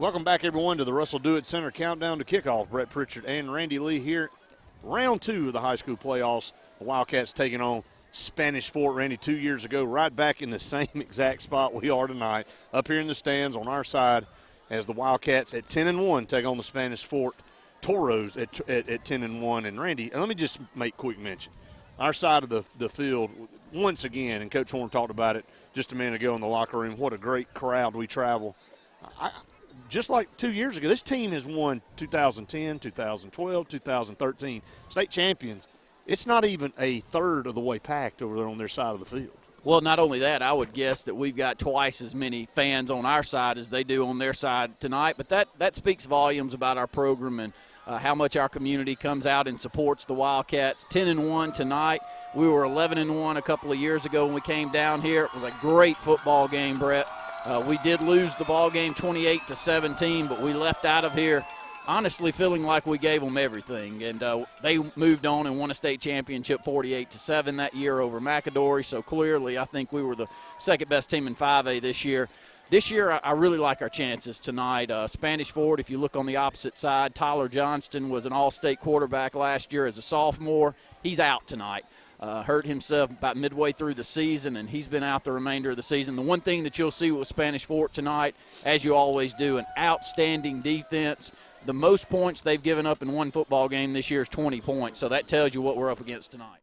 Welcome back, everyone, to the Russell Do-It Center Countdown to Kickoff. Brett Pritchard and Randy Lee here. Round 2 of the high school playoffs. The Wildcats taking on Spanish Fort. Randy, 2 years ago, right back in the same exact spot we are tonight, up here in the stands on our side, as the Wildcats at 10-1 take on the Spanish Fort Toros at 10-1. And Randy, let me just make quick mention. Our side of the field, once again, and Coach Horn talked about it just a minute ago in the locker room, what a great crowd we travel. Just like 2 years ago, this team has won 2010, 2012, 2013 state champions. It's not even a third of the way packed over there on their side of the field. Well, not only that, I would guess that we've got twice as many fans on our side as they do on their side tonight. But that speaks volumes about our program and how much our community comes out and supports the Wildcats. 10-1 tonight. We were 11-1 a couple of years ago when we came down here. It was a great football game, Brett. We did lose the ball game 28-17, but we left out of here honestly feeling like we gave them everything. And they moved on and won a state championship 48-7 that year over McAdory. So clearly I think we were the second best team in 5A this year. This year I really like our chances tonight. Spanish Fort, if you look on the opposite side, Tyler Johnston was an all-state quarterback last year as a sophomore. He's out tonight. Hurt himself about midway through the season, and he's been out the remainder of the season. The one thing that you'll see with Spanish Fort tonight, as you always do, an outstanding defense. The most points they've given up in one football game this year is 20 points, so that tells you what we're up against tonight.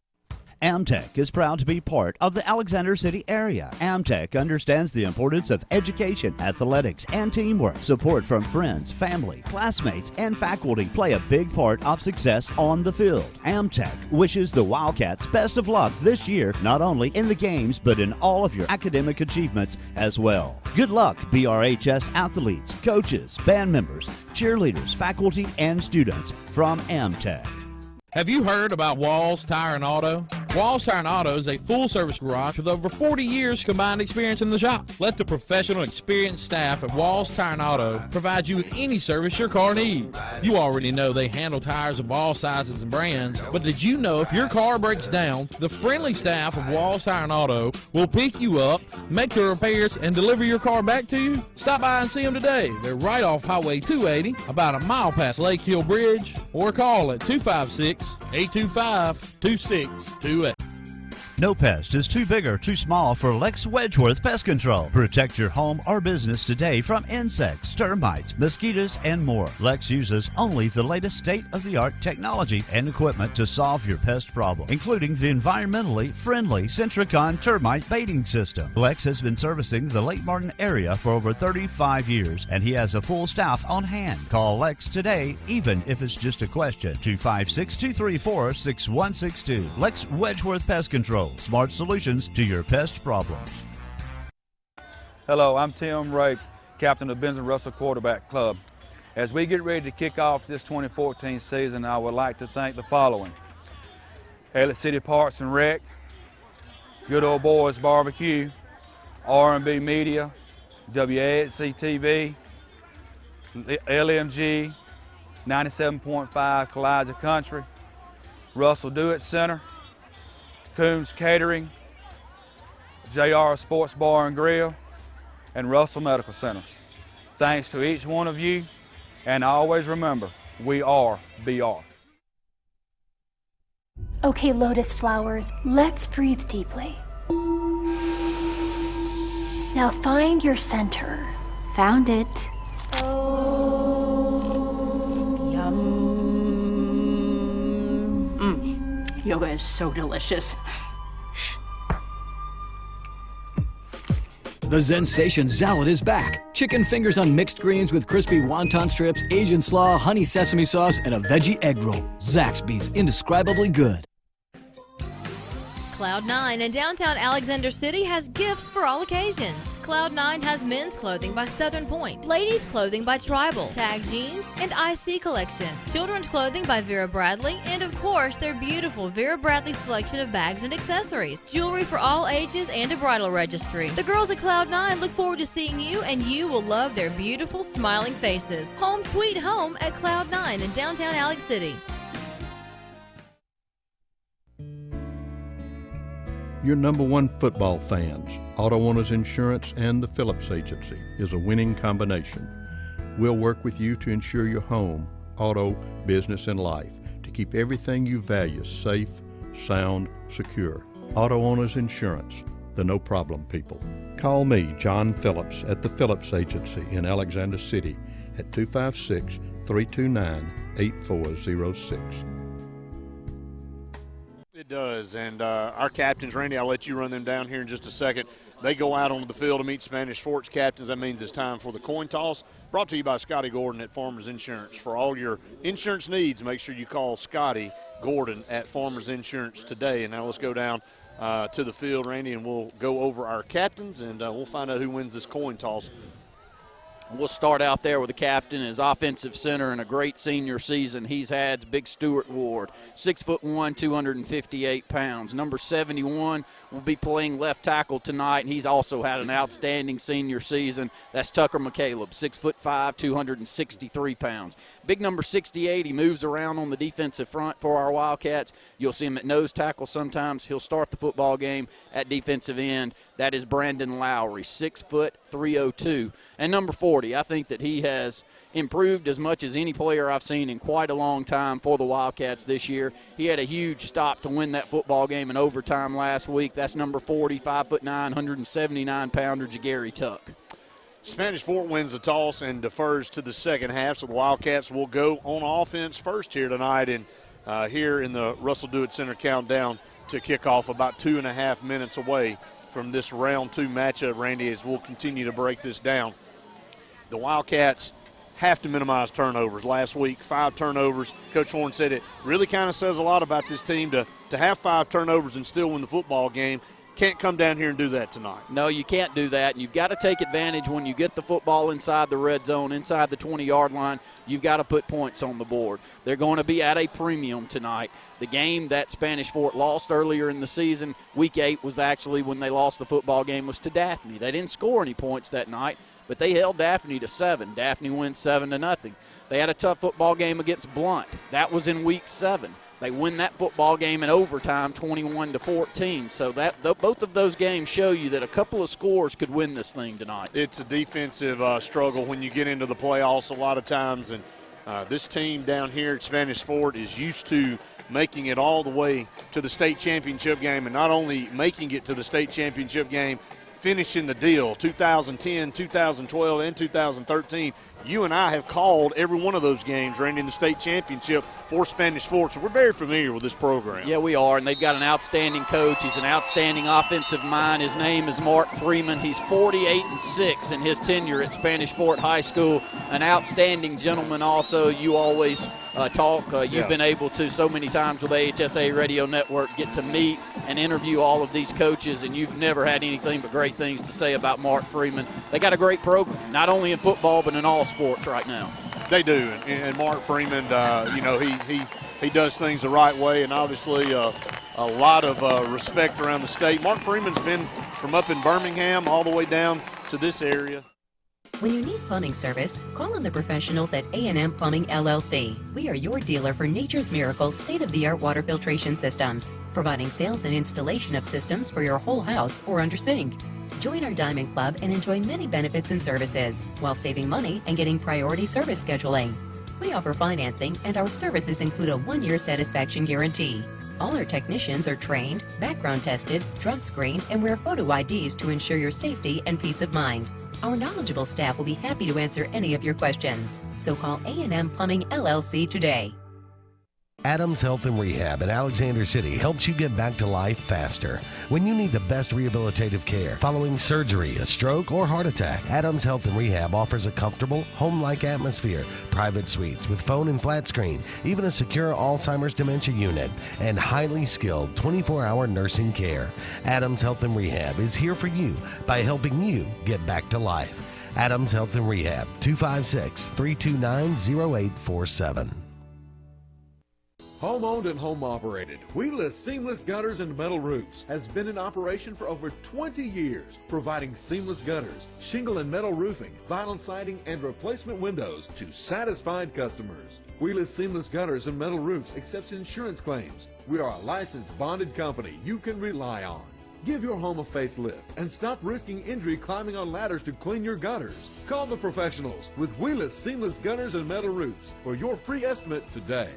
Amtech is proud to be part of the Alexander City area. Amtech understands the importance of education, athletics, and teamwork. Support from friends, family, classmates, and faculty play a big part of success on the field. Amtech wishes the Wildcats best of luck this year, not only in the games, but in all of your academic achievements as well. Good luck, BRHS athletes, coaches, band members, cheerleaders, faculty, and students from Amtech. Have you heard about Walls Tire and Auto? Walls Tire and Auto is a full-service garage with over 40 years combined experience in the shop. Let the professional, experienced staff at Walls Tire and Auto provide you with any service your car needs. You already know they handle tires of all sizes and brands, but did you know if your car breaks down, the friendly staff of Walls Tire and Auto will pick you up, make the repairs, and deliver your car back to you? Stop by and see them today. They're right off Highway 280, about a mile past Lake Hill Bridge, or call at 256-825-2628. No pest is too big or too small for Lex Wedgeworth Pest Control. Protect your home or business today from insects, termites, mosquitoes, and more. Lex uses only the latest state-of-the-art technology and equipment to solve your pest problem, including the environmentally friendly Centricon termite baiting system. Lex has been servicing the Lake Martin area for over 35 years, and he has a full staff on hand. Call Lex today, even if it's just a question. 256-234-6162. Lex Wedgeworth Pest Control. Smart solutions to your pest problems. Hello, I'm Tim Ray, captain of Benson Russell Quarterback Club. As we get ready to kick off this 2014 season, I would like to thank the following: Elliott City Parks and Rec, Good Old Boys Barbecue, R&B Media, WAHC TV, LMG, 97.5 Kalijah Country, Russell Do-It Center, Coombs Catering, JR Sports Bar and Grill, and Russell Medical Center. Thanks to each one of you, and always remember, we are BR. Okay, lotus flowers, let's breathe deeply. Now find your center. Found it. Oh, yum. Yoga is so delicious. The Zensation Salad is back. Chicken fingers on mixed greens with crispy wonton strips, Asian slaw, honey sesame sauce, and a veggie egg roll. Zaxby's indescribably good. Cloud9 in downtown Alexander City has gifts for all occasions. Cloud9 has men's clothing by Southern Point, ladies' clothing by Tribal, Tag Jeans, and IC Collection, children's clothing by Vera Bradley, and of course their beautiful Vera Bradley selection of bags and accessories, jewelry for all ages, and a bridal registry. The girls at Cloud9 look forward to seeing you, and you will love their beautiful, smiling faces. Home sweet home at Cloud9 in downtown Alex City. Your number one football fans, Auto Owners Insurance and the Phillips Agency is a winning combination. We'll work with you to ensure your home, auto, business, and life to keep everything you value safe, sound, secure. Auto Owners Insurance, the no problem people. Call me, John Phillips, at the Phillips Agency in Alexander City at 256-329-8406. It does, and our captains, Randy, I'll let you run them down here in just a second. They go out onto the field to meet Spanish Fort's captains. That means it's time for the coin toss. Brought to you by Scotty Gordon at Farmers Insurance. For all your insurance needs, make sure you call Scotty Gordon at Farmers Insurance today. And now let's go down to the field, Randy, and we'll go over our captains, and we'll find out who wins this coin toss. We'll start out there with the captain, his offensive center, and a great senior season he's had, Big Stuart Ward, 6'1", 258 pounds. Number 71 will be playing left tackle tonight, and he's also had an outstanding senior season. That's Tucker McCaleb, 6'5", 263 pounds. Big number 68, he moves around on the defensive front for our Wildcats. You'll see him at nose tackle sometimes. He'll start the football game at defensive end. That is Brandon Lowry, 6 foot 302. And number 40, I think that he has improved as much as any player I've seen in quite a long time for the Wildcats this year. He had a huge stop to win that football game in overtime last week. That's number 40, 5'9", 179-pounder Jagary Tuck. Spanish Fort wins the toss and defers to the second half, so the Wildcats will go on offense first here tonight, and here in the Russell Dewitt Center countdown to kick off, about 2.5 minutes away from this round 2 matchup, Randy, as we'll continue to break this down. The Wildcats have to minimize turnovers. Last week, 5 turnovers. Coach Horn said it really kind of says a lot about this team to have 5 turnovers and still win the football game. Can't come down here and do that tonight. No, you can't do that. And you've got to take advantage when you get the football inside the red zone, inside the 20-yard line. You've got to put points on the board. They're going to be at a premium tonight. The game that Spanish Fort lost earlier in the season, Week 8, was actually when they lost the football game, was to Daphne. They didn't score any points that night, but they held Daphne to 7. Daphne wins 7-0. They had a tough football game against Blunt. That was in Week 7. They win that football game in overtime, 21-14. So both of those games show you that a couple of scores could win this thing tonight. It's a defensive struggle when you get into the playoffs a lot of times, and this team down here at Spanish Fort is used to making it all the way to the state championship game, and not only making it to the state championship game, finishing the deal. 2010, 2012, and 2013. You and I have called every one of those games, Randy, in the state championship for Spanish Fort, so we're very familiar with this program. Yeah, we are, and they've got an outstanding coach. He's an outstanding offensive mind. His name is Mark Freeman. He's 48-6 in his tenure at Spanish Fort High School. An outstanding gentleman also. You always talk. You've been able to so many times with AHSA Radio Network get to meet and interview all of these coaches, and you've never had anything but great things to say about Mark Freeman. They got a great program, not only in football but in all sports right now. They do, and Mark Freeman, he does things the right way, and obviously a lot of respect around the state. Mark Freeman's been from up in Birmingham all the way down to this area. When you need plumbing service, call on the professionals at A&M Plumbing LLC. We are your dealer for Nature's Miracle state-of-the-art water filtration systems, providing sales and installation of systems for your whole house or under sink. Join our Diamond Club and enjoy many benefits and services while saving money and getting priority service scheduling. We offer financing, and our services include a 1-year satisfaction guarantee. All our technicians are trained, background tested, drug screened, and wear photo IDs to ensure your safety and peace of mind. Our knowledgeable staff will be happy to answer any of your questions. So call A&M Plumbing LLC today. Adams Health and Rehab in Alexander City helps you get back to life faster. When you need the best rehabilitative care following surgery, a stroke, or heart attack, Adams Health and Rehab offers a comfortable, home-like atmosphere, private suites with phone and flat screen, even a secure Alzheimer's dementia unit, and highly skilled 24-hour nursing care. Adams Health and Rehab is here for you by helping you get back to life. Adams Health and Rehab, 256-329-0847. Home-owned and home-operated, Wheeler's Seamless Gutters and Metal Roofs has been in operation for over 20 years, providing seamless gutters, shingle and metal roofing, vinyl siding, and replacement windows to satisfied customers. Wheeler's Seamless Gutters and Metal Roofs accepts insurance claims. We are a licensed bonded company you can rely on. Give your home a facelift and stop risking injury climbing on ladders to clean your gutters. Call the professionals with Wheelers Seamless Gutters and Metal Roofs for your free estimate today.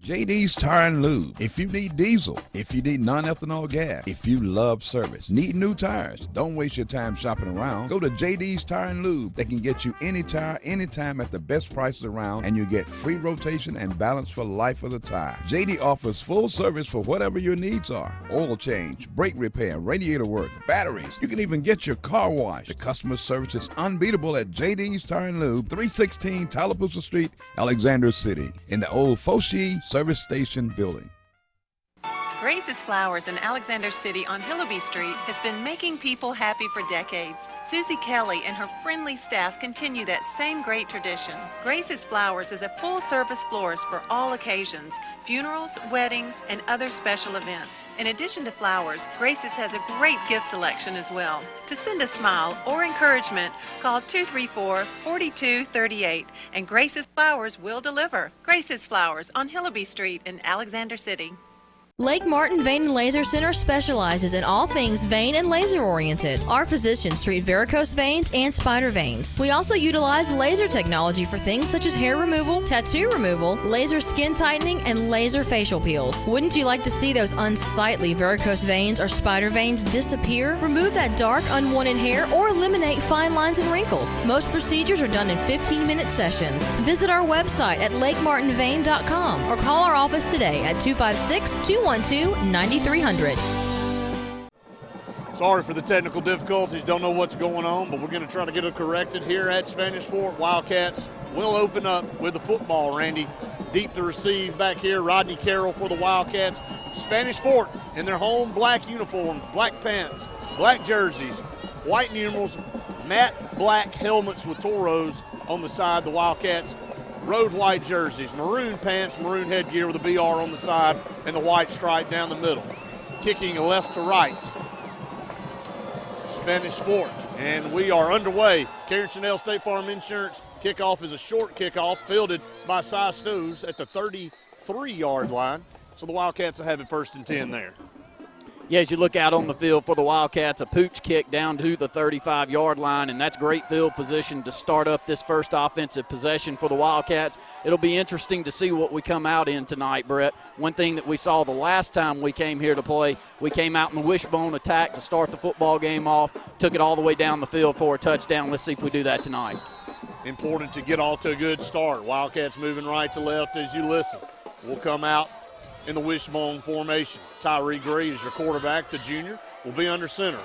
JD's Tire and Lube. If you need diesel, if you need non-ethanol gas, if you love service, need new tires, don't waste your time shopping around. Go to JD's Tire and Lube. They can get you any tire, anytime at the best prices around, and you get free rotation and balance for life of the tire. JD offers full service for whatever your needs are. Oil change, brake repair, radiator work, batteries. You can even get your car washed. The customer service is unbeatable at JD's Tire and Lube, 316 Tallapoosa Street, Alexander City, in the old Foshee Service Station building. Grace's Flowers in Alexander City on Hillaby Street has been making people happy for decades. Susie Kelly and her friendly staff continue that same great tradition. Grace's Flowers is a full-service florist for all occasions, funerals, weddings, and other special events. In addition to flowers, Grace's has a great gift selection as well. To send a smile or encouragement, call 234-4238, and Grace's Flowers will deliver. Grace's Flowers on Hillaby Street in Alexander City. Lake Martin Vein and Laser Center specializes in all things vein and laser oriented. Our physicians treat varicose veins and spider veins. We also utilize laser technology for things such as hair removal, tattoo removal, laser skin tightening, and laser facial peels. Wouldn't you like to see those unsightly varicose veins or spider veins disappear? Remove that dark, unwanted hair or eliminate fine lines and wrinkles. Most procedures are done in 15-minute sessions. Visit our website at lakemartinvein.com or call our office today at 256-212-9300. Sorry for the technical difficulties. Don't know what's going on, but we're going to try to get it corrected here at Spanish Fort. Wildcats will open up with the football, Randy. Deep to receive back here. Rodney Carroll for the Wildcats. Spanish Fort in their home black uniforms, black pants, black jerseys, white numerals, matte black helmets with toros on the side. The Wildcats road white jerseys, maroon pants, maroon headgear with a BR on the side, and the white stripe down the middle. Kicking left to right. Spanish Fort, and we are underway. Karen Chanel State Farm Insurance kickoff is a short kickoff fielded by Cy Stows at the 33-yard line. So the Wildcats will have it 1st and 10 there. Yeah, as you look out on the field for the Wildcats, a pooch kick down to the 35-yard line, and that's great field position to start up this first offensive possession for the Wildcats. It'll be interesting to see what we come out in tonight, Brett. One thing that we saw the last time we came here to play, we came out in the wishbone attack to start the football game off, took it all the way down the field for a touchdown. Let's see if we do that tonight. Important to get off to a good start. Wildcats moving right to left as you listen. We'll come out in the wishbone formation. Tyree Gray is your quarterback. The junior will be under center.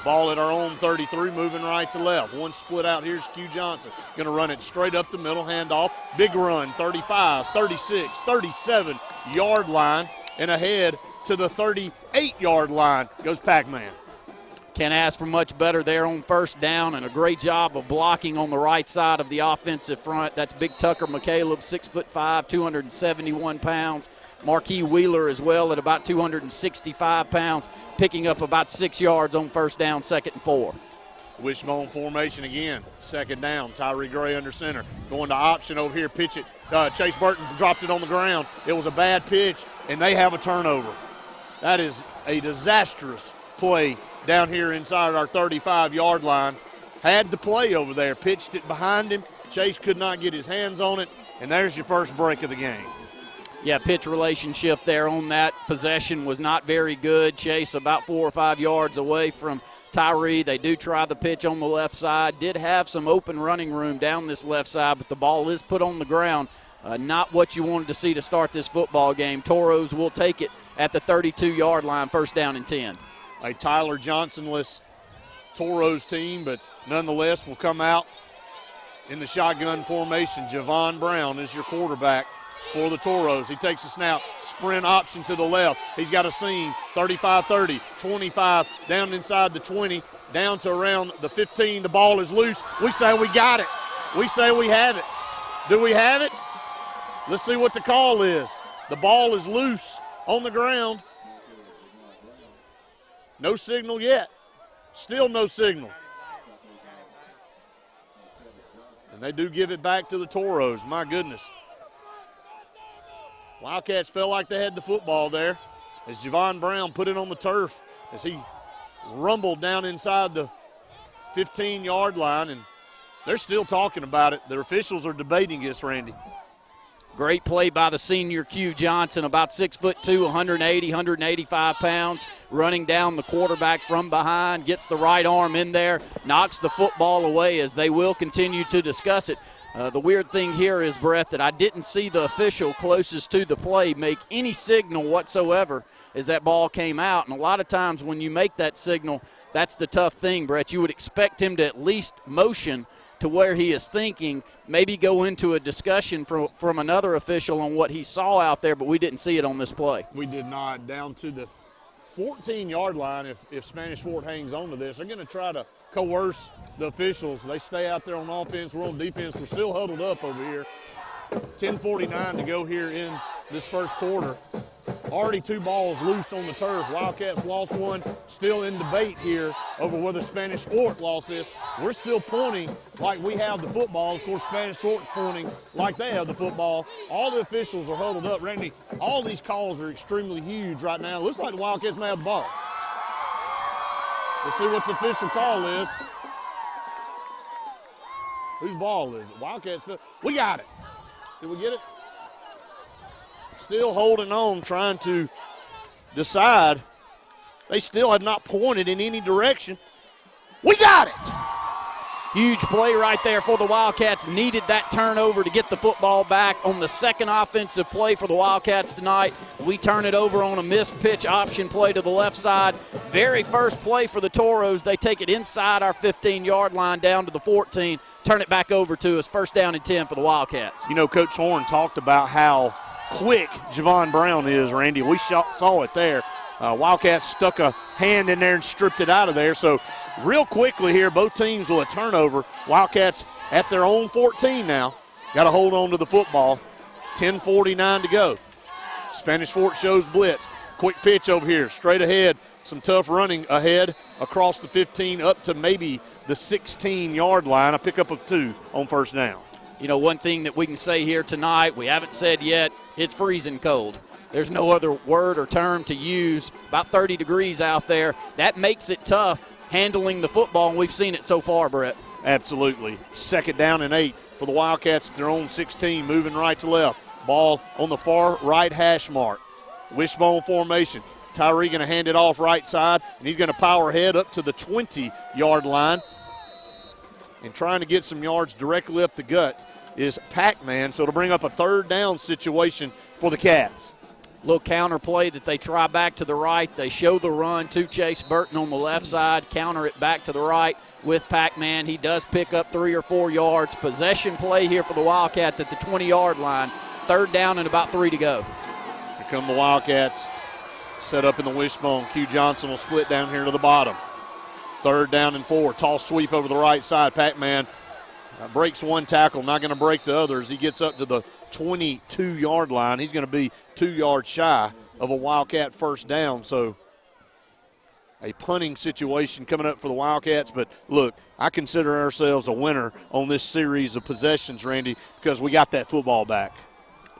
Ball at our own 33, moving right to left. One split out. Here's Q Johnson. Going to run it straight up the middle, handoff. Big run, 35, 36, 37-yard line, and ahead to the 38-yard line goes Pac-Man. Can't ask for much better there on first down, and a great job of blocking on the right side of the offensive front. That's Big Tucker McCaleb, 6'5", 271 pounds. Marquis Wheeler as well at about 265 pounds, picking up about 6 yards on first down, 2nd and 4. Wishbone formation again, 2nd down. Tyree Gray under center. Going to option over here, pitch it. Chase Burton dropped it on the ground. It was a bad pitch, and they have a turnover. That is a disastrous play down here inside our 35-yard line. Had the play over there, pitched it behind him. Chase could not get his hands on it, and there's your first break of the game. Yeah, pitch relationship there on that possession was not very good. Chase about 4 or 5 yards away from Tyree. They do try the pitch on the left side. Did have some open running room down this left side, but the ball is put on the ground. Not what you wanted to see to start this football game. Toros will take it at the 32-yard line, 1st down and 10. A Tyler Johnson-less Toros team, but nonetheless will come out in the shotgun formation. Javon Brown is your quarterback for the Toros. He takes a snap, sprint option to the left. He's got a seam, 35-30, 25, down inside the 20, down to around the 15. The ball is loose. We say we got it. We say we have it. Do we have it? Let's see what the call is. The ball is loose on the ground. No signal yet. Still no signal. And they do give it back to the Toros. My goodness. Wildcats felt like they had the football there. as Javon Brown put it on the turf as he rumbled down inside the 15-yard line, and they're still talking about it. The officials are debating this, Randy. Great play by the senior Q Johnson, about 6'2", 180, 185 pounds, running down the quarterback from behind, gets the right arm in there, knocks the football away as they will continue to discuss it. The weird thing here is, Brett, that I didn't see the official closest to the play make any signal whatsoever as that ball came out. And a lot of times when you make that signal, that's the tough thing, Brett. You would expect him to at least motion to where he is thinking, maybe go into a discussion from another official on what he saw out there, but we didn't see it on this play. We did not. Down to the 14-yard line, if Spanish Fort hangs on to this, they're going to try to coerce the officials. They stay out there on offense. We're on defense. We're still huddled up over here. 10:49 to go here in this first quarter. Already 2 balls loose on the turf. Wildcats lost one. Still in debate here over whether Spanish Fort lost this. We're still pointing like we have the football. Of course, Spanish Fort's pointing like they have the football. All the officials are huddled up. Randy, all these calls are extremely huge right now. Looks like the Wildcats may have the ball. Let's see what the official call is. Whose ball is it? Wildcats. We got it. Did we get it? Still holding on, trying to decide. They still have not pointed in any direction. We got it! Huge play right there for the Wildcats. Needed that turnover to get the football back on the second offensive play for the Wildcats tonight. We turn it over on a missed pitch option play to the left side. Very first play for the Toros. They take it inside our 15-yard line down to the 14. Turn it back over to us. First down and 10 for the Wildcats. You know, Coach Horn talked about how quick Javon Brown is, Randy. We saw it there. Wildcats stuck a hand in there and stripped it out of there. So real quickly here, both teams with a turnover. Wildcats at their own 14 now. Got to hold on to the football. 10:49 to go. Spanish Fort shows blitz. Quick pitch over here, straight ahead. Some tough running ahead across the 15 up to maybe the 16-yard line. A pickup of 2 on first down. You know, one thing that we can say here tonight, we haven't said yet, it's freezing cold. There's no other word or term to use. About 30 degrees out there. That makes it tough handling the football, and we've seen it so far, Brett. Absolutely. Second down and 8 for the Wildcats at their own 16, moving right to left. Ball on the far right hash mark. Wishbone formation. Tyree going to hand it off right side, and he's going to power ahead up to the 20-yard line. And trying to get some yards directly up the gut is Pac-Man, so it'll bring up a third down situation for the Cats. Little counter play that they try back to the right. They show the run to Chase Burton on the left side, counter it back to the right with Pac-Man. He does pick up 3 or 4 yards. Possession play here for the Wildcats at the 20-yard line. Third down and about 3 to go. Here come the Wildcats. Set up in the wishbone. Q Johnson will split down here to the bottom. Third down and 4. Tall sweep over the right side. Pac-Man breaks one tackle, not going to break the others. He gets up to the 22-yard line. He's going to be 2 yards shy of a Wildcat first down. So a punting situation coming up for the Wildcats. But, look, I consider ourselves a winner on this series of possessions, Randy, because we got that football back.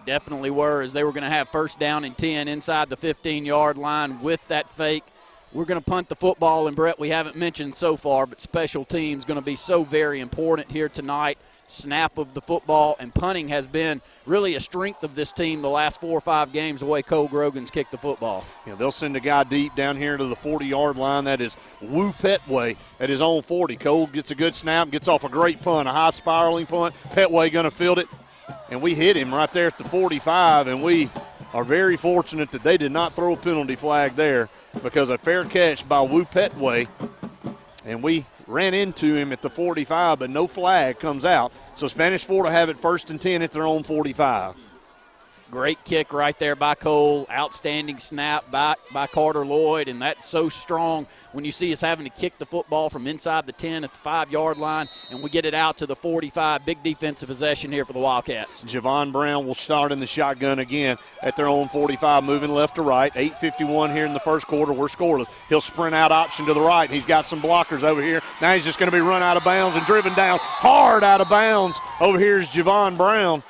Definitely were, as they were going to have first down and 10 inside the 15-yard line with that fake. We're going to punt the football, and, Brett, we haven't mentioned so far, but special teams going to be so very important here tonight. Snap of the football, and punting has been really a strength of this team the last 4 or 5 games, the way Cole Grogan's kicked the football. Yeah, they'll send a guy deep down here to the 40-yard line. That is Wu Petway at his own 40. Cole gets a good snap, gets off a great punt, a high spiraling punt. Petway going to field it, and we hit him right there at the 45, and we are very fortunate that they did not throw a penalty flag there, because a fair catch by Wu Petway, and we ran into him at the 45, but no flag comes out. So Spanish Fort will have it first and 10 at their own 45. Great kick right there by Cole. Outstanding snap by Carter Lloyd, and that's so strong when you see us having to kick the football from inside the 10 at the 5-yard line, and we get it out to the 45. Big defensive possession here for the Wildcats. Javon Brown will start in the shotgun again at their own 45, moving left to right. 8:51 here in the first quarter. We're scoreless. He'll sprint out option to the right, and he's got some blockers over here. Now he's just going to be run out of bounds and driven down hard out of bounds. Over here is Javon Brown.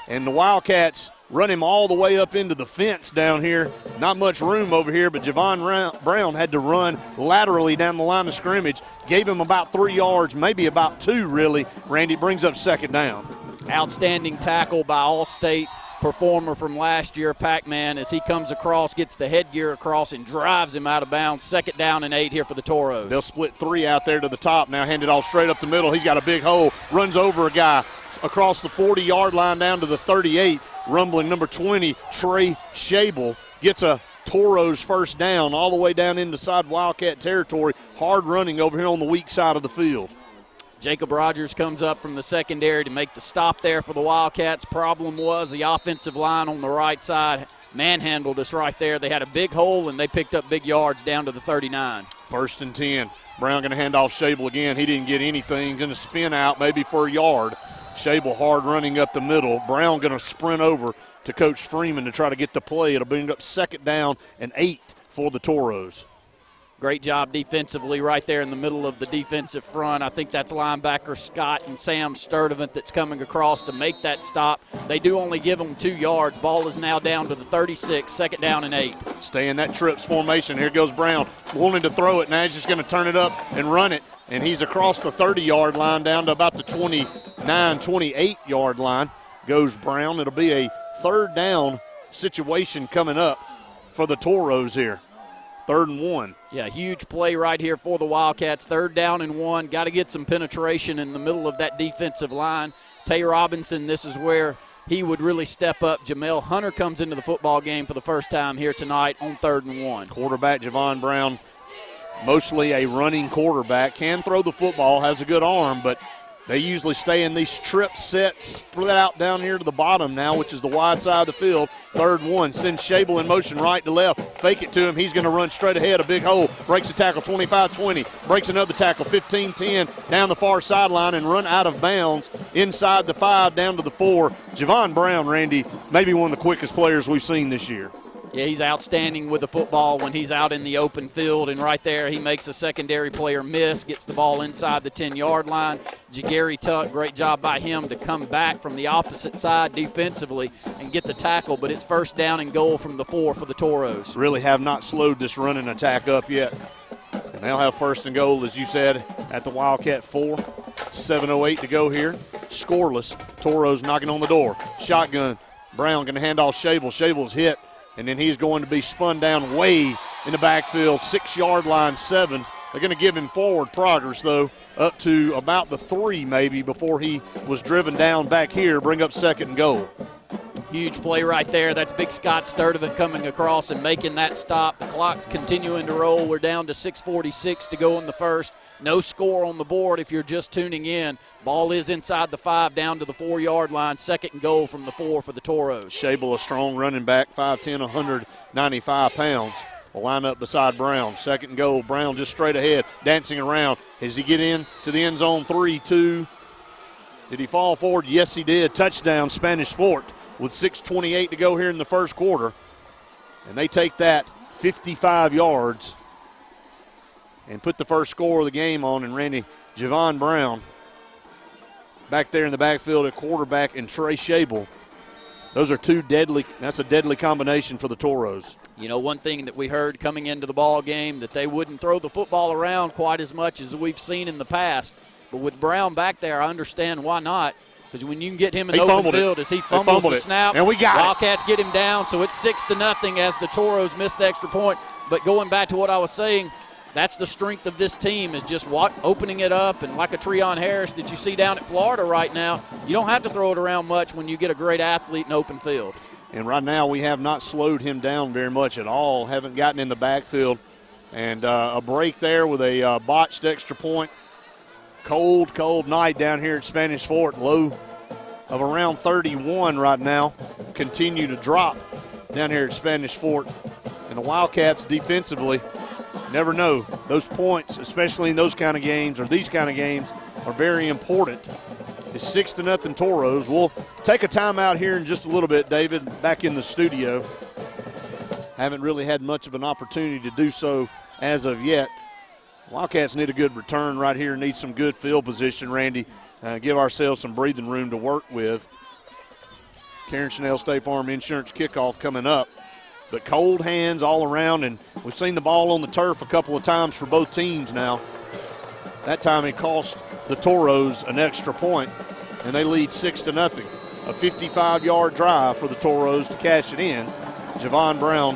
And the Wildcats run him all the way up into the fence down here. Not much room over here, but Javon Brown had to run laterally down the line of scrimmage. Gave him about 3 yards, maybe about 2 really. Randy brings up second down. Outstanding tackle by All-State performer from last year, Pac-Man, as he comes across, gets the headgear across and drives him out of bounds. Second down and 8 here for the Toros. They'll split 3 out there to the top. Now hand it off straight up the middle. He's got a big hole, runs over a guy across the 40-yard line down to the 38. Rumbling number 20, Trey Shable, gets a Toros first down all the way down inside Wildcat territory. Hard running over here on the weak side of the field. Jacob Rogers comes up from the secondary to make the stop there for the Wildcats. Problem was the offensive line on the right side manhandled us right there. They had a big hole, and they picked up big yards down to the 39. First and 10. Brown going to hand off Shable again. He didn't get anything. Going to spin out maybe for a yard. Shable hard running up the middle. Brown going to sprint over to Coach Freeman to try to get the play. It'll bring up second down and 8 for the Toros. Great job defensively right there in the middle of the defensive front. I think that's linebacker Scott and Sam Sturdivant that's coming across to make that stop. They do only give them 2 yards. Ball is now down to the 36, second down and 8. Stay in that trips formation. Here goes Brown, wanting to throw it. Now he's just going to turn it up and run it. And he's across the 30-yard line down to about the 29, 28-yard line. Goes Brown. It'll be a third down situation coming up for the Toros here. 3rd and 1. Yeah, huge play right here for the Wildcats. 3rd down and 1. Got to get some penetration in the middle of that defensive line. Tay Robinson, this is where he would really step up. Jamel Hunter comes into the football game for the first time here tonight on 3rd and 1. Quarterback Javon Brown, mostly a running quarterback. Can throw the football, has a good arm, but they usually stay in these trip sets, split out down here to the bottom now, which is the wide side of the field. 3rd and 1. Sends Shable in motion right to left. Fake it to him. He's going to run straight ahead. A big hole. Breaks a tackle 25-20. Breaks another tackle 15-10 down the far sideline and run out of bounds inside the 5 down to the 4. Javon Brown, Randy, maybe one of the quickest players we've seen this year. Yeah, he's outstanding with the football when he's out in the open field, and right there he makes a secondary player miss, gets the ball inside the 10-yard line. Jagary Tuck, great job by him to come back from the opposite side defensively and get the tackle, but it's first down and goal from the 4 for the Toros. Really have not slowed this running attack up yet. And they'll have first and goal, as you said, at the Wildcat 4. 7:08 to go here. Scoreless. Toros knocking on the door. Shotgun. Brown going to hand off Shable. Shable's hit. And then he's going to be spun down way in the backfield, 6-yard line, 7. They're going to give him forward progress, though, up to about the 3 maybe before he was driven down back here, bring up second and goal. Huge play right there. That's big Scott Sturdivant coming across and making that stop. The clock's continuing to roll. We're down to 6:46 to go in the first. No score on the board if you're just tuning in. Ball is inside the 5 down to the 4-yard line. Second and goal from the 4 for the Toros. Shable, a strong running back, 5'10", 195 pounds. Will line up beside Brown. Second and goal. Brown just straight ahead, dancing around. Does he get in to the end zone? 3-2. Did he fall forward? Yes, he did. Touchdown, Spanish Fort, with 6:28 to go here in the first quarter. And they take that 55 yards and put the first score of the game on. And Randy, Javon Brown back there in the backfield at quarterback and Trey Shable. Those are two deadly, that's a deadly combination for the Toros. You know, one thing that we heard coming into the ball game, that they wouldn't throw the football around quite as much as we've seen in the past. But with Brown back there, I understand why not. Because when you can get him in the open field as he fumbles the snap, and we got Wildcats get him down, so it's 6-0 as the Toros miss the extra point. But going back to what I was saying, that's the strength of this team, is just opening it up. And like a Treon Harris that you see down at Florida right now, you don't have to throw it around much when you get a great athlete in open field. And right now we have not slowed him down very much at all, haven't gotten in the backfield. And a break there with a botched extra point. Cold night down here at Spanish Fort. Low of around 31 right now. Continue to drop down here at Spanish Fort. And the Wildcats defensively, never know. Those points, especially in those kind of games or these kind of games, are very important. It's 6-0 Toros. We'll take a timeout here in just a little bit, David, back in the studio. Haven't really had much of an opportunity to do so as of yet. Wildcats need a good return right here, need some good field position, Randy. Give ourselves some breathing room to work with. Karen Chanel State Farm Insurance kickoff coming up. But cold hands all around, and we've seen the ball on the turf a couple of times for both teams now. That time it cost the Toros an extra point, and they lead 6-0. A 55-yard drive for the Toros to cash it in. Javon Brown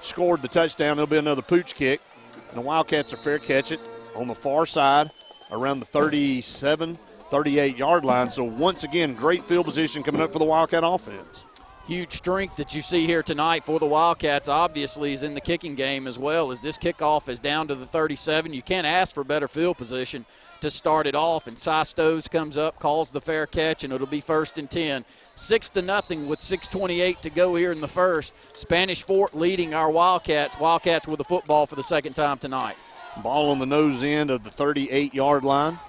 scored the touchdown. There'll be another pooch kick, and the Wildcats are fair catch it on the far side around the 37, 38-yard line. So once again, great field position coming up for the Wildcat offense. Huge strength that you see here tonight for the Wildcats obviously is in the kicking game as well, as this kickoff is down to the 37. You can't ask for better field position to start it off, and Cy Stoves comes up, calls the fair catch, and it'll be 1st and 10. 6-0 with 6:28 to go here in the first. Spanish Fort leading our Wildcats. Wildcats with the football for the second time tonight. Ball on the nose end of the 38-yard line.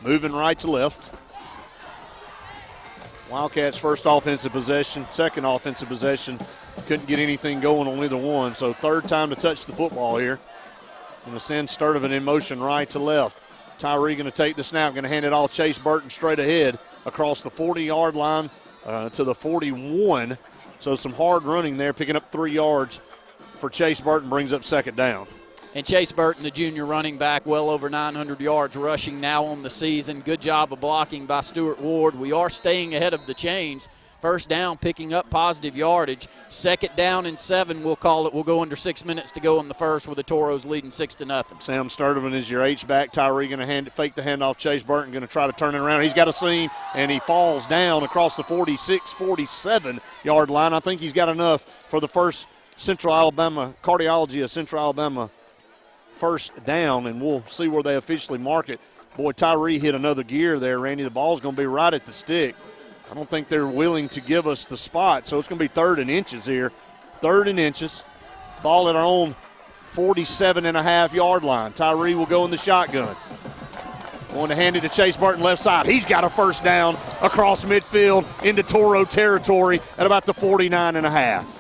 Moving right to left. Wildcats' first offensive possession, second offensive possession. Couldn't get anything going on either one, so third time to touch the football here. Going to send Sturdivant in motion right to left. Tyree going to take the snap, going to hand it all Chase Burton straight ahead across the 40-yard line to the 41. So some hard running there, picking up 3 yards for Chase Burton, brings up second down. And Chase Burton, the junior running back, well over 900 yards rushing now on the season. Good job of blocking by Stuart Ward. We are staying ahead of the chains. First down, picking up positive yardage. 2nd down and 7, we'll call it. We'll go under 6 minutes to go in the first with the Toros leading 6-0. Sam Sturdivant is your H-back. Tyree going to fake the handoff. Chase Burton going to try to turn it around. He's got a seam, and he falls down across the 46, 47-yard line. I think he's got enough for the first Central Alabama, Cardiology of Central Alabama first down, and we'll see where they officially mark it. Boy, Tyree hit another gear there, Randy. The ball's going to be right at the stick. I don't think they're willing to give us the spot, so it's going to be 3rd and inches here. 3rd and inches. Ball at our own 47.5-yard line. Tyree will go in the shotgun. Going to hand it to Chase Burton left side. He's got a first down across midfield into Toro territory at about the 49.5.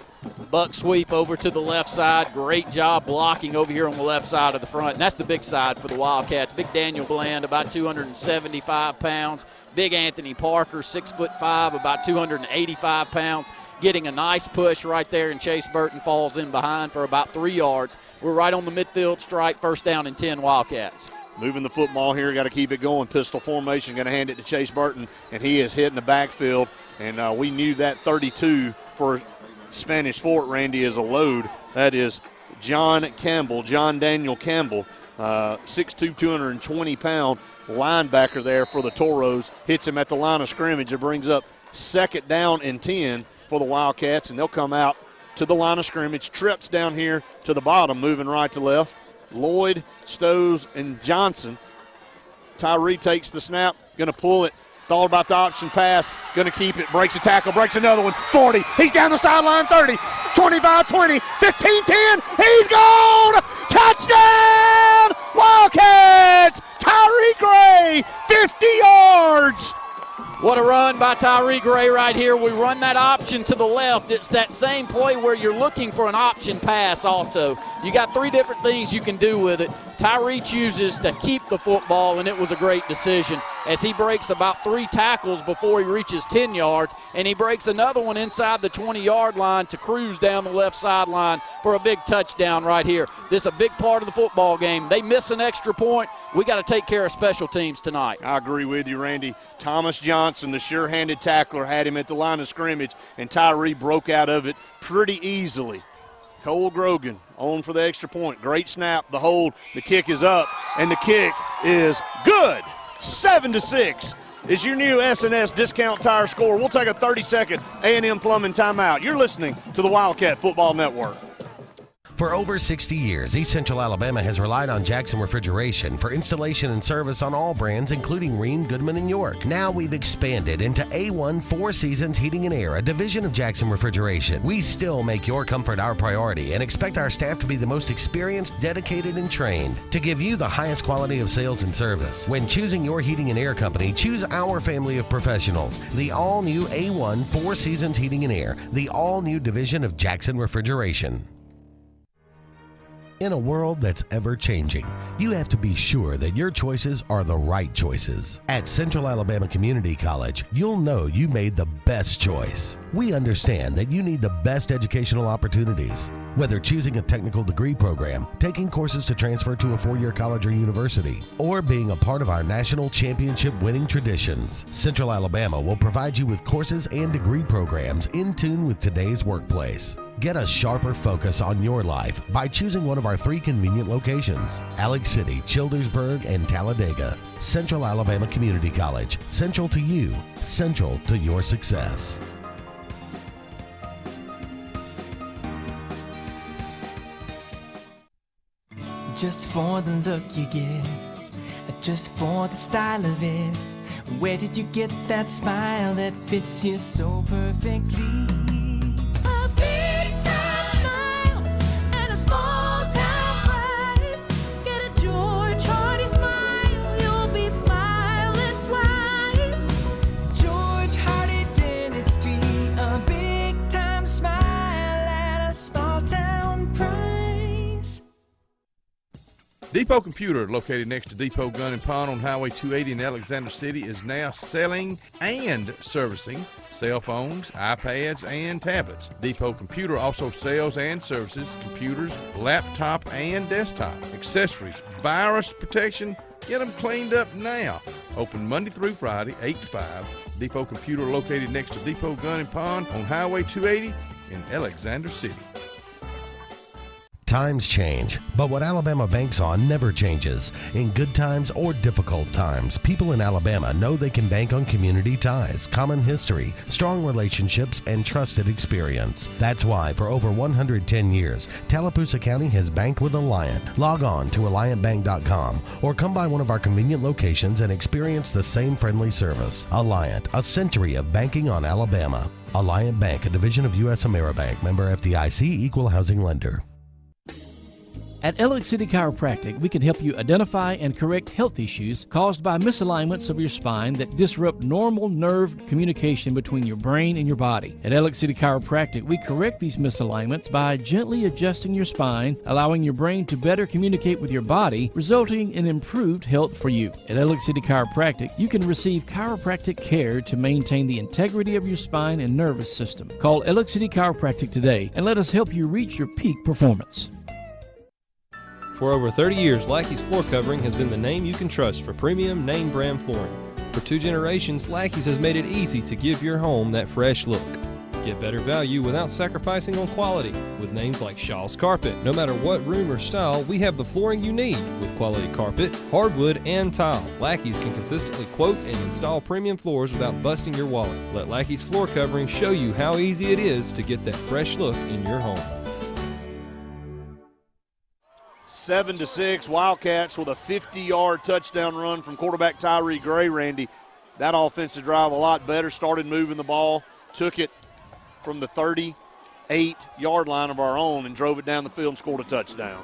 Buck sweep over to the left side. Great job blocking over here on the left side of the front. And that's the big side for the Wildcats. Big Daniel Bland, about 275 pounds. Big Anthony Parker, 6'5", about 285 pounds. Getting a nice push right there, and Chase Burton falls in behind for about 3 yards. We're right on the midfield stripe, 1st down and 10 Wildcats. Moving the football here, got to keep it going. Pistol formation, going to hand it to Chase Burton, and he is hitting the backfield. And we knew that 32 for Spanish Fort, Randy, is a load. That is John Daniel Campbell, 6'2", 220-pound linebacker there for the Toros. Hits him at the line of scrimmage. It brings up 2nd down and 10 for the Wildcats, and they'll come out to the line of scrimmage. Trips down here to the bottom, moving right to left. Lloyd, Stows, and Johnson. Tyree takes the snap, going to pull it. Thought about the option pass, going to keep it, breaks a tackle, breaks another one, 40. He's down the sideline, 30, 25, 20, 15, 10. He's gone! Touchdown! Wildcats! Tyree Gray, 50 yards. What a run by Tyree Gray right here. We run that option to the left. It's that same play where you're looking for an option pass also. You got 3 different things you can do with it. Tyree chooses to keep the football, and it was a great decision as he breaks about 3 tackles before he reaches 10 yards, and he breaks another one inside the 20-yard line to cruise down the left sideline for a big touchdown right here. This is a big part of the football game. They miss an extra point. We got to take care of special teams tonight. I agree with you, Randy. Thomas Johnson, the sure-handed tackler, had him at the line of scrimmage, and Tyree broke out of it pretty easily. Cole Grogan on for the extra point. Great snap, the hold, the kick is up, and the kick is good. 7-6 is your new S&S Discount Tire score. We'll take a 30-second A&M Plumbing timeout. You're listening to the Wildcat Football Network. For over 60 years, East Central Alabama has relied on Jackson Refrigeration for installation and service on all brands, including Rheem, Goodman, and York. Now we've expanded into A1 Four Seasons Heating and Air, a division of Jackson Refrigeration. We still make your comfort our priority and expect our staff to be the most experienced, dedicated, and trained to give you the highest quality of sales and service. When choosing your heating and air company, choose our family of professionals. The all-new A1 Four Seasons Heating and Air, the all-new division of Jackson Refrigeration. In a world that's ever-changing, you have to be sure that your choices are the right choices. At Central Alabama Community College, you'll know you made the best choice. We understand that you need the best educational opportunities. Whether choosing a technical degree program, taking courses to transfer to a four-year college or university, or being a part of our national championship winning traditions, Central Alabama will provide you with courses and degree programs in tune with today's workplace. Get a sharper focus on your life by choosing one of our 3 convenient locations: Alex City, Childersburg, and Talladega. Central Alabama Community College. Central to you. Central to your success. Just for the look you get, just for the style of it. Where did you get that smile that fits you so perfectly? A big time smile and a small town price. Get a George Hardy smile, you'll be smiling twice. George Hardy Dentistry, a big time smile at a small town price. Depot Computer, located next to Depot Gun and Pawn on Highway 280 in Alexander City, is now selling and servicing cell phones, iPads, and tablets. Depot Computer also sells and services computers, laptop, and desktop accessories, virus protection. Get them cleaned up now. Open Monday through Friday, 8 to 5. Depot Computer, located next to Depot Gun and Pawn on Highway 280 in Alexander City. Times change, but what Alabama banks on never changes. In good times or difficult times, people in Alabama know they can bank on community ties, common history, strong relationships, and trusted experience. That's why for over 110 years, Tallapoosa County has banked with Alliant. Log on to AlliantBank.com or come by one of our convenient locations and experience the same friendly service. Alliant, a century of banking on Alabama. Alliant Bank, a division of U.S. Ameribank, member FDIC, equal housing lender. At Alex City Chiropractic, we can help you identify and correct health issues caused by misalignments of your spine that disrupt normal nerve communication between your brain and your body. At Alex City Chiropractic, we correct these misalignments by gently adjusting your spine, allowing your brain to better communicate with your body, resulting in improved health for you. At Alex City Chiropractic, you can receive chiropractic care to maintain the integrity of your spine and nervous system. Call Alex City Chiropractic today and let us help you reach your peak performance. For over 30 years, Lackey's Floor Covering has been the name you can trust for premium name brand flooring. For 2 generations, Lackey's has made it easy to give your home that fresh look. Get better value without sacrificing on quality with names like Shaw's Carpet. No matter what room or style, we have the flooring you need with quality carpet, hardwood, and tile. Lackey's can consistently quote and install premium floors without busting your wallet. Let Lackey's Floor Covering show you how easy it is to get that fresh look in your home. 7-6, Wildcats with a 50-yard touchdown run from quarterback Tyree Gray, Randy. That offensive drive a lot better, started moving the ball, took it from the 38-yard line of our own and drove it down the field and scored a touchdown.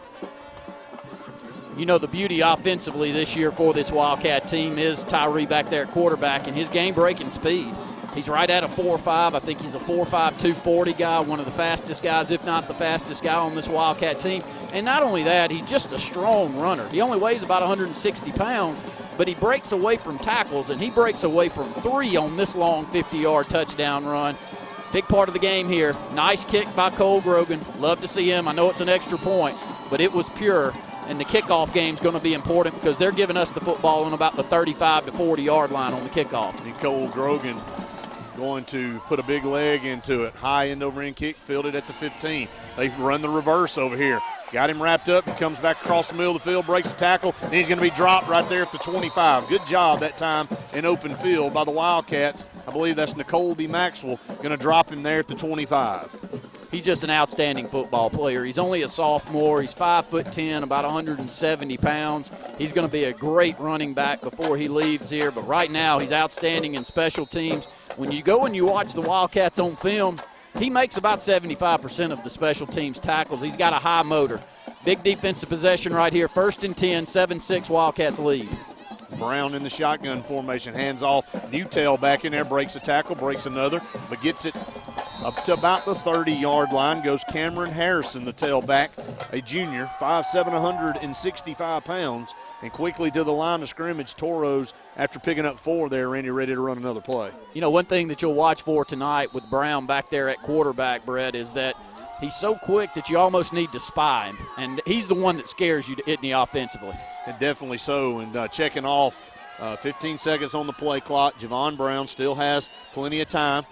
You know, the beauty offensively this year for this Wildcat team is Tyree back there at quarterback and his game-breaking speed. He's right at a 4.5. I think he's a 4.5, 240 guy, one of the fastest guys, if not the fastest guy on this Wildcat team. And not only that, he's just a strong runner. He only weighs about 160 pounds, but he breaks away from tackles, and he breaks away from 3 on this long 50-yard touchdown run. Big part of the game here. Nice kick by Cole Grogan. Love to see him. I know it's an extra point, but it was pure. And the kickoff game is going to be important because they're giving us the football on about the 35 to 40-yard line on the kickoff. And Cole Grogan going to put a big leg into it. High end over end kick, fielded at the 15. They've run the reverse over here. Got him wrapped up. He comes back across the middle of the field, breaks a tackle, and he's going to be dropped right there at the 25. Good job that time in open field by the Wildcats. I believe that's Nicole B. Maxwell going to drop him there at the 25. He's just an outstanding football player. He's only a sophomore. He's 5'10", about 170 pounds. He's going to be a great running back before he leaves here, but right now he's outstanding in special teams. When you go and you watch the Wildcats on film, he makes about 75% of the special teams tackles. He's got a high motor. Big defensive possession right here. 1st and 10, 7-6 Wildcats lead. Brown in the shotgun formation, hands off. Newtail back in there, breaks a tackle, breaks another, but gets it up to about the 30-yard line. Goes Cameron Harrison, the tailback, a junior, 5'7", 165 pounds, and quickly to the line of scrimmage. Toros, after picking up 4 there, Randy, ready to run another play. You know, one thing that you'll watch for tonight with Brown back there at quarterback, Brett, is that he's so quick that you almost need to spy him, and he's the one that scares you, isn't he, offensively? And definitely so, and checking off 15 seconds on the play clock. Javon Brown still has plenty of time.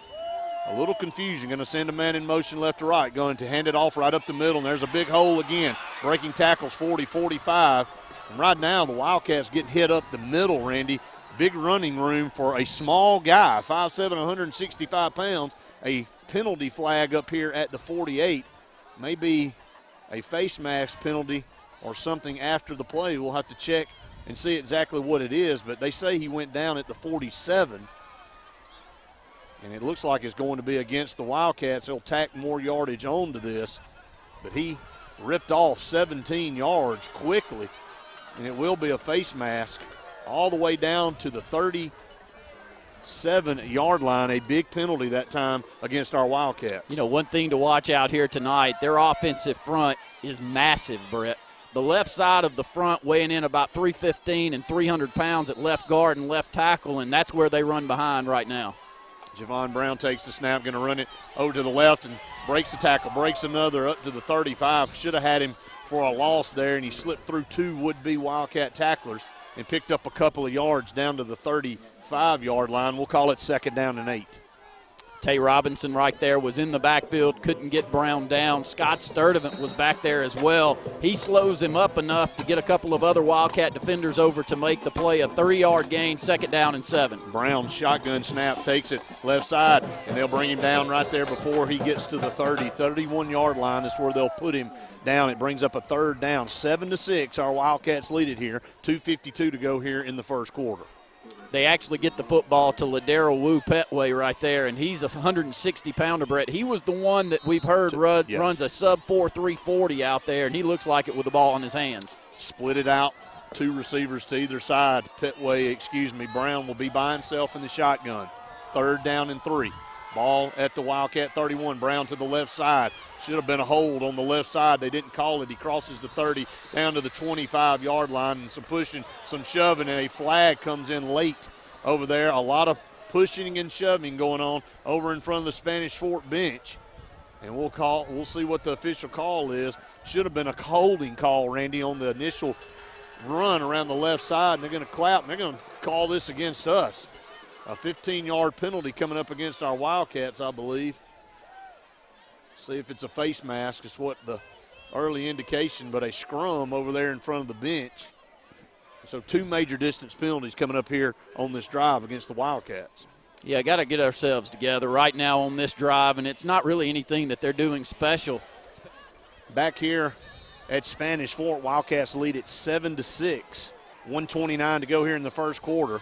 A little confusion, going to send a man in motion left to right, going to hand it off right up the middle, and there's a big hole again. Breaking tackles 40, 45. And right now the Wildcats getting hit up the middle, Randy. Big running room for a small guy, 5'7", 165 pounds. A penalty flag up here at the 48. Maybe a face mask penalty or something after the play. We'll have to check and see exactly what it is, but they say he went down at the 47. And it looks like it's going to be against the Wildcats. They'll tack more yardage onto this, but he ripped off 17 yards quickly, and it will be a face mask all the way down to the 37-yard line. A big penalty that time against our Wildcats. You know, one thing to watch out here tonight, their offensive front is massive, Brett. The left side of the front weighing in about 315 and 300 pounds at left guard and left tackle, and that's where they run behind right now. Javon Brown takes the snap, going to run it over to the left and breaks a tackle, breaks another up to the 35. Should have had him for a loss there, and he slipped through 2 would-be Wildcat tacklers and picked up a couple of yards down to the 35-yard line. We'll call it 2nd down and 8. Tay Robinson right there was in the backfield, couldn't get Brown down. Scott Sturdivant was back there as well. He slows him up enough to get a couple of other Wildcat defenders over to make the play. A 3-yard gain, 2nd down and 7. Brown shotgun snap, takes it left side, and they'll bring him down right there before he gets to the 31-yard line is where they'll put him down. It brings up a 3rd down, 7-6. Our Wildcats lead it here. 2:52 to go here in the first quarter. They actually get the football to Ladero Wu Petway right there, and he's a 160-pounder, Brett. He was the one that we've heard runs a sub-4 340 out there, and he looks like it with the ball in his hands. Split it out, 2 receivers to either side. Brown will be by himself in the shotgun. 3rd down and 3. Ball at the Wildcat 31. Brown to the left side. Should have been a hold on the left side. They didn't call it. He crosses the 30 down to the 25-yard line, and some pushing, some shoving, and a flag comes in late over there. A lot of pushing and shoving going on over in front of the Spanish Fort bench. And we'll see what the official call is. Should have been a holding call, Randy, on the initial run around the left side, and they're going to clap, and they're going to call this against us. A 15-yard penalty coming up against our Wildcats, I believe. See if it's a face mask. It's what the early indication, but a scrum over there in front of the bench. So 2 major distance penalties coming up here on this drive against the Wildcats. Yeah, got to get ourselves together right now on this drive, and it's not really anything that they're doing special. Back here at Spanish Fort, Wildcats lead at 7-6. 1:29 to go here in the first quarter.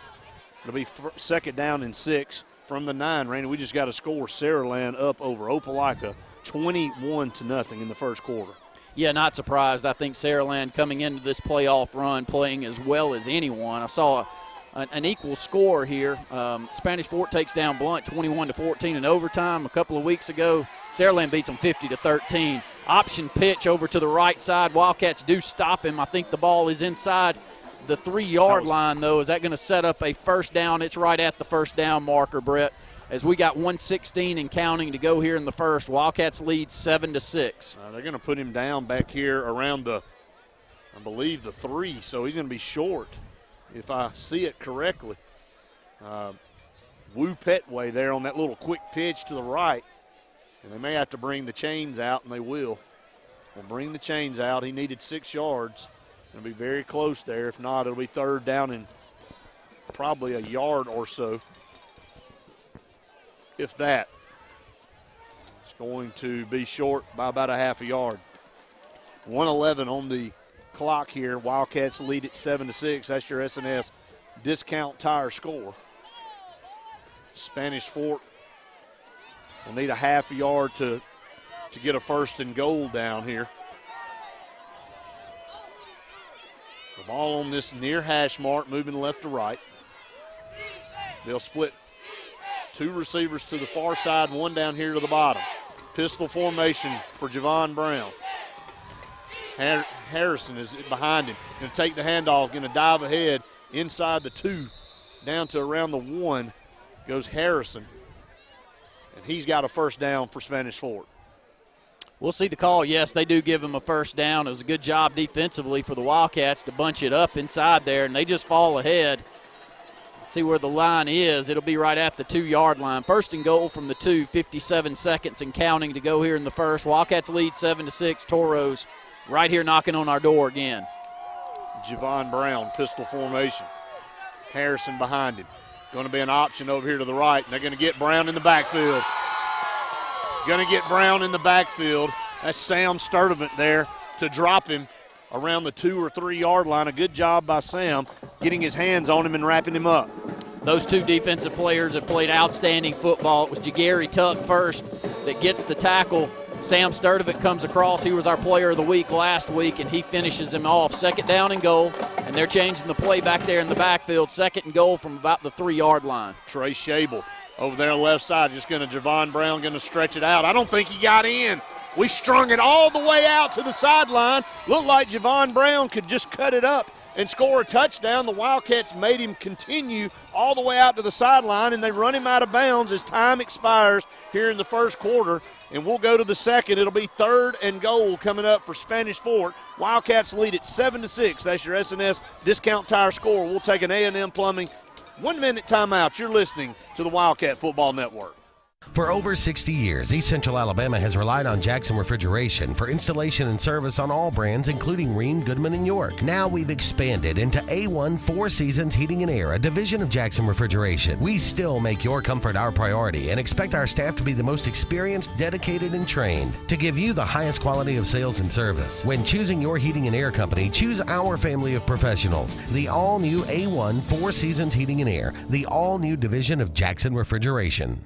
It'll be 2nd down and 6 from the 9. Randy, we just got to score. Saraland up over Opelika 21-0 in the first quarter. Yeah, not surprised. I think Saraland coming into this playoff run playing as well as anyone. I saw an equal score here. Spanish Fort takes down Blunt 21-14 in overtime. A couple of weeks ago, Saraland beats them 50-13. Option pitch over to the right side. Wildcats do stop him. I think the ball is inside the 3-yard line, though. Is that going to set up a 1st down? It's right at the 1st down marker, Brett, as we got 1:16 and counting to go here in the first. Wildcats lead 7-6. They're going to put him down back here around I believe, the 3, so he's going to be short, if I see it correctly. Wu Petway there on that little quick pitch to the right, and they may have to bring the chains out, and they will. We'll bring the chains out. He needed 6 yards. It'll be very close there. If not, it'll be 3rd down and probably a yard or so, if that. It's going to be short by about a half a yard. 1:11 on the clock here. Wildcats lead at 7-6. That's your S&S discount tire score. Spanish Fort will need a half a yard to get a 1st and goal down here. The ball on this near hash mark, moving left to right. They'll split 2 receivers to the far side, 1 down here to the bottom. Pistol formation for Javon Brown. Harrison is behind him. Going to take the handoff, going to dive ahead inside the 2, down to around the 1 goes Harrison. And he's got a first down for Spanish Fort. We'll see the call. Yes, they do give him a first down. It was a good job defensively for the Wildcats to bunch it up inside there, and they just fall ahead. See where the line is. It'll be right at the 2-yard line. First and goal from the 2, 57 seconds and counting to go here in the first. Wildcats lead 7-6. Toros right here knocking on our door again. Javon Brown, pistol formation. Harrison behind him. Going to be an option over here to the right, and they're going to get Brown in the backfield. Going to get Brown in the backfield. That's Sam Sturdivant there to drop him around the 2 or 3 yard line. A good job by Sam getting his hands on him and wrapping him up. Those 2 defensive players have played outstanding football. It was Jagary Tuck first that gets the tackle. Sam Sturdivant comes across. He was our player of the week last week, and he finishes him off. 2nd down and goal, and they're changing the play back there in the backfield. 2nd and goal from about the 3 yard line. Trey Shable over there on the left side, just going to Javon Brown going to stretch it out. I don't think he got in. We strung it all the way out to the sideline. Looked like Javon Brown could just cut it up and score a touchdown. The Wildcats made him continue all the way out to the sideline, and they run him out of bounds as time expires here in the first quarter. And we'll go to the second. It'll be 3rd and goal coming up for Spanish Fort. Wildcats lead at 7-6. That's your SNS Discount Tire score. We'll take an A&M Plumbing 1-minute timeout. You're listening to the Wildcat Football Network. For over 60 years, East Central Alabama has relied on Jackson Refrigeration for installation and service on all brands, including Rheem, Goodman, and York. Now we've expanded into A1 Four Seasons Heating and Air, a division of Jackson Refrigeration. We still make your comfort our priority and expect our staff to be the most experienced, dedicated, and trained to give you the highest quality of sales and service. When choosing your heating and air company, choose our family of professionals. The all-new A1 Four Seasons Heating and Air, the all-new division of Jackson Refrigeration.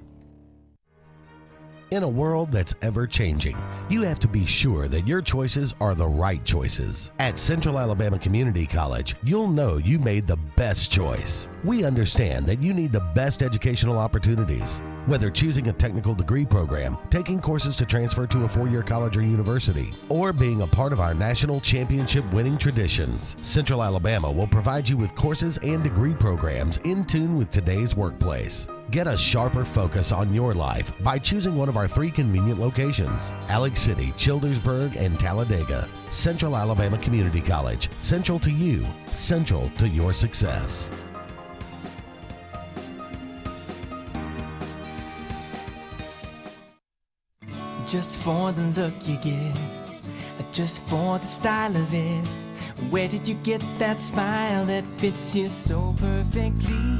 In a world that's ever-changing, you have to be sure that your choices are the right choices. At Central Alabama Community College, you'll know you made the best choice. We understand that you need the best educational opportunities. Whether choosing a technical degree program, taking courses to transfer to a 4-year college or university, or being a part of our national championship winning traditions, Central Alabama will provide you with courses and degree programs in tune with today's workplace. Get a sharper focus on your life by choosing one of our 3 convenient locations: Alex City, Childersburg, and Talladega. Central Alabama Community College. Central to you, central to your success. Just for the look you get, just for the style of it. Where did you get that smile that fits you so perfectly?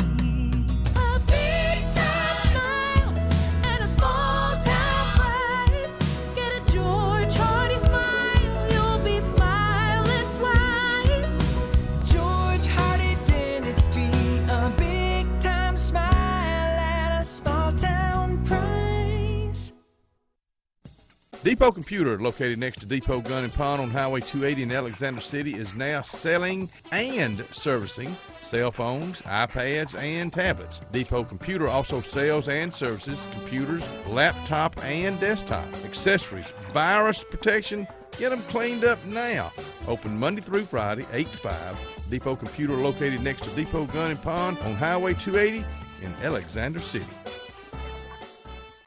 Depot Computer, located next to Depot Gun and Pawn on Highway 280 in Alexander City, is now selling and servicing cell phones, iPads, and tablets. Depot Computer also sells and services computers, laptop, and desktop accessories, virus protection. Get them cleaned up now. Open Monday through Friday, 8 to 5. Depot Computer, located next to Depot Gun and Pawn on Highway 280 in Alexander City.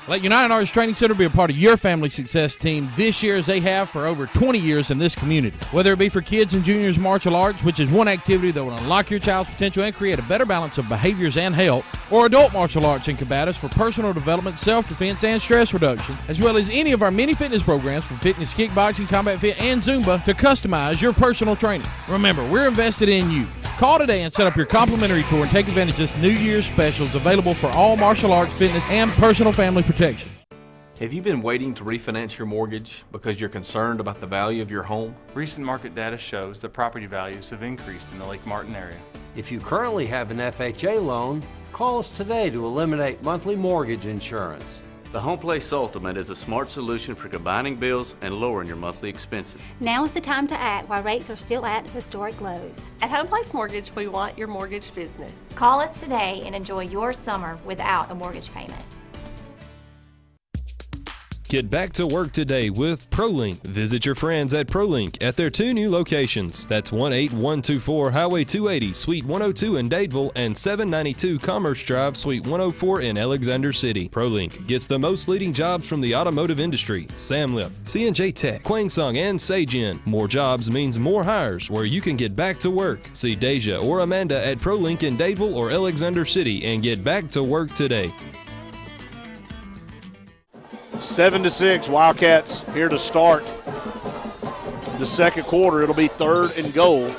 Let United Arts Training Center be a part of your family success team this year, as they have for over 20 years in this community. Whether it be for kids and juniors martial arts, which is one activity that will unlock your child's potential and create a better balance of behaviors and health, or adult martial arts and combatives for personal development, self-defense, and stress reduction, as well as any of our many fitness programs from fitness, kickboxing, combat fit, and Zumba to customize your personal training. Remember, we're invested in you. Call today and set up your complimentary tour and take advantage of this New Year's specials available for all martial arts, fitness, and personal family protection. Have you been waiting to refinance your mortgage because you're concerned about the value of your home? Recent market data shows that property values have increased in the Lake Martin area. If you currently have an FHA loan, call us today to eliminate monthly mortgage insurance. The HomePlace Ultimate is a smart solution for combining bills and lowering your monthly expenses. Now is the time to act while rates are still at historic lows. At HomePlace Mortgage, we want your mortgage business. Call us today and enjoy your summer without a mortgage payment. Get back to work today with ProLink. Visit your friends at ProLink at their 2 new locations. That's 18124 Highway 280, Suite 102 in Dadeville, and 792 Commerce Drive, Suite 104 in Alexander City. ProLink gets the most leading jobs from the automotive industry. Samlip, C&J Tech, Kwangsung, and Sagen. More jobs means more hires where you can get back to work. See Deja or Amanda at ProLink in Dadeville or Alexander City and get back to work today. 7-6, Wildcats here to start the second quarter. It'll be 3rd and goal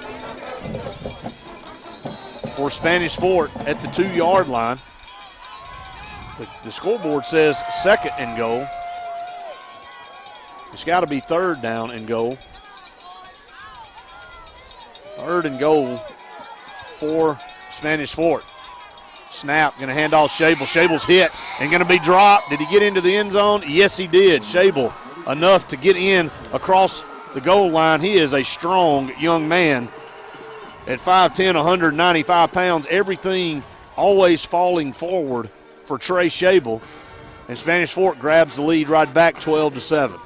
for Spanish Fort at the 2-yard line. The scoreboard says 2nd and goal. It's got to be 3rd down and goal. 3rd and goal for Spanish Fort. Snap, going to hand off Shable. Shable's hit and going to be dropped. Did he get into the end zone? Yes, he did. Shable enough to get in across the goal line. He is a strong young man at 5'10", 195 pounds. Everything always falling forward for Trey Shable. And Spanish Fort grabs the lead right back, 12-7.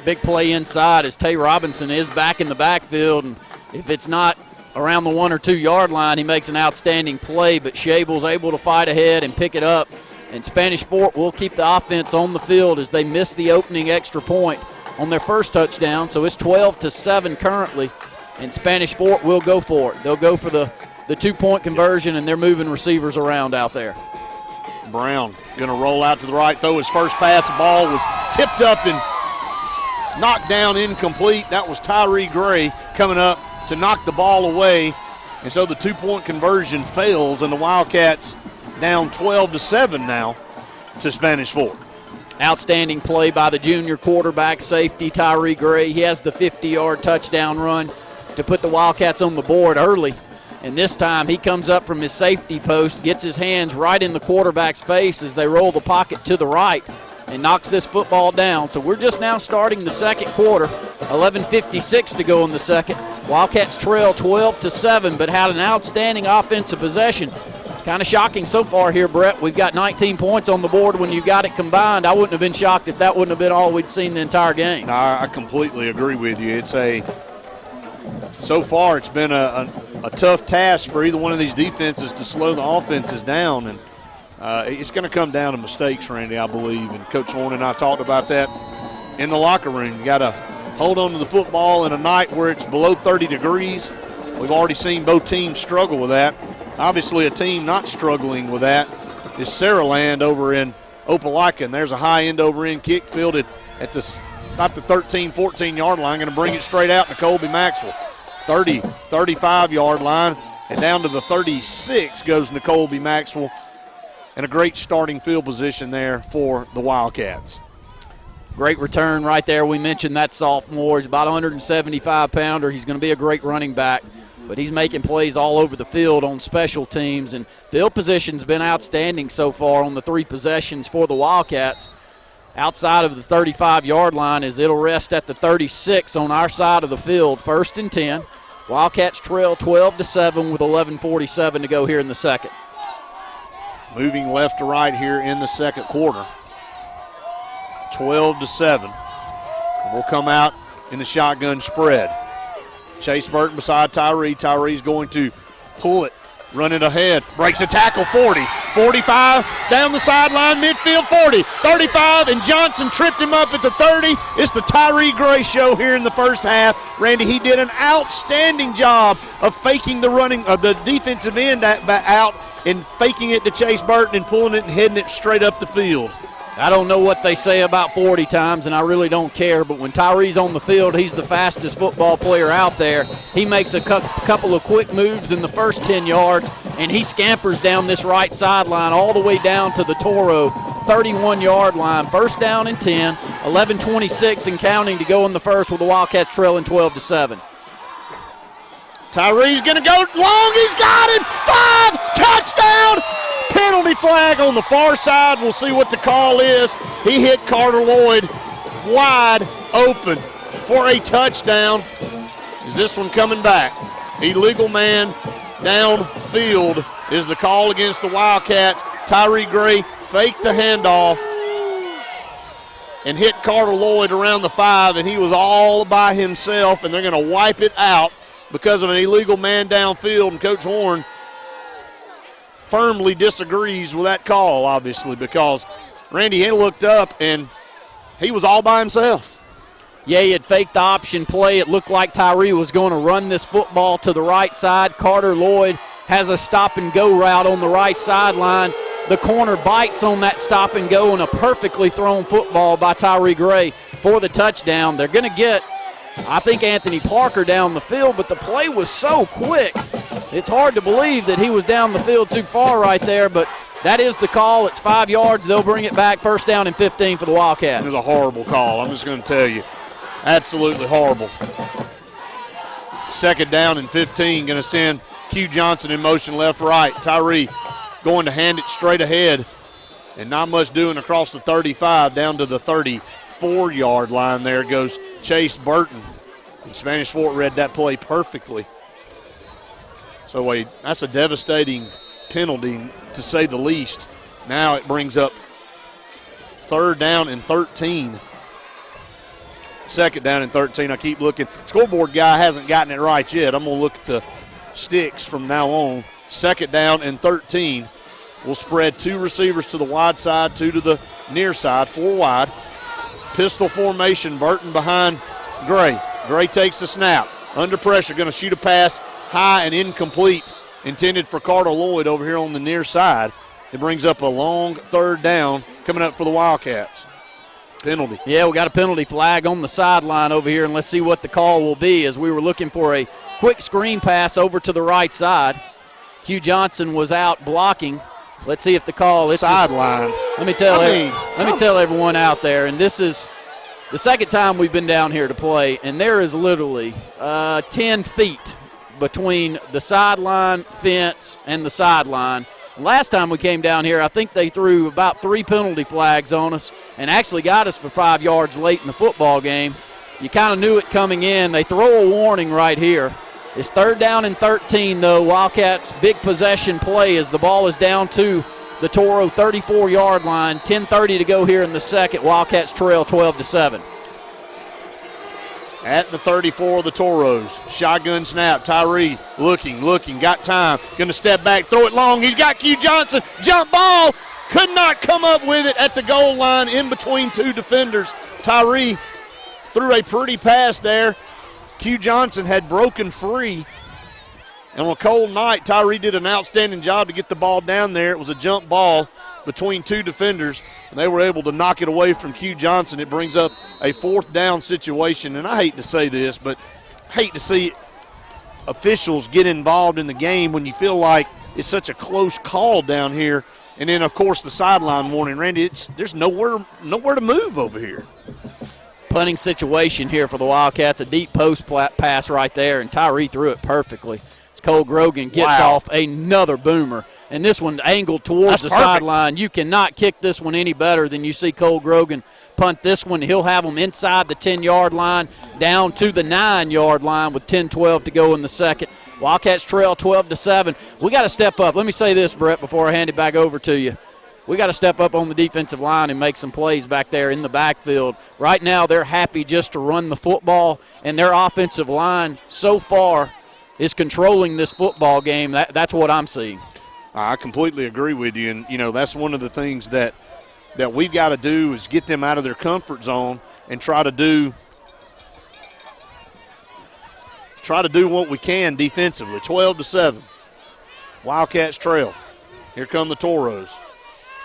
Big play inside as Tay Robinson is back in the backfield. And if it's not around the 1 or 2 yard line, he makes an outstanding play, but Shable's able to fight ahead and pick it up. And Spanish Fort will keep the offense on the field as they miss the opening extra point on their first touchdown. So it's 12-7 currently, and Spanish Fort will go for it. They'll go for the 2-point conversion, and they're moving receivers around out there. Brown going to roll out to the right, throw his first pass. The ball was tipped up and knocked down, incomplete. That was Tyree Gray coming up to knock the ball away, and so the 2-point conversion fails, and the Wildcats down 12-7 now to Spanish Fort. Outstanding play by the junior quarterback safety, Tyree Gray. He has the 50-yard touchdown run to put the Wildcats on the board early, and this time he comes up from his safety post, gets his hands right in the quarterback's face as they roll the pocket to the right, and knocks this football down. So we're just now starting the second quarter, 11:56 to go in the second. Wildcats trail 12-7, but had an outstanding offensive possession. Kind of shocking so far here, Brett. We've got 19 points on the board when you got it combined. I wouldn't have been shocked if that wouldn't have been all we'd seen the entire game. No, I completely agree with you. So far it's been a tough task for either one of these defenses to slow the offenses down, and it's going to come down to mistakes, Randy, I believe. And Coach Horn and I talked about that in the locker room. You got to hold on to the football in a night where it's below 30 degrees. We've already seen both teams struggle with that. Obviously, a team not struggling with that is Saraland over in Opelika, and there's a high end over end kick fielded at about the 13, 14-yard line. Going to bring it straight out to Colby Maxwell. 30, 35-yard line, and down to the 36 goes Nicole Maxwell. And a great starting field position there for the Wildcats. Great return right there. We mentioned that sophomore. He's about a 175-pounder. He's going to be a great running back, but he's making plays all over the field on special teams, and field position's been outstanding so far on the 3 possessions for the Wildcats. Outside of the 35-yard line, as it'll rest at the 36 on our side of the field. 1st and 10. Wildcats trail 12-7 with 11:47 to go here in the second. Moving left to right here in the second quarter. 12-7. We'll come out in the shotgun spread. Chase Burton beside Tyree. Tyree's going to pull it, run it ahead. Breaks a tackle, 40, 45, down the sideline, midfield, 40, 35, and Johnson tripped him up at the 30. It's the Tyree Gray show here in the first half. Randy, he did an outstanding job of faking the running of the defensive end out and faking it to Chase Burton and pulling it and heading it straight up the field. I don't know what they say about 40 times, and I really don't care, but when Tyree's on the field, he's the fastest football player out there. He makes a couple of quick moves in the first 10 yards, and he scampers down this right sideline all the way down to the Toro 31-yard line. 1st down and 10, 11:26 and counting to go in the first with the Wildcats trailing 12-7. Tyree's going to go long. He's got him. 5, touchdown. Penalty flag on the far side. We'll see what the call is. He hit Carter Lloyd wide open for a touchdown. Is this one coming back? Illegal man downfield is the call against the Wildcats. Tyree Gray faked the handoff. and hit Carter Lloyd around the 5, and he was all by himself, and they're going to wipe it out because of an illegal man downfield, and Coach Horn firmly disagrees with that call, obviously, because Randy had looked up, and he was all by himself. Yeah, he had faked the option play. It looked like Tyree was going to run this football to the right side. Carter Lloyd has a stop-and-go route on the right sideline. The corner bites on that stop-and-go, and a perfectly thrown football by Tyree Gray for the touchdown. They're going to get, I think, Anthony Parker down the field, but the play was so quick. It's hard to believe that he was down the field too far right there, but that is the call. It's 5 yards. They'll bring it back. First down and 15 for the Wildcats. It was a horrible call, I'm just going to tell you. Absolutely horrible. Second down and 15, going to send Q Johnson in motion left-right. Tyree going to hand it straight ahead, and not much doing across the 35 down to the 34-yard line. There goes Chase Burton. And Spanish Fort read that play perfectly. So that's a devastating penalty, to say the least. Now it brings up third down and 13. Second down and 13. I keep looking. Scoreboard guy hasn't gotten it right yet. I'm going to look at the sticks from now on. Second down and 13. We'll spread 2 receivers to the wide side, 2 to the near side, 4 wide. Pistol formation, Burton behind Gray. Gray takes the snap. Under pressure, going to shoot a pass high and incomplete, intended for Carter Lloyd over here on the near side. It brings up a long third down coming up for the Wildcats. Penalty. Yeah, we got a penalty flag on the sideline over here, and let's see what the call will be, as we were looking for a quick screen pass over to the right side. Q Johnson was out blocking. Let's see if the call is sideline. Let me tell everyone out there, and this is the second time we've been down here to play, and there is literally 10 feet between the sideline fence and the sideline. Last time we came down here, I think they threw about 3 penalty flags on us and actually got us for 5 yards late in the football game. You kind of knew it coming in. They throw a warning right here. It's third down and 13, though. Wildcats' big possession play as the ball is down to the Toro 34-yard line. 10:30 to go here in the second. Wildcats trail 12-7. At the 34 of the Toros. Shotgun snap. Tyree looking, got time. Going to step back, throw it long. He's got Q Johnson. Jump ball. Could not come up with it at the goal line in between 2 defenders. Tyree threw a pretty pass there. Q Johnson had broken free. And on a cold night, Tyree did an outstanding job to get the ball down there. It was a jump ball between 2 defenders, and they were able to knock it away from Q Johnson. It brings up a 4th down situation, and I hate to say this, but I hate to see officials get involved in the game when you feel like it's such a close call down here. And then, of course, the sideline warning. Randy, there's nowhere to move over here. Punting situation here for the Wildcats. A deep post pass right there, and Tyree threw it perfectly. As Cole Grogan gets off another boomer. And this one angled towards the sideline. You cannot kick this one any better than you see Cole Grogan punt this one. He'll have them inside the 10-yard line, down to the 9-yard line with 10-12 to go in the second. Wildcats trail 12-7. We got to step up. Let me say this, Brett, before I hand it back over to you. We got to step up on the defensive line and make some plays back there in the backfield. Right now they're happy just to run the football, and their offensive line so far is controlling this football game. That's what I'm seeing. I completely agree with you, and, that's one of the things that we've got to do is get them out of their comfort zone and try to do what we can defensively. 12-7. Wildcats trail. Here come the Toros.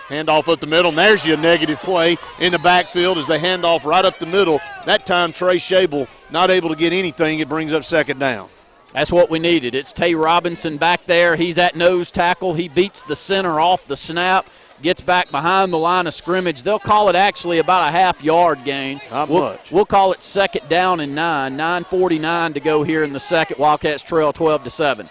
Handoff up the middle, and there's your negative play in the backfield as they hand off right up the middle. That time Trey Shable not able to get anything. It brings up second down. That's what we needed. It's Tay Robinson back there. He's at nose tackle. He beats the center off the snap, gets back behind the line of scrimmage. They'll call it actually about a half-yard gain. Not much. We'll call it second down and 9. 9:49 to go here in the second. Wildcats trail 12-7.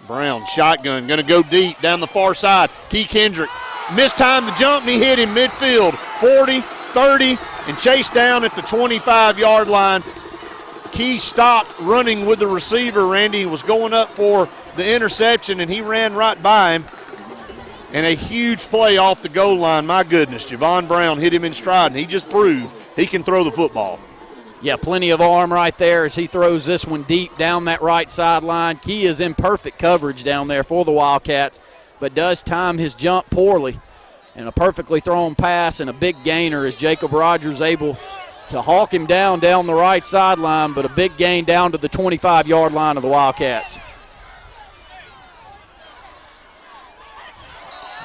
Brown, shotgun, going to go deep down the far side. Key Kendrick missed time to jump, and he hit in midfield. 40, 30, and chased down at the 25-yard line. Key stopped running with the receiver. Randy was going up for the interception, and he ran right by him. And a huge play off the goal line. My goodness, Javon Brown hit him in stride, and he just proved he can throw the football. Yeah, plenty of arm right there as he throws this one deep down that right sideline. Key is in perfect coverage down there for the Wildcats, but does time his jump poorly. And a perfectly thrown pass and a big gainer as Jacob Rogers able to hawk him down the right sideline, but a big gain down to the 25-yard line of the Wildcats.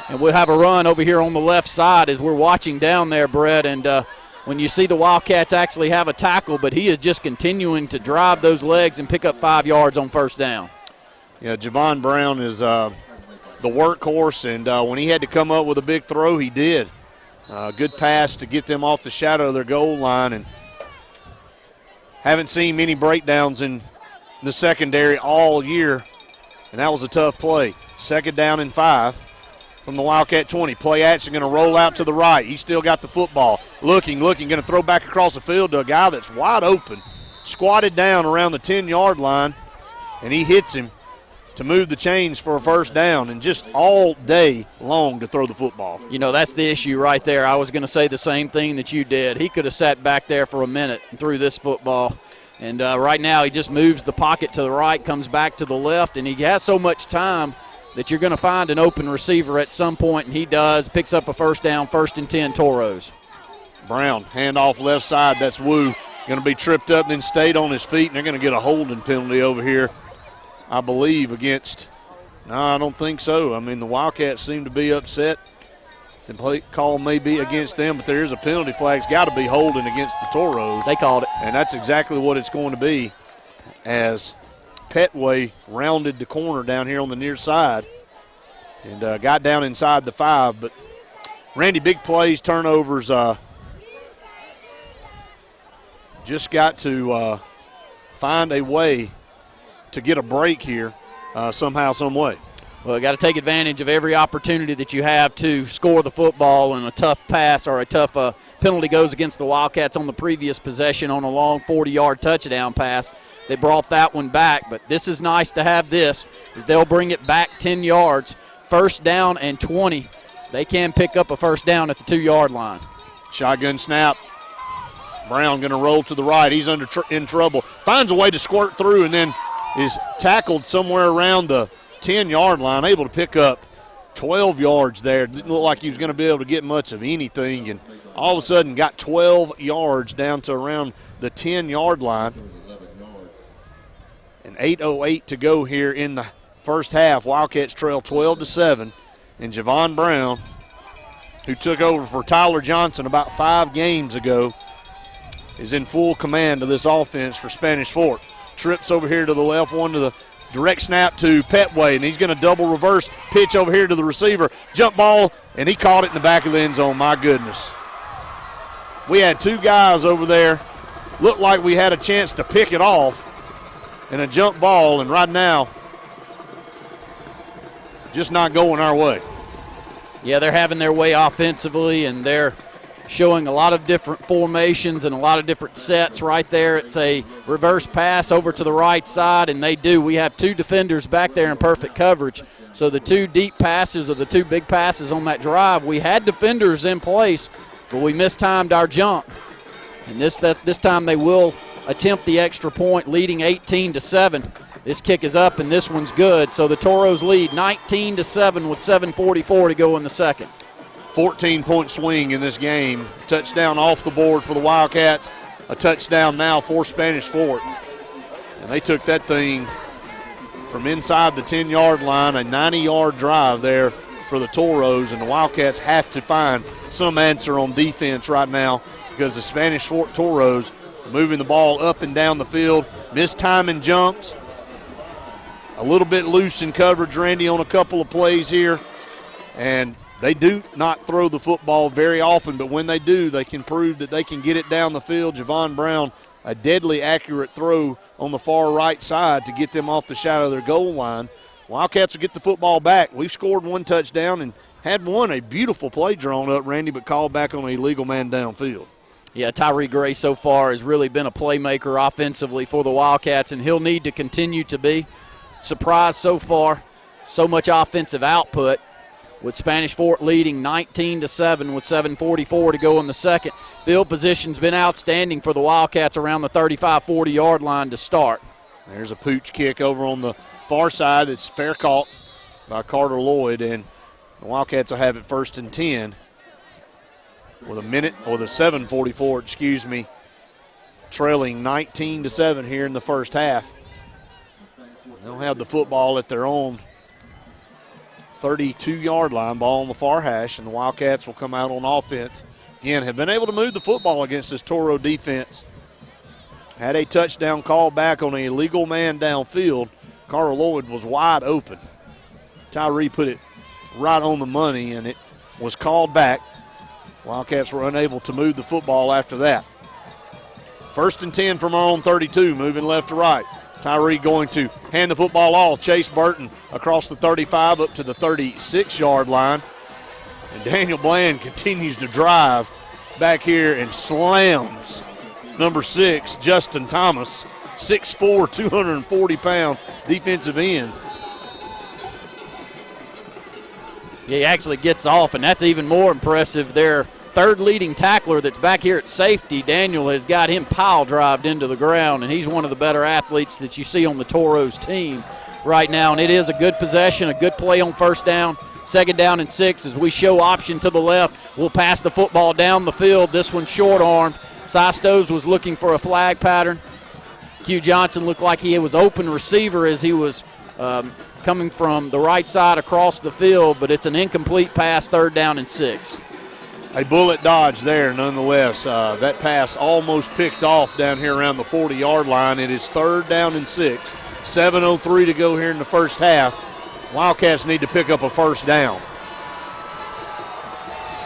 And we'll have a run over here on the left side as we're watching down there, Brett. And when you see the Wildcats actually have a tackle, but he is just continuing to drive those legs and pick up 5 yards on first down. Yeah, Javon Brown is the workhorse, and when he had to come up with a big throw, he did. Good pass to get them off the shadow of their goal line. And haven't seen many breakdowns in the secondary all year, and that was a tough play. 2nd down and 5. From the Wildcat 20. Play action going to roll out to the right. He's still got the football. Looking, going to throw back across the field to a guy that's wide open. Squatted down around the 10-yard line, and he hits him to move the chains for a first down, and just all day long to throw the football. You know, that's the issue right there. I was going to say the same thing that you did. He could have sat back there for a minute and threw this football. And right now he just moves the pocket to the right, comes back to the left, and he has so much time that you're going to find an open receiver at some point, and he does. Picks up a first down, 1st and 10 Toros. Brown, handoff left side. That's Wu. Going to be tripped up, then stayed on his feet, and they're going to get a holding penalty over here, I believe, against – no, I don't think so. I mean, the Wildcats seem to be upset. The play call may be against them, but there is a penalty flag. It's got to be holding against the Toros. They called it. And that's exactly what it's going to be, as Petway rounded the corner down here on the near side and got down inside the 5. But Randy, big plays, turnovers, just got to find a way to get a break here somehow, some way. Well, got to take advantage of every opportunity that you have to score the football, and a tough pass or a tough penalty goes against the Wildcats on the previous possession on a long 40-yard touchdown pass. They brought that one back, but this is nice to have this, as they'll bring it back 10 yards, 1st down and 20. They can pick up a first down at the 2-yard line. Shotgun snap. Brown going to roll to the right. He's in trouble. Finds a way to squirt through and then is tackled somewhere around the 10-yard line, able to pick up 12 yards there. Didn't look like he was going to be able to get much of anything, and all of a sudden got 12 yards down to around the 10-yard line. And 8:08 to go here in the first half. Wildcats trail 12-7, and Javon Brown, who took over for Tyler Johnson about 5 games ago, is in full command of this offense for Spanish Fort. Trips over here to the left, one to the direct snap to Petway, and he's going to double reverse pitch over here to the receiver. Jump ball, and he caught it in the back of the end zone. My goodness. We had 2 guys over there. Looked like we had a chance to pick it off, and a jump ball, and right now, just not going our way. Yeah, they're having their way offensively, and they're showing a lot of different formations and a lot of different sets right there. It's a reverse pass over to the right side, and they do. We have 2 defenders back there in perfect coverage. So the 2 deep passes or the 2 big passes on that drive, we had defenders in place, but we mistimed our jump. And this time they will attempt the extra point, leading 18-7. This kick is up, and this one's good. So the Toros lead 19-7 with 7:44 to go in the second. 14-point swing in this game. Touchdown off the board for the Wildcats. A touchdown now for Spanish Fort. And they took that thing from inside the 10-yard line, a 90-yard drive there for the Toros, and the Wildcats have to find some answer on defense right now because the Spanish Fort Toros moving the ball up and down the field, mistiming jumps, a little bit loose in coverage, Randy, on a couple of plays here, and they do not throw the football very often, but when they do, they can prove that they can get it down the field. Javon Brown, a deadly accurate throw on the far right side to get them off the shadow of their goal line. Wildcats will get the football back. We've scored 1 touchdown and had a beautiful play drawn up, Randy, but called back on an illegal man downfield. Yeah, Tyree Gray so far has really been a playmaker offensively for the Wildcats, and he'll need to continue to be. Surprised so far, so much offensive output. with Spanish Fort leading 19-7 with 7:44 to go in the second. Field position's been outstanding for the Wildcats around the 35-40 yard line to start. There's a pooch kick over on the far side. It's fair caught by Carter Lloyd, and the Wildcats will have it 1st and 10 with a 7:44, trailing 19-7 here in the first half. They'll have the football at their own 32-yard line, ball on the far hash, and the Wildcats will come out on offense. Again, have been able to move the football against this Toro defense. Had a touchdown call back on an illegal man downfield. Carter Lloyd was wide open. Tyree put it right on the money, and it was called back. Wildcats were unable to move the football after that. 1st and 10 from our own 32, moving left to right. Tyree going to hand the football off. Chase Burton across the 35 up to the 36-yard line. And Daniel Bland continues to drive back here and slams number 6, Justin Thomas, 6'4", 240-pound defensive end. Yeah, he actually gets off, and that's even more impressive. Their third leading tackler that's back here at safety, Daniel, has got him pile-drived into the ground, and he's one of the better athletes that you see on the Toros team right now. And it is a good possession, a good play on 1st down. 2nd down and 6 as we show option to the left. We'll pass the football down the field. This one short-armed. Cy Stoves was looking for a flag pattern. Q Johnson looked like he was open receiver as he was coming from the right side across the field, but it's an incomplete pass, 3rd down and 6. A bullet dodge there nonetheless. That pass almost picked off down here around the 40-yard line. It is 3rd down and 6. 7:03 to go here in the first half. Wildcats need to pick up a 1st down.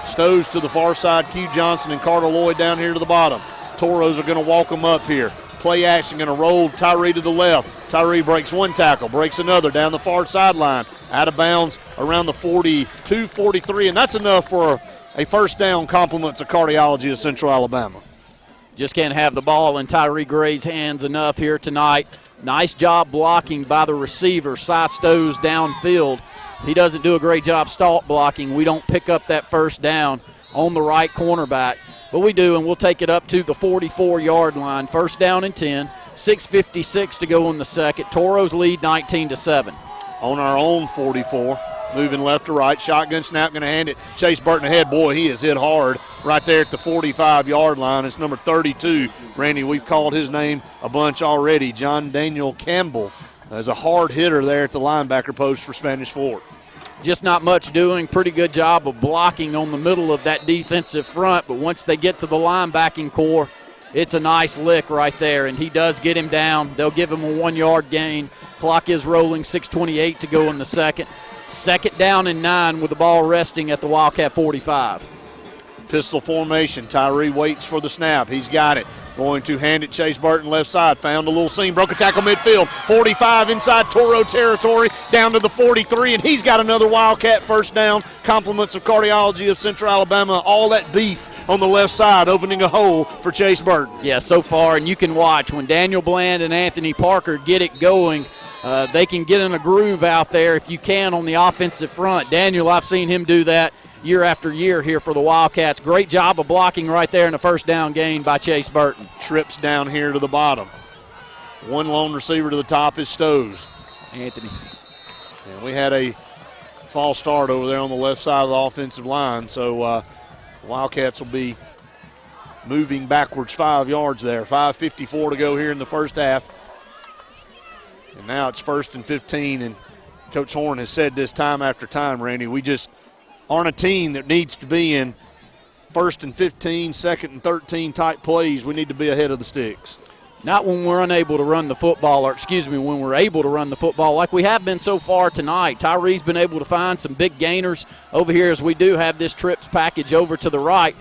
Stoves to the far side, Q Johnson and Carter Lloyd down here to the bottom. Toros are going to walk them up here. Play action going to roll Tyree to the left. Tyree breaks one tackle, breaks another down the far sideline. Out of bounds around the 42, 43, and that's enough for a 1st down. Compliments of Cardiology of Central Alabama. Just can't have the ball in Tyree Gray's hands enough here tonight. Nice job blocking by the receiver, Cy Stoves downfield. He doesn't do a great job stalk blocking. We don't pick up that 1st down on the right cornerback. But we do, and we'll take it up to the 44-yard line. 1st down and 10. 6:56 to go in the second. Toros lead 19-7. On our own 44. Moving left to right. Shotgun snap, going to hand it. Chase Burton ahead. Boy, he is hit hard right there at the 45-yard line. It's number 32. Randy, we've called his name a bunch already. John Daniel Campbell is a hard hitter there at the linebacker post for Spanish Fort. Just not much doing. Pretty good job of blocking on the middle of that defensive front. But once they get to the linebacking core, it's a nice lick right there. And he does get him down. They'll give him a 1-yard gain. Clock is rolling. 6:28 to go in the second. 2nd down and 9 with the ball resting at the Wildcat 45. Pistol formation. Tyree waits for the snap. He's got it. Going to hand it Chase Burton left side. Found a little seam. Broke a tackle midfield. 45 inside Toro territory. Down to the 43. And he's got another Wildcat 1st down. Compliments of Cardiology of Central Alabama. All that beef on the left side opening a hole for Chase Burton. Yeah, so far. And you can watch when Daniel Bland and Anthony Parker get it going. They can get in a groove out there if you can on the offensive front. Daniel, I've seen him do that year after year here for the Wildcats. Great job of blocking right there in the 1st down gain by Chase Burton. Trips down here to the bottom. One lone receiver to the top is Stoves. Anthony. And we had a false start over there on the left side of the offensive line, so Wildcats will be moving backwards 5 yards there. 5:54 to go here in the first half. And now it's 1st and 15, and Coach Horn has said this time after time, Randy, we just aren't a team that needs to be in 1st and 15, 2nd and 13 type plays. We need to be ahead of the sticks. Not when we're unable to run the football, or when we're able to run the football like we have been so far tonight. Tyree's been able to find some big gainers over here as we do have this trips package over to the right.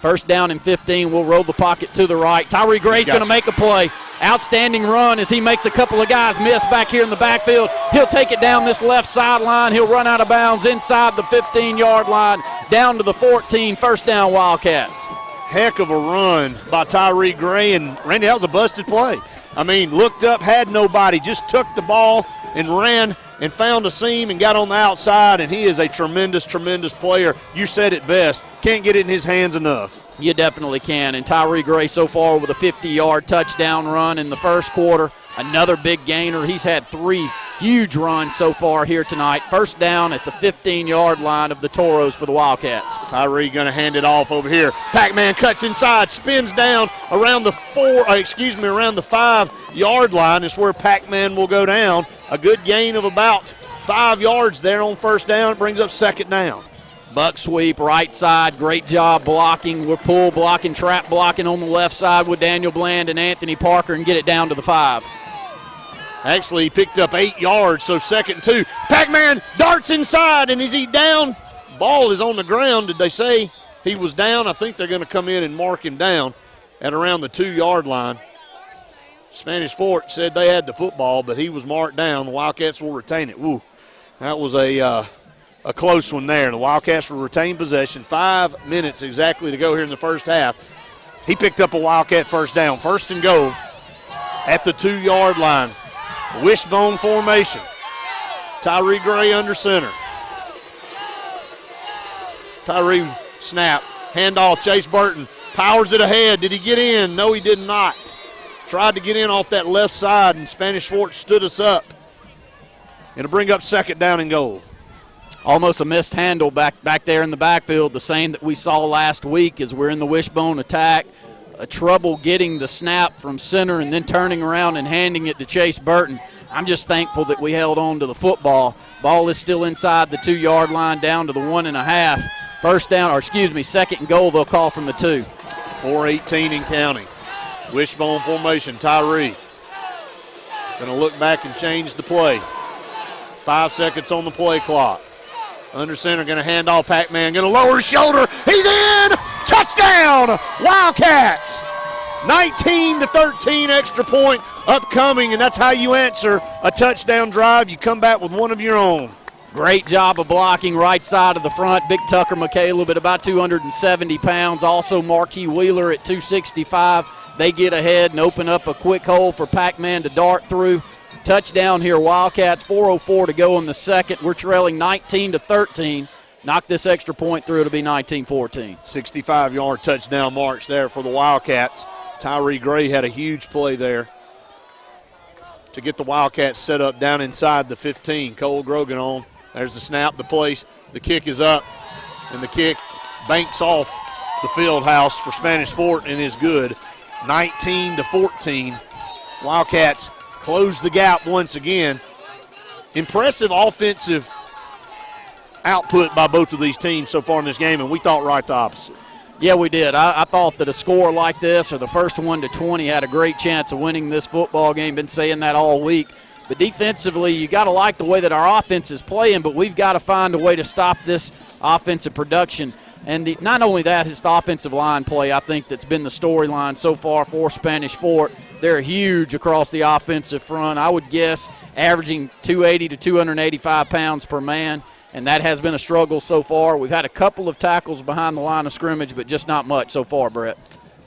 1st down and 15. We'll roll the pocket to the right. Tyree Gray's going to make a play. Outstanding run as he makes a couple of guys miss back here in the backfield. He'll take it down this left sideline. He'll run out of bounds inside the 15-yard line down to the 14. 1st down, Wildcats. Heck of a run by Tyree Gray, and Randy, that was a busted play. I mean, looked up, had nobody, just took the ball and ran and found a seam and got on the outside, and he is a tremendous, tremendous player. You said it best. Can't get it in his hands enough. You definitely can. And Tyree Gray so far with a 50-yard touchdown run in the first quarter. Another big gainer. He's had 3 huge runs so far here tonight. First down at the 15-yard line of the Toros for the Wildcats. Tyree going to hand it off over here. Pac-Man cuts inside, spins down around the 5-yard line is where Pac-Man will go down. A good gain of about 5 yards there on first down. It brings up second down. Buck sweep, right side, great job blocking. We're pull blocking, trap blocking on the left side with Daniel Bland and Anthony Parker, and get it down to the 5. Actually, he picked up 8 yards, so second and 2. Pac-Man darts inside, and is he down? Ball is on the ground. Did they say he was down? I think they're going to come in and mark him down at around the 2-yard line. Spanish Fort said they had the football, but he was marked down. The Wildcats will retain it. Woo, that was a close one there. The Wildcats will retain possession. 5 minutes exactly to go here in the first half. He picked up a Wildcat first down. First and goal at the 2-yard line. Wishbone formation. Tyree Gray under center. Tyree snap. Handoff. Chase Burton powers it ahead. Did he get in? No, he did not. Tried to get in off that left side, and Spanish Fort stood us up. It'll bring up second down and goal. Almost a missed handle back there in the backfield, the same that we saw last week as we're in the wishbone attack. Trouble getting the snap from center and then turning around and handing it to Chase Burton. I'm just thankful that we held on to the football. Ball is still inside the 2-yard line down to the 1.5. First down, or excuse me, second and goal they'll call from the 2. 4:18 in counting. Wishbone formation, Tyree. Going to look back and change the play. 5 seconds on the play clock. Under center, going to hand off. Pac-Man going to lower his shoulder. He's in! Touchdown! Wildcats! 19-13 extra point upcoming, and that's how you answer a touchdown drive. You come back with one of your own. Great job of blocking right side of the front. Big Tucker McCaleb at about 270 pounds. Also Marquis Wheeler at 265. They get ahead and open up a quick hole for Pac-Man to dart through. Touchdown here, Wildcats. 4:04 to go in the second. We're trailing 19-13. Knock this extra point through. It'll be 19-14. 65-yard touchdown march there for the Wildcats. Tyree Gray had a huge play there to get the Wildcats set up down inside the 15. Cole Grogan on. There's the snap, the place. The kick is up, and the kick banks off the field house for Spanish Fort and is good. 19-14. Wildcats close the gap once again. Impressive offensive output by both of these teams so far in this game, and we thought right the opposite. Yeah, we did. I thought that a score like this, or the first one to 20, had a great chance of winning this football game. Been saying that all week. But defensively, you got to like the way that our offense is playing, but we've got to find a way to stop this offensive production. And not only that, it's the offensive line play, I think, that's been the storyline so far for Spanish Fort. They're huge across the offensive front. I would guess averaging 280 to 285 pounds per man, and that has been a struggle so far. We've had a couple of tackles behind the line of scrimmage, but just not much so far, Brett.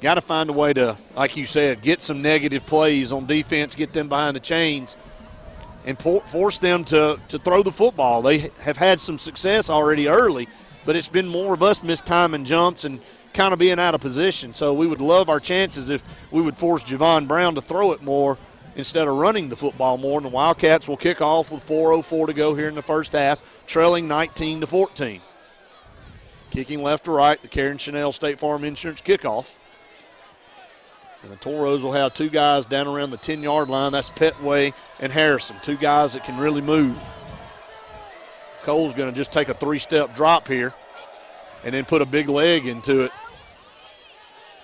Got to find a way to, like you said, get some negative plays on defense, get them behind the chains, and force them to throw the football. They have had some success already early, but it's been more of us mistiming jumps and kind of being out of position. So we would love our chances if we would force Javon Brown to throw it more instead of running the football more. And the Wildcats will kick off with 4:04 to go here in the first half, trailing 19-14. Kicking left to right, the Karen Chanel State Farm Insurance kickoff. And the Toros will have two guys down around the 10-yard line. That's Petway and Harrison, two guys that can really move. Cole's going to just take a 3-step drop here and then put a big leg into it.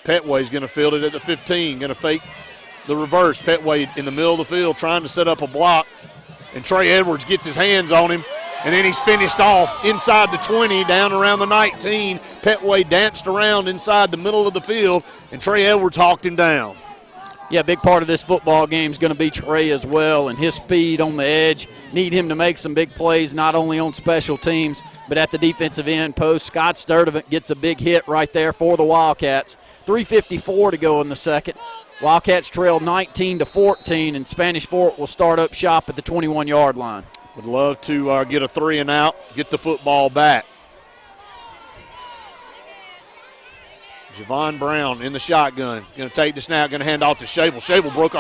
Petway's going to field it at the 15, going to fake the reverse. Petway in the middle of the field trying to set up a block, and Trey Edwards gets his hands on him, and then he's finished off inside the 20, down around the 19. Petway danced around inside the middle of the field, and Trey Edwards hawked him down. Yeah, a big part of this football game is going to be Trey as well, and his speed on the edge. Need him to make some big plays, not only on special teams, but at the defensive end post. Scott Sturdivant gets a big hit right there for the Wildcats. 3:54 to go in the second. Wildcats trail 19-14, and Spanish Fort will start up shop at the 21-yard line. Would love to get a 3 and out, get the football back. Javon Brown in the shotgun. Going to take the snap, going to hand off to Shable. Shable broke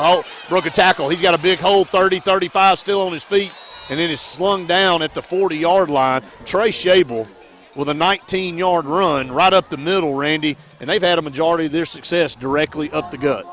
a tackle. He's got a big hole, 30, 35, still on his feet, and then is slung down at the 40-yard line. Trey Shable with a 19-yard run right up the middle, Randy, and they've had a majority of their success directly up the gut.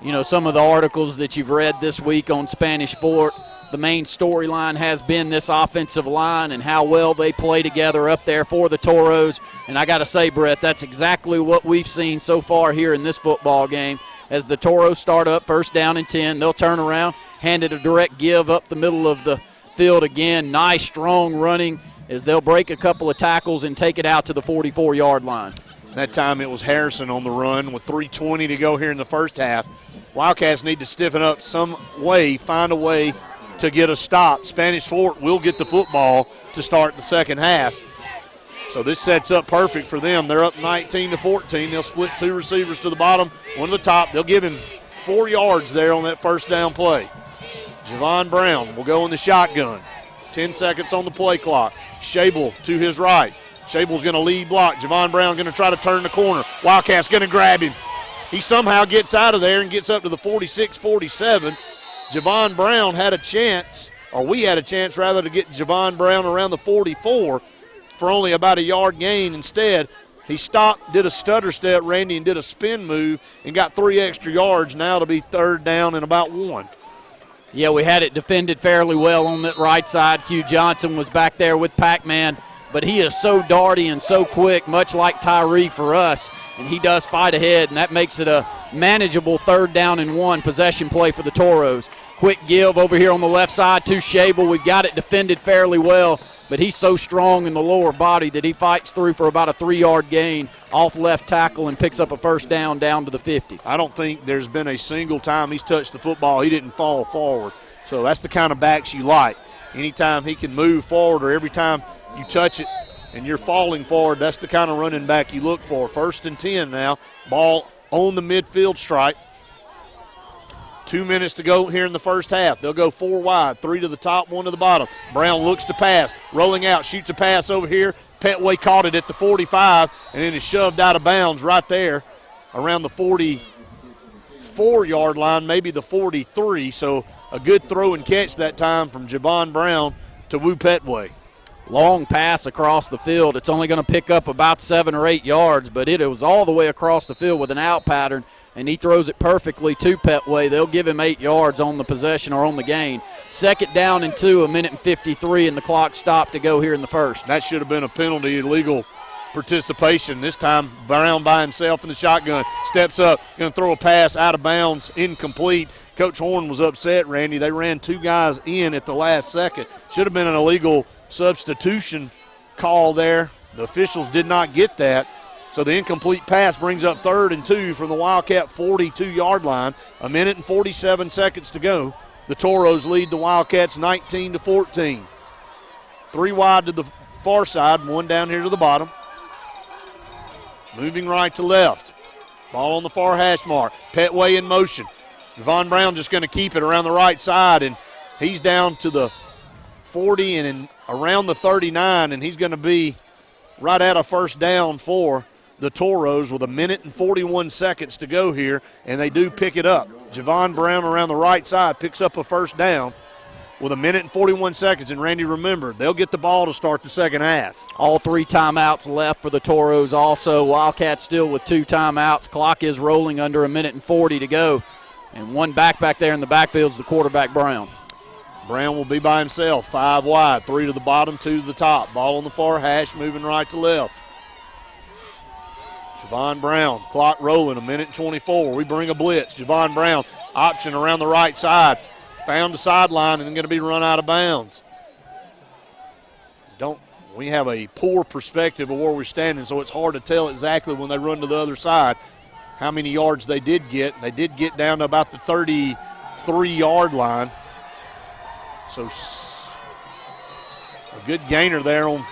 You know, some of the articles that you've read this week on Spanish Fort, the main storyline has been this offensive line and how well they play together up there for the Toros. And I got to say, Brett, that's exactly what we've seen so far here in this football game. As the Toros start up, 1st down and 10, they'll turn around, hand it a direct give up the middle of the field again. Nice, strong running as they'll break a couple of tackles and take it out to the 44-yard line. That time it was Harrison on the run with 3:20 to go here in the first half. Wildcats need to stiffen up some way, find a way to get a stop. Spanish Fort will get the football to start the second half. So this sets up perfect for them. They're up 19-14. They'll split 2 receivers to the bottom, 1 to the top. They'll give him 4 yards there on that 1st down play. Javon Brown will go in the shotgun. 10 seconds on the play clock. Shable to his right. Shable's going to lead block. Javon Brown going to try to turn the corner. Wildcats going to grab him. He somehow gets out of there and gets up to the 46-47. Javon Brown had a chance, or we had a chance rather, to get Javon Brown around the 44 for only about a yard gain. Instead, he stopped, did a stutter step, Randy, and did a spin move and got 3 extra yards. Now to be 3rd down and about 1. Yeah, we had it defended fairly well on that right side. Q Johnson was back there with Pac-Man, but he is so darty and so quick, much like Tyree for us, and he does fight ahead, and that makes it a manageable 3rd down and 1 possession play for the Toros. Quick give over here on the left side to Shable. We've got it defended fairly well, but he's so strong in the lower body that he fights through for about a 3-yard gain off left tackle and picks up a 1st down to the 50. I don't think there's been a single time he's touched the football he didn't fall forward. So that's the kind of backs you like. Anytime he can move forward or every time you touch it and you're falling forward, that's the kind of running back you look for. 1st and 10 now. Ball on the midfield stripe. 2 minutes to go here in the first half. They'll go 4 wide, 3 to the top, 1 to the bottom. Brown looks to pass, rolling out, shoots a pass over here. Petway caught it at the 45 and then is shoved out of bounds right there around the 44-yard line, maybe the 43. So a good throw and catch that time from Javon Brown to Wu Petway. Long pass across the field. It's only going to pick up about 7 or 8 yards, but it was all the way across the field with an out pattern, and he throws it perfectly to Petway. They'll give him 8 yards on the possession or on the gain. 2nd down and 2, 1:53, and the clock stopped to go here in the first. That should have been a penalty, illegal participation. This time Brown by himself in the shotgun. Steps up, going to throw a pass out of bounds, incomplete. Coach Horn was upset, Randy. They ran 2 guys in at the last second. Should have been an illegal substitution call there. The officials did not get that. So the incomplete pass brings up 3rd and 2 from the Wildcat 42-yard line. 1:47 to go. The Toros lead the Wildcats 19-14. 3 wide to the far side, 1 down here to the bottom. Moving right to left. Ball on the far hash mark. Petway in motion. Javon Brown just going to keep it around the right side, and he's down to the 40 and around the 39, and he's going to be right at a 1st down for the Toros with 1:41 to go here, and they do pick it up. Javon Brown around the right side picks up a 1st down with 1:41, and Randy, remember, they'll get the ball to start the second half. All 3 timeouts left for the Toros also. Wildcats still with 2 timeouts. Clock is rolling under 1:40 to go, and 1 back there in the backfield is the quarterback, Brown. Brown will be by himself, 5 wide, 3 to the bottom, 2 to the top. Ball on the far hash, moving right to left. Javon Brown, clock rolling, 1:24. We bring a blitz. Javon Brown, option around the right side. Found the sideline and going to be run out of bounds. We have a poor perspective of where we're standing, so it's hard to tell exactly when they run to the other side how many yards they did get. They did get down to about the 33-yard line. So a good gainer there on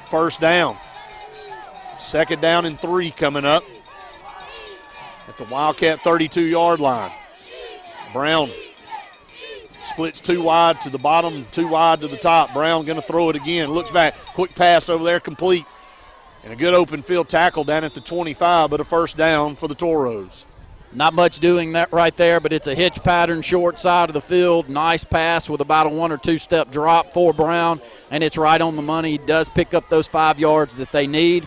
1st down. 2nd down and 3 coming up at the Wildcat 32-yard line. Brown Splits 2 wide to the bottom, 2 wide to the top. Brown going to throw it again. Looks back. Quick pass over there, complete. And a good open field tackle down at the 25, but a first down for the Toros. Not much doing that right there, but it's a hitch pattern, short side of the field. Nice pass with about a 1 or 2 step drop for Brown, and it's right on the money. He does pick up those 5 yards that they need.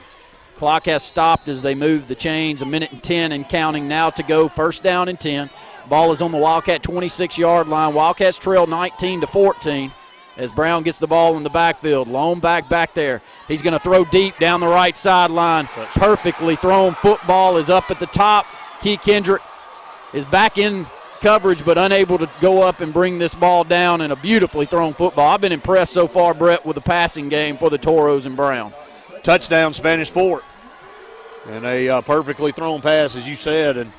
Clock has stopped as they move the chains. 1:10 and counting now to go. First down and 10. Ball is on the Wildcat 26-yard line. Wildcats trail 19-14 as Brown gets the ball in the backfield. Lone back there. He's going to throw deep down the right sideline. Perfectly thrown football is up at the top. Key Kendrick is back in coverage but unable to go up and bring this ball down, and a beautifully thrown football. I've been impressed so far, Brett, with the passing game for the Toros and Brown. Touchdown, Spanish Fort. And a perfectly thrown pass, as you said, and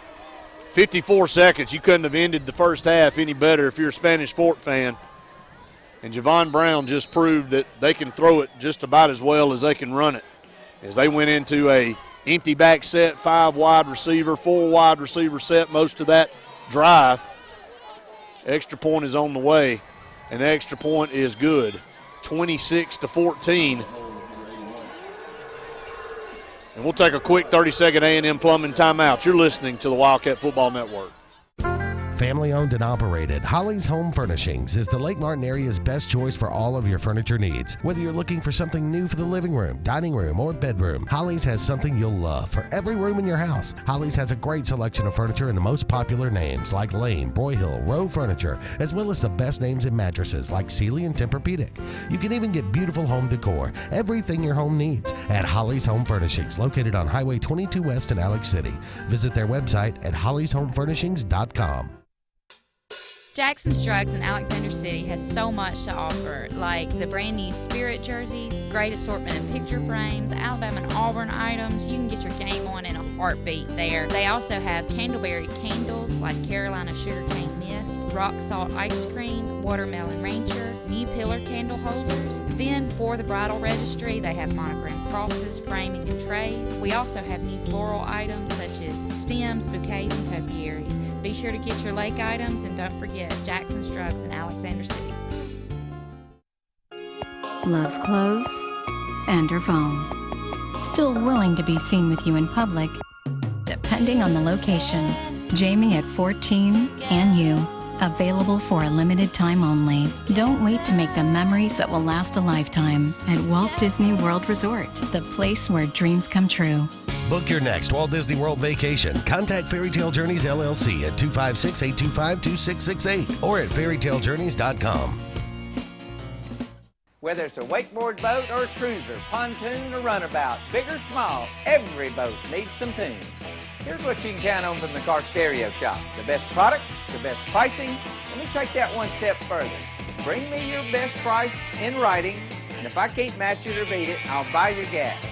54 seconds. You couldn't have ended the first half any better if you're a Spanish Fort fan. And Javon Brown just proved that they can throw it just about as well as they can run it, as they went into a empty back set, 5 wide receiver, 4 wide receiver set most of that drive. Extra point is on the way, and the extra point is good. 26-14. And we'll take a quick 30-second A&M Plumbing timeout. You're listening to the Wildcat Football Network. Family owned and operated, Holly's Home Furnishings is the Lake Martin area's best choice for all of your furniture needs. Whether you're looking for something new for the living room, dining room, or bedroom, Holly's has something you'll love for every room in your house. Holly's has a great selection of furniture in the most popular names like Lane, Broyhill, Rowe Furniture, as well as the best names in mattresses like Sealy and Tempur-Pedic. You can even get beautiful home decor, everything your home needs, at Holly's Home Furnishings, located on Highway 22 West in Alex City. Visit their website at hollyshomefurnishings.com. Jackson's Drugs in Alexander City has so much to offer, like the brand new Spirit jerseys, great assortment of picture frames, Alabama and Auburn items. You can get your game on in a heartbeat there. They also have candleberry candles like Carolina Sugarcane Mist, rock salt ice cream, watermelon ranger, new pillar candle holders. Then for the bridal registry, they have monogram crosses, framing, and trays. We also have new floral items such as stems, bouquets, and topiaries. Be sure to get your lake items, and don't forget Jackson's Drugs in Alexander City. Loves clothes and her phone. Still willing to be seen with you in public, depending on the location. Jamie at 14 and you. Available for a limited time only. Don't wait to make the memories that will last a lifetime at Walt Disney World Resort, the place where dreams come true. Book your next Walt Disney World vacation. Contact Fairy Tale Journeys LLC at 256-825-2668 or at fairytalejourneys.com. Whether it's a wakeboard boat or a cruiser, pontoon or runabout, big or small, every boat needs some tunes. Here's what you can count on from the Car Stereo Shop. The best products, the best pricing. Let me take that one step further. Bring me your best price in writing, and if I can't match it or beat it, I'll buy your gas.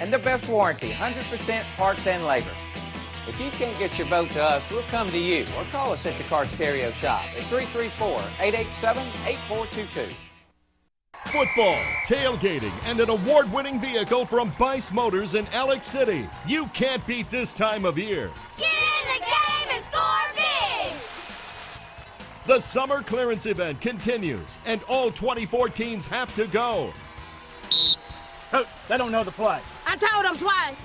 And the best warranty, 100% parts and labor. If you can't get your boat to us, we'll come to you, or call us at the Car Stereo Shop at 334-887-8422. Football, tailgating, and an award-winning vehicle from Bice Motors in Alex City. You can't beat this time of year. Get in the game and score big! The summer clearance event continues, and all 2014s have to go. Oh, they don't know the play. I told them twice.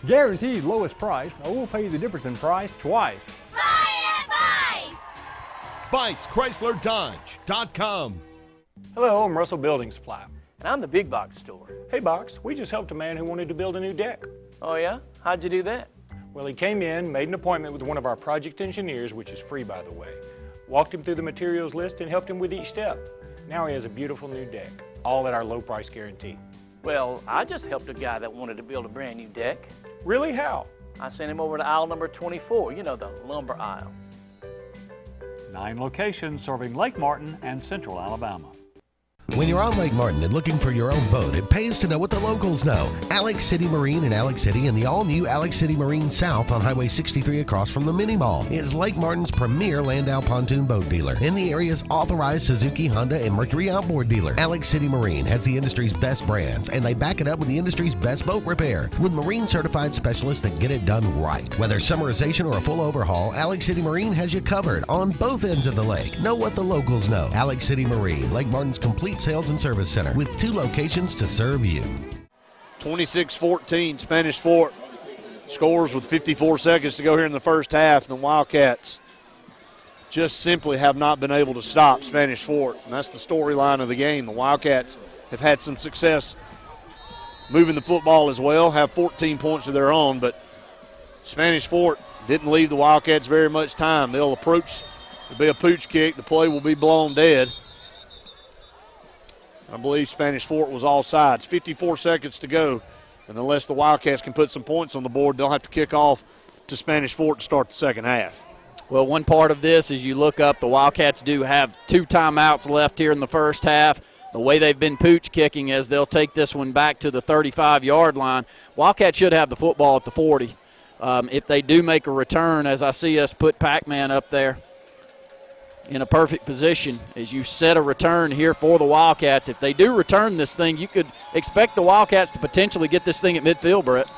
Guaranteed lowest price, or we'll pay you the difference in price twice. Buy it at Bice! BiceChryslerDodge.com. Hello, I'm Russell Building Supply. And I'm the big box store. Hey, Box, we just helped a man who wanted to build a new deck. Oh, yeah? How'd you do that? Well, he came in, made an appointment with one of our project engineers, which is free, by the way, walked him through the materials list and helped him with each step. Now he has a beautiful new deck, all at our low price guarantee. Well, I just helped a guy that wanted to build a brand new deck. Really? How? I sent him over to aisle number 24, you know, the lumber aisle. 9 locations serving Lake Martin and Central Alabama. When you're on Lake Martin and looking for your own boat, it pays to know what the locals know. Alex City Marine in Alex City and the all-new Alex City Marine South on Highway 63 across from the Mini Mall is Lake Martin's premier Landau pontoon boat dealer and the area's authorized Suzuki, Honda, and Mercury outboard dealer. Alex City Marine has the industry's best brands, and they back it up with the industry's best boat repair with marine-certified specialists that get it done right. Whether summerization or a full overhaul, Alex City Marine has you covered on both ends of the lake. Know what the locals know. Alex City Marine, Lake Martin's complete sales and service center with 2 locations to serve you. 26-14, Spanish Fort scores with 54 seconds to go here in the first half. The Wildcats just simply have not been able to stop Spanish Fort, and that's the storyline of the game. The Wildcats have had some success moving the football as well, have 14 points of their own, but Spanish Fort didn't leave the Wildcats very much time. They'll approach, it'll be a pooch kick, the play will be blown dead. I believe Spanish Fort was all sides. 54 seconds to go, and unless the Wildcats can put some points on the board, they'll have to kick off to Spanish Fort to start the second half. Well, one part of this, as you look up, the Wildcats do have 2 timeouts left here in the first half. The way they've been pooch kicking is they'll take this one back to the 35-yard line. Wildcats should have the football at the 40. If they do make a return, as I see us put Pac-Man up there in a perfect position, as you set a return here for the Wildcats. If they do return this thing, you could expect the Wildcats to potentially get this thing at midfield, Brett.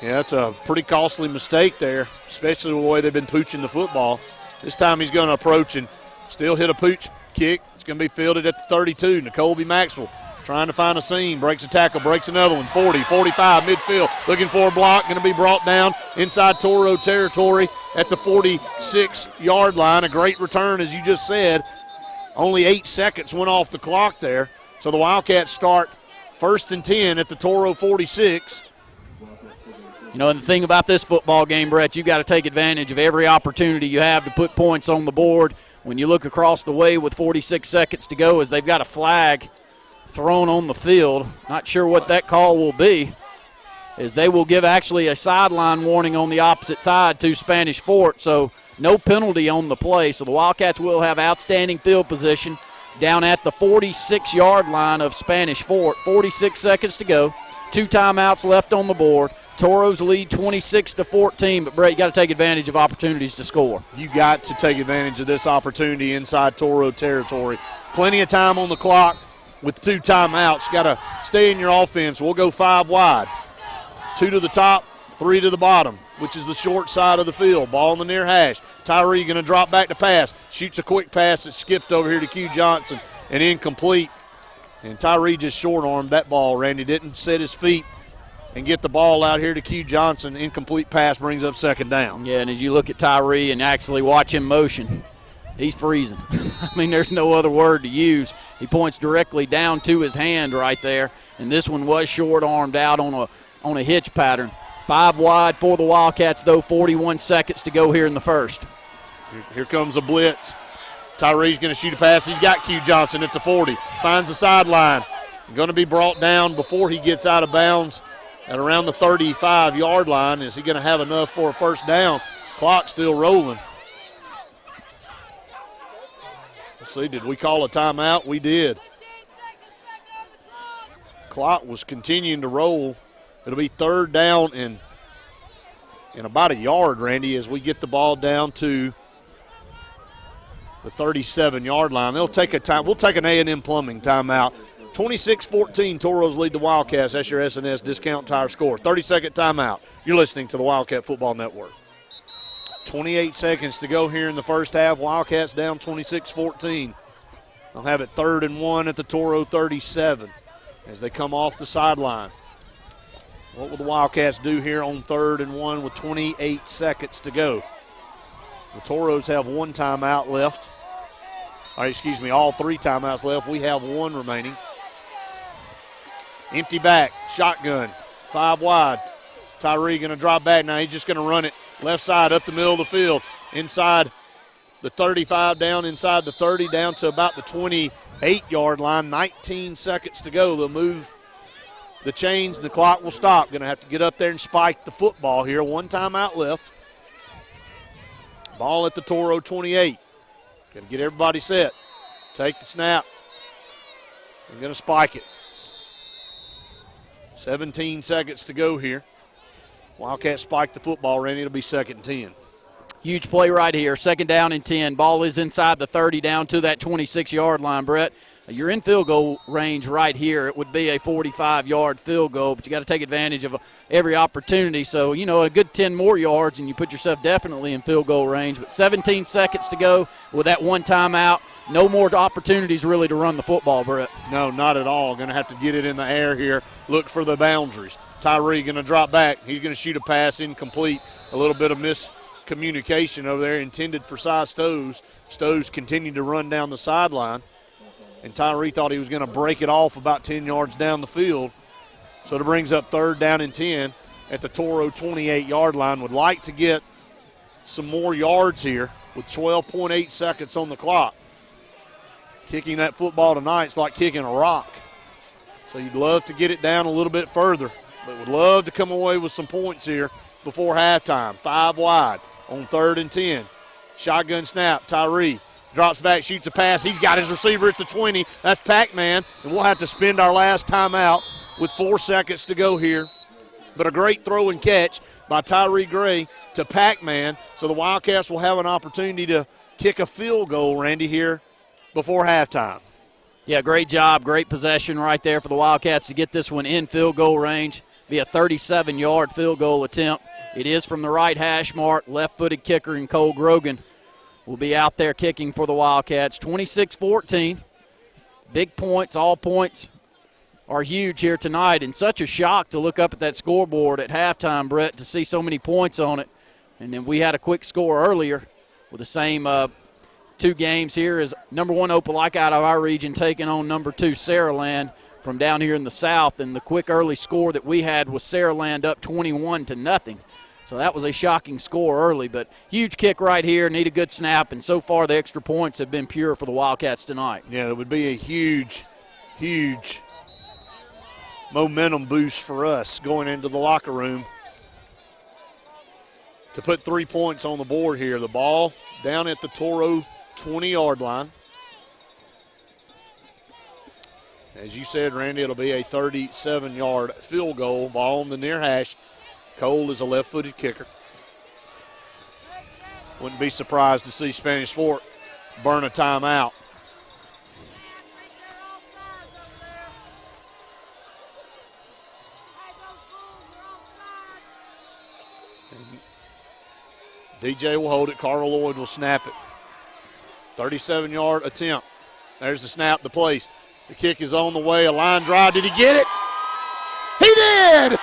Yeah, that's a pretty costly mistake there, especially the way they've been pooching the football. This time he's going to approach and still hit a pooch kick. It's going to be fielded at the 32. Nicole Maxwell trying to find a seam, breaks a tackle, breaks another one, 40, 45, midfield, looking for a block, going to be brought down inside Toro territory at the 46-yard line. A great return, as you just said. Only 8 seconds went off the clock there. So the Wildcats start 1st and 10 at the Toro 46. You know, and the thing about this football game, Brett, you've got to take advantage of every opportunity you have to put points on the board. When you look across the way with 46 seconds to go, as they've got a flag thrown on the field. Not sure what that call will be, as they will give actually a sideline warning on the opposite side to Spanish Fort, so no penalty on the play. So the Wildcats will have outstanding field position down at the 46-yard line of Spanish Fort. 46 seconds to go, 2 timeouts left on the board. Toros lead 26-14, but Brett, you got to take advantage of opportunities to score. You got to take advantage of this opportunity inside Toro territory. Plenty of time on the clock with 2 timeouts. Got to stay in your offense. We'll go 5 wide. 2 to the top, 3 to the bottom, which is the short side of the field. Ball in the near hash. Tyree going to drop back to pass. Shoots a quick pass that skipped over here to Q Johnson and incomplete. And Tyree just short-armed that ball, Randy. Didn't set his feet and get the ball out here to Q Johnson. Incomplete pass brings up 2nd down. Yeah, and as you look at Tyree and actually watch him motion, he's freezing. I mean, there's no other word to use. He points directly down to his hand right there, and this one was short-armed out on a hitch pattern. 5 wide for the Wildcats, though, 41 seconds to go here in the first. Here comes a blitz. Tyree's going to shoot a pass. He's got Q Johnson at the 40. Finds the sideline. Going to be brought down before he gets out of bounds at around the 35-yard line. Is he going to have enough for a first down? Clock still rolling. Let's see, did we call a timeout? We did. Clock was continuing to roll. It'll be 3rd down and about a yard, Randy, as we get the ball down to the 37-yard line. They'll take a time. We'll take an A&M Plumbing timeout. 26-14, Toros lead the Wildcats. That's your S&S Discount Tire score. 30-second timeout. You're listening to the Wildcat Football Network. 28 seconds to go here in the first half. Wildcats down 26-14. They'll have it 3rd and 1 at the Toro 37 as they come off the sideline. What will the Wildcats do here on 3rd and 1 with 28 seconds to go? The Toros have 1 timeout left. All 3 timeouts left. We have 1 remaining. Empty back, shotgun, 5 wide. Tyree going to drop back now. He's just going to run it left side up the middle of the field, inside the 35, down inside the 30, down to about the 28-yard line. 19 seconds to go. They'll move the chains, and the clock will stop. Going to have to get up there and spike the football here. 1 timeout left. Ball at the Toro 28. Got to get everybody set. Take the snap. They're going to spike it. 17 seconds to go here. Wildcats spike the football, Randy. It'll be 2nd and 10. Huge play right here. 2nd down and 10. Ball is inside the 30 down to that 26-yard line, Brett. You're in field goal range right here. It would be a 45-yard field goal, but you got to take advantage of every opportunity. So, you know, a good 10 more yards, and you put yourself definitely in field goal range. But 17 seconds to go with that one timeout. No more opportunities really to run the football, Brett. No, not at all. Going to have to get it in the air here. Look for the boundaries. Tyree going to drop back. He's going to shoot a pass incomplete. A little bit of miscommunication over there intended for Cy Stows. Stows continued to run down the sideline, and Tyree thought he was going to break it off about 10 yards down the field. So it brings up 3rd down and 10 at the Toro 28-yard line. Would like to get some more yards here with 12.8 seconds on the clock. Kicking that football tonight is like kicking a rock. So you'd love to get it down a little bit further, but would love to come away with some points here before halftime. 5 wide on 3rd and 10. Shotgun snap, Tyree drops back, shoots a pass. He's got his receiver at the 20. That's Pac-Man, and we'll have to spend our last timeout with 4 seconds to go here. But a great throw and catch by Tyree Gray to Pac-Man, so the Wildcats will have an opportunity to kick a field goal, Randy, here before halftime. Yeah, great job, great possession right there for the Wildcats to get this one in field goal range. Be a 37-yard field goal attempt. It is from the right hash mark. Left-footed kicker and Cole Grogan will be out there kicking for the Wildcats. 26-14. Big points, all points are huge here tonight, and such a shock to look up at that scoreboard at halftime, Brett, to see so many points on it. And then we had a quick score earlier with the same 2 games here as number 1 Opelika out of our region taking on number 2 Saraland from down here in the south. And the quick early score that we had was Saraland up 21-0. So that was a shocking score early, but huge kick right here, need a good snap, and so far the extra points have been pure for the Wildcats tonight. Yeah, it would be a huge, huge momentum boost for us going into the locker room to put 3 points on the board here. The ball down at the Toro 20-yard line. As you said, Randy, it'll be a 37-yard field goal. Ball on the near hash. Cole is a left-footed kicker. Wouldn't be surprised to see Spanish Fort burn a timeout. DJ will hold it. Carter Lloyd will snap it. 37-yard attempt. There's the snap, the place. The kick is on the way. A line drive. Did he get it? He did!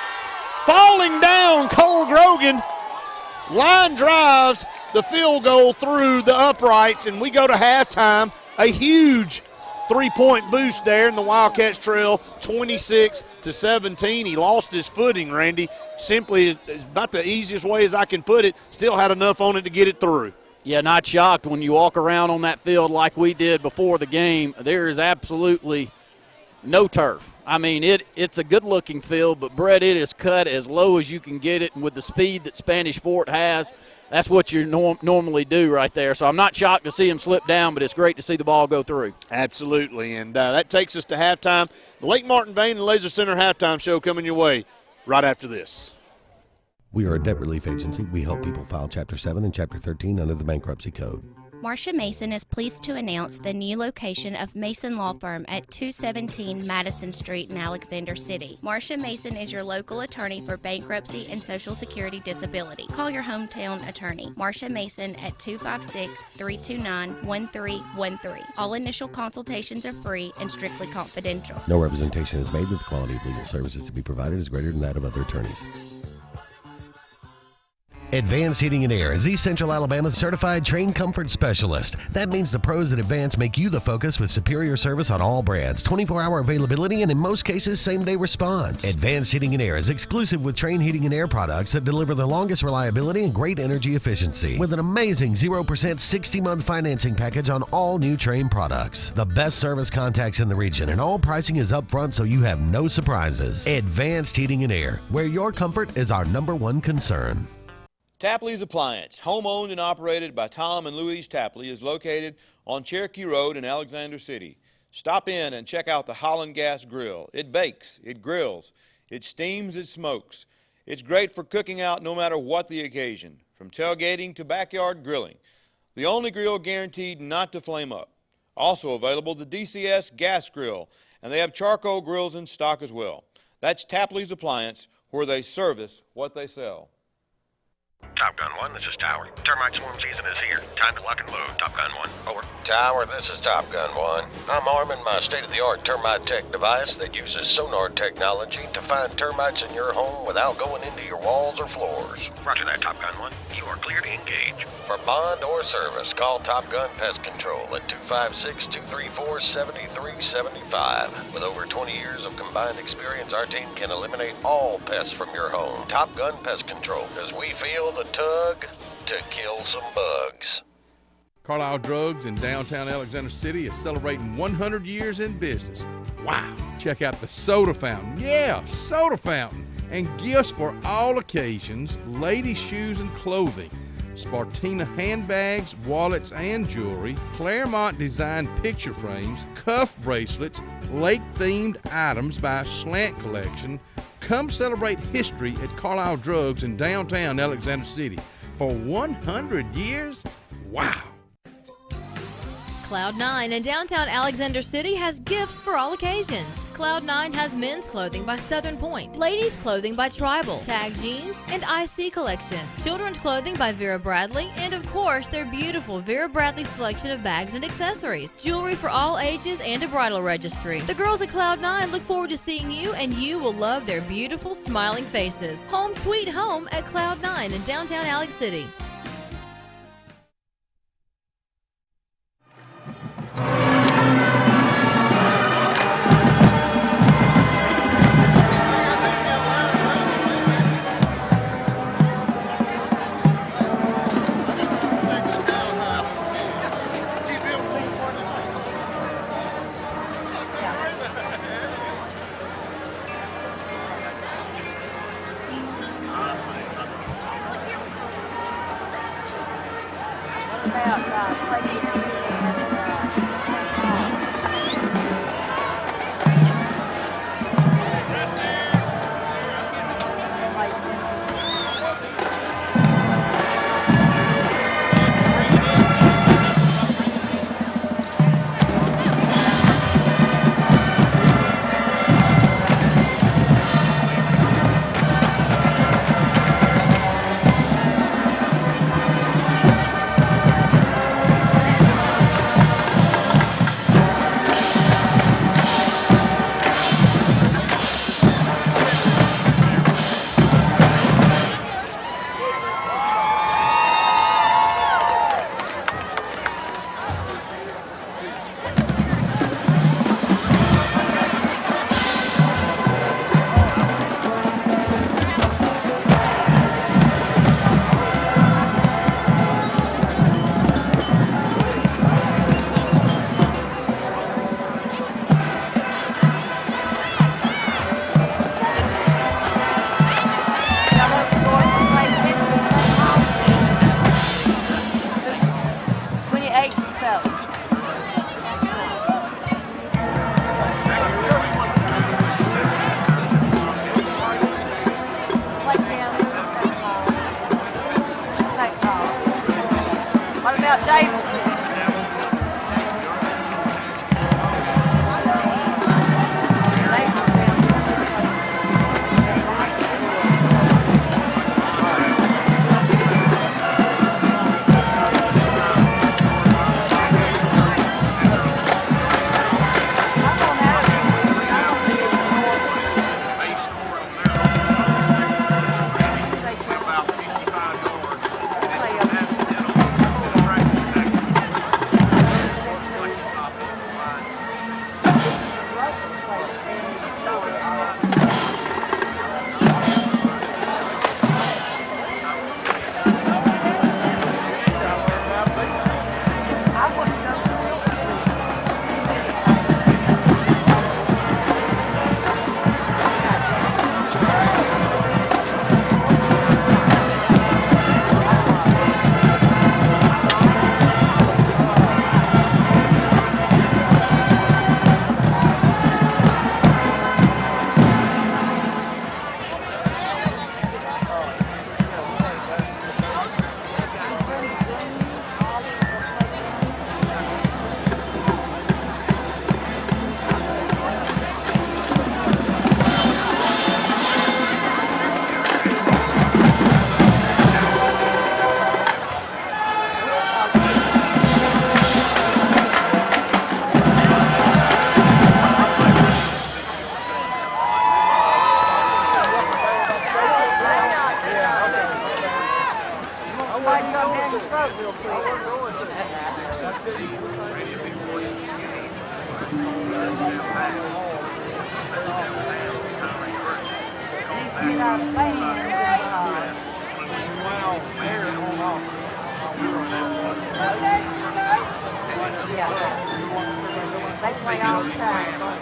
Falling down, Cole Grogan. Line drives the field goal through the uprights, and we go to halftime. A huge 3-point boost there, and the Wildcats trail 26-17. He lost his footing, Randy. Simply, about the easiest way as I can put it, still had enough on it to get it through. Yeah, not shocked when you walk around on that field like we did before the game. There is absolutely no turf. I mean, it's a good-looking field, but, Brett, it is cut as low as you can get it, and with the speed that Spanish Fort has, that's what you normally do right there. So I'm not shocked to see him slip down, but it's great to see the ball go through. Absolutely, and that takes us to halftime. The Lake Martin Vein and Laser Center halftime show coming your way right after this. We are a debt relief agency. We help people file Chapter 7 and Chapter 13 under the Bankruptcy Code. Marcia Mason is pleased to announce the new location of Mason Law Firm at 217 Madison Street in Alexander City. Marcia Mason is your local attorney for bankruptcy and Social Security disability. Call your hometown attorney, Marcia Mason, at 256-329-1313. All initial consultations are free and strictly confidential. No representation is made that the quality of legal services to be provided is greater than that of other attorneys. Advanced Heating and Air is East Central Alabama's certified train comfort specialist. That means the pros at Advanced make you the focus with superior service on all brands, 24-hour availability, and in most cases, same-day response. Advanced Heating and Air is exclusive with Train Heating and Air products that deliver the longest reliability and great energy efficiency with an amazing 0% 60-month financing package on all new Train products. The best service contacts in the region, and all pricing is upfront so you have no surprises. Advanced Heating and Air, where your comfort is our #1 concern. Tapley's Appliance, home-owned and operated by Tom and Louise Tapley, is located on Cherokee Road in Alexander City. Stop in and check out the Holland Gas Grill. It bakes, it grills, it steams, it smokes. It's great for cooking out no matter what the occasion, from tailgating to backyard grilling. The only grill guaranteed not to flame up. Also available, the DCS Gas Grill, and they have charcoal grills in stock as well. That's Tapley's Appliance, where they service what they sell. Top Gun 1, this is Tower. Termite swarm season is here. Time to lock and load. Top Gun 1, over. Tower, this is Top Gun 1. I'm arming my state-of-the-art termite tech device that uses sonar technology to find termites in your home without going into your walls or floors. Roger that, Top Gun 1. You are clear to engage. For bond or service, call Top Gun Pest Control at 256-234-7375. With over 20 years of combined experience, our team can eliminate all pests from your home. Top Gun Pest Control, because we feel the tug to kill some bugs. Carlisle Drugs in downtown Alexander City is celebrating 100 years in business. Wow! Check out the soda fountain. Yeah, soda fountain. And gifts for all occasions, ladies' shoes and clothing, Spartina handbags, wallets, and jewelry, Claremont designed picture frames, cuff bracelets, lake-themed items by Slant Collection. Come celebrate history at Carlisle Drugs in downtown Alexander City. For 100 years? Wow! Cloud9 in downtown Alexander City has gifts for all occasions. Cloud9 has men's clothing by Southern Point, ladies' clothing by Tribal, Tag Jeans, and IC Collection, children's clothing by Vera Bradley, and of course their beautiful Vera Bradley selection of bags and accessories, jewelry for all ages, and a bridal registry. The girls at Cloud9 look forward to seeing you, and you will love their beautiful, smiling faces. Home sweet home at Cloud9 in downtown Alex City. They play all the time.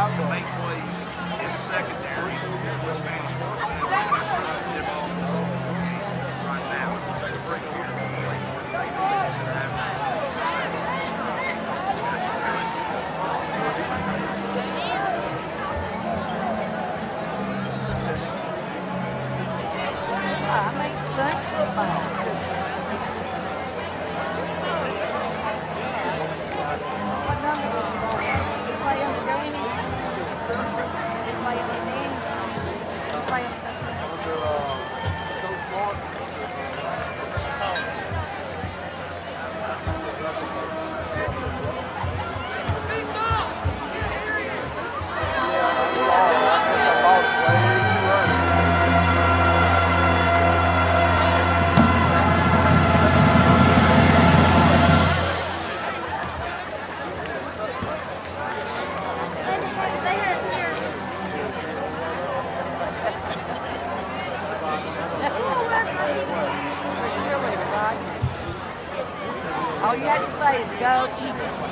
To make plays in the secondary is what Spanish Force been able to do right now. Take a break All you have to say is go.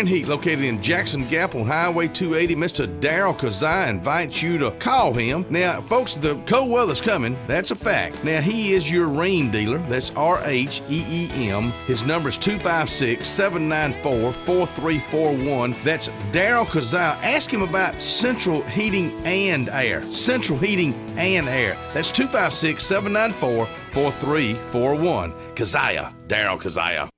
Heat, located in Jackson Gap on Highway 280. Mr. Daryl Kazai invites you to call him. Now, folks, the cold weather's coming. That's a fact. Now, he is your rain dealer. That's RHEEM. His number is 256-794-4341. That's Daryl Kazai. Ask him about central heating and air. Central heating and air. That's 256-794-4341. Kazaya. Daryl Kazaya.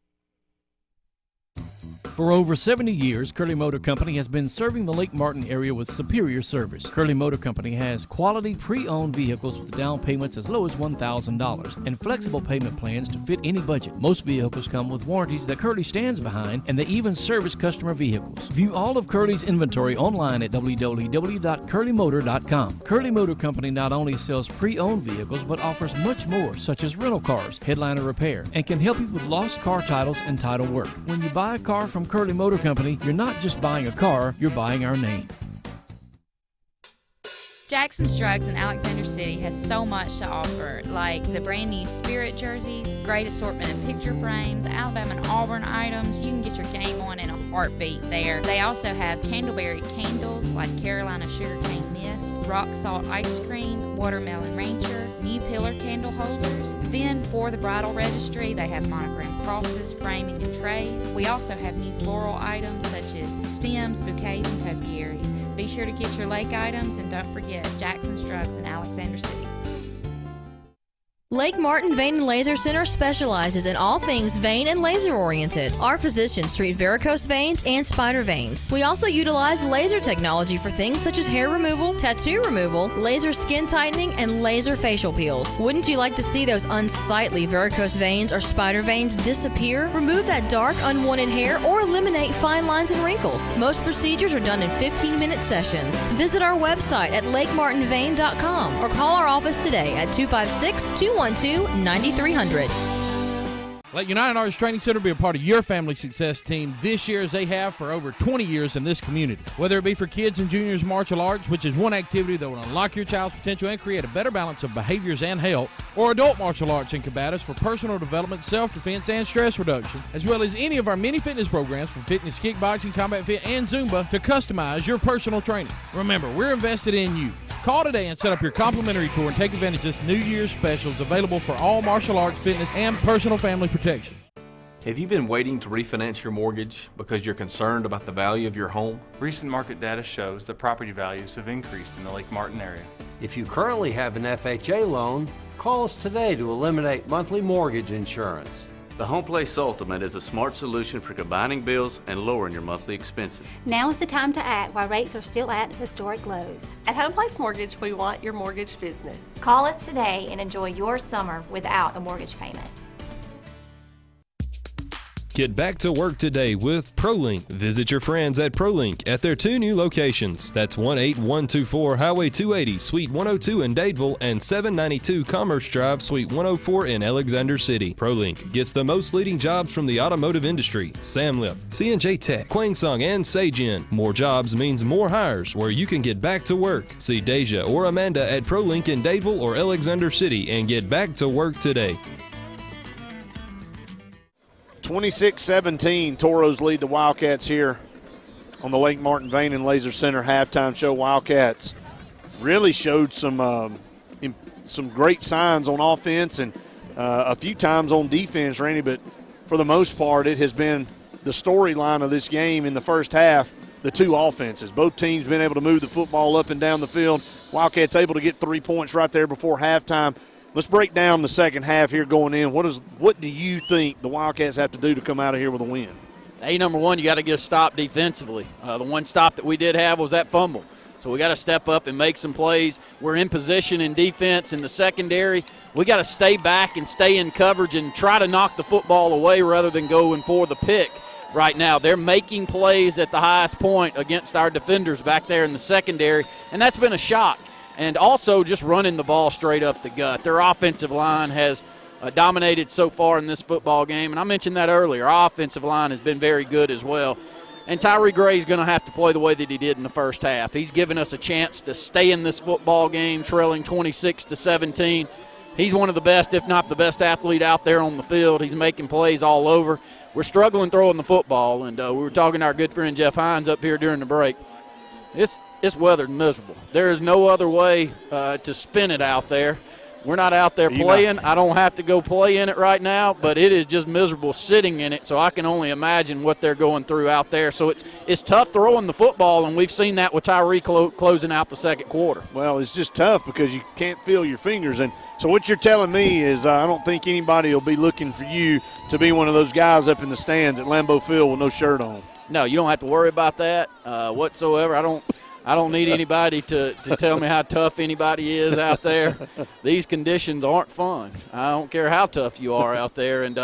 For over 70 years, Curley Motor Company has been serving the Lake Martin area with superior service. Curley Motor Company has quality pre-owned vehicles with down payments as low as $1,000 and flexible payment plans to fit any budget. Most vehicles come with warranties that Curley stands behind, and they even service customer vehicles. View all of Curley's inventory online at www.curleymotor.com. Curley Motor Company not only sells pre-owned vehicles but offers much more, such as rental cars, headliner repair, and can help you with lost car titles and title work. When you buy a car from Curley Motor Company, you're not just buying a car, you're buying our name. Jackson's Drugs in Alexander City has so much to offer, like the brand new Spirit jerseys, great assortment of picture frames, Alabama and Auburn items. You can get your game on in a heartbeat there. They also have Candleberry candles like Carolina Sugarcane Mist, Rock Salt Ice Cream, Watermelon Ranger, new pillar candle holders. Then for the bridal registry, they have monogram crosses, framing, and trays. We also have new floral items such as stems, bouquets, and topiaries. Be sure to get your lake items, and don't forget Jackson's Drugs in Alexander City. Lake Martin Vein and Laser Center specializes in all things vein and laser oriented. Our physicians treat varicose veins and spider veins. We also utilize laser technology for things such as hair removal, tattoo removal, laser skin tightening, and laser facial peels. Wouldn't you like to see those unsightly varicose veins or spider veins disappear? Remove that dark, unwanted hair or eliminate fine lines and wrinkles. Most procedures are done in 15-minute sessions. Visit our website at lakemartinvein.com or call our office today at 256-212-9300. Let United Arts Training Center be a part of your family success team this year, as they have for over 20 years in this community. Whether it be for kids and juniors martial arts, which is one activity that will unlock your child's potential and create a better balance of behaviors and health, or adult martial arts and combatives for personal development, self-defense, and stress reduction, as well as any of our many fitness programs from fitness, kickboxing, combat fit, and Zumba to customize your personal training. Remember, we're invested in you. Call today and set up your complimentary tour and take advantage of this New Year's specials available for all martial arts, fitness, and personal family protection. Have you been waiting to refinance your mortgage because you're concerned about the value of your home? Recent market data shows that property values have increased in the Lake Martin area. If you currently have an FHA loan, call us today to eliminate monthly mortgage insurance. The Home Place Ultimate is a smart solution for combining bills and lowering your monthly expenses. Now is the time to act while rates are still at historic lows. At Home Place Mortgage, we want your mortgage business. Call us today and enjoy your summer without a mortgage payment. Get back to work today with ProLink. Visit your friends at ProLink at their 2 new locations. That's 18124 Highway 280, Suite 102 in Dadeville, and 792 Commerce Drive, Suite 104 in Alexander City. ProLink gets the most leading jobs from the automotive industry. Samlip, C&J Tech, Kwangsung, and Sagen. More jobs means more hires where you can get back to work. See Deja or Amanda at ProLink in Dadeville or Alexander City and get back to work today. 26-17, Toros lead the Wildcats here on the Lake Martin Vein and Laser Center halftime show. Wildcats really showed some great signs on offense and a few times on defense, Randy, but for the most part it has been the storyline of this game in the first half, the two offenses. Both teams been able to move the football up and down the field. Wildcats able to get 3 points right there before halftime. Let's break down the second half here going in. What do you think the Wildcats have to do to come out of here with a win? Hey, number one, you got to get a stop defensively. The one stop that we did have was that fumble. So we got to step up and make some plays. We're in position in defense in the secondary. We got to stay back and stay in coverage and try to knock the football away rather than going for the pick. Right now, they're making plays at the highest point against our defenders back there in the secondary, and that's been a shock. And also just running the ball straight up the gut. Their offensive line has dominated so far in this football game, and I mentioned that earlier. Our offensive line has been very good as well. And Tyree Gray's going to have to play the way that he did in the first half. He's given us a chance to stay in this football game, trailing 26-17. He's one of the best, if not the best athlete out there on the field. He's making plays all over. We're struggling throwing the football, and we were talking to our good friend Jeff Hines up here during the break. It's weathered miserable. There is no other way to spin it out there. We're not out there playing. I don't have to go play in it right now, but it is just miserable sitting in it, so I can only imagine what they're going through out there. So it's tough throwing the football, and we've seen that with Tyree closing out the second quarter. Well, it's just tough because you can't feel your fingers. And so what you're telling me is I don't think anybody will be looking for you to be one of those guys up in the stands at Lambeau Field with no shirt on. No, you don't have to worry about that whatsoever. I don't need anybody to tell me how tough anybody is out there. These conditions aren't fun. I don't care how tough you are out there. And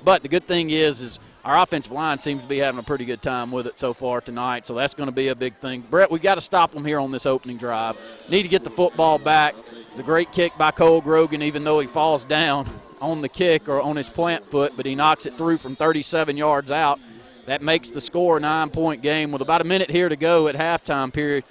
but the good thing is our offensive line seems to be having a pretty good time with it so far tonight, so that's going to be a big thing. Brett, we've got to stop them here on this opening drive. Need to get the football back. It's a great kick by Cole Grogan, even though he falls down on the kick or on his plant foot, but he knocks it through from 37 yards out. That makes the score a 9-point game with about a minute here to go at halftime period.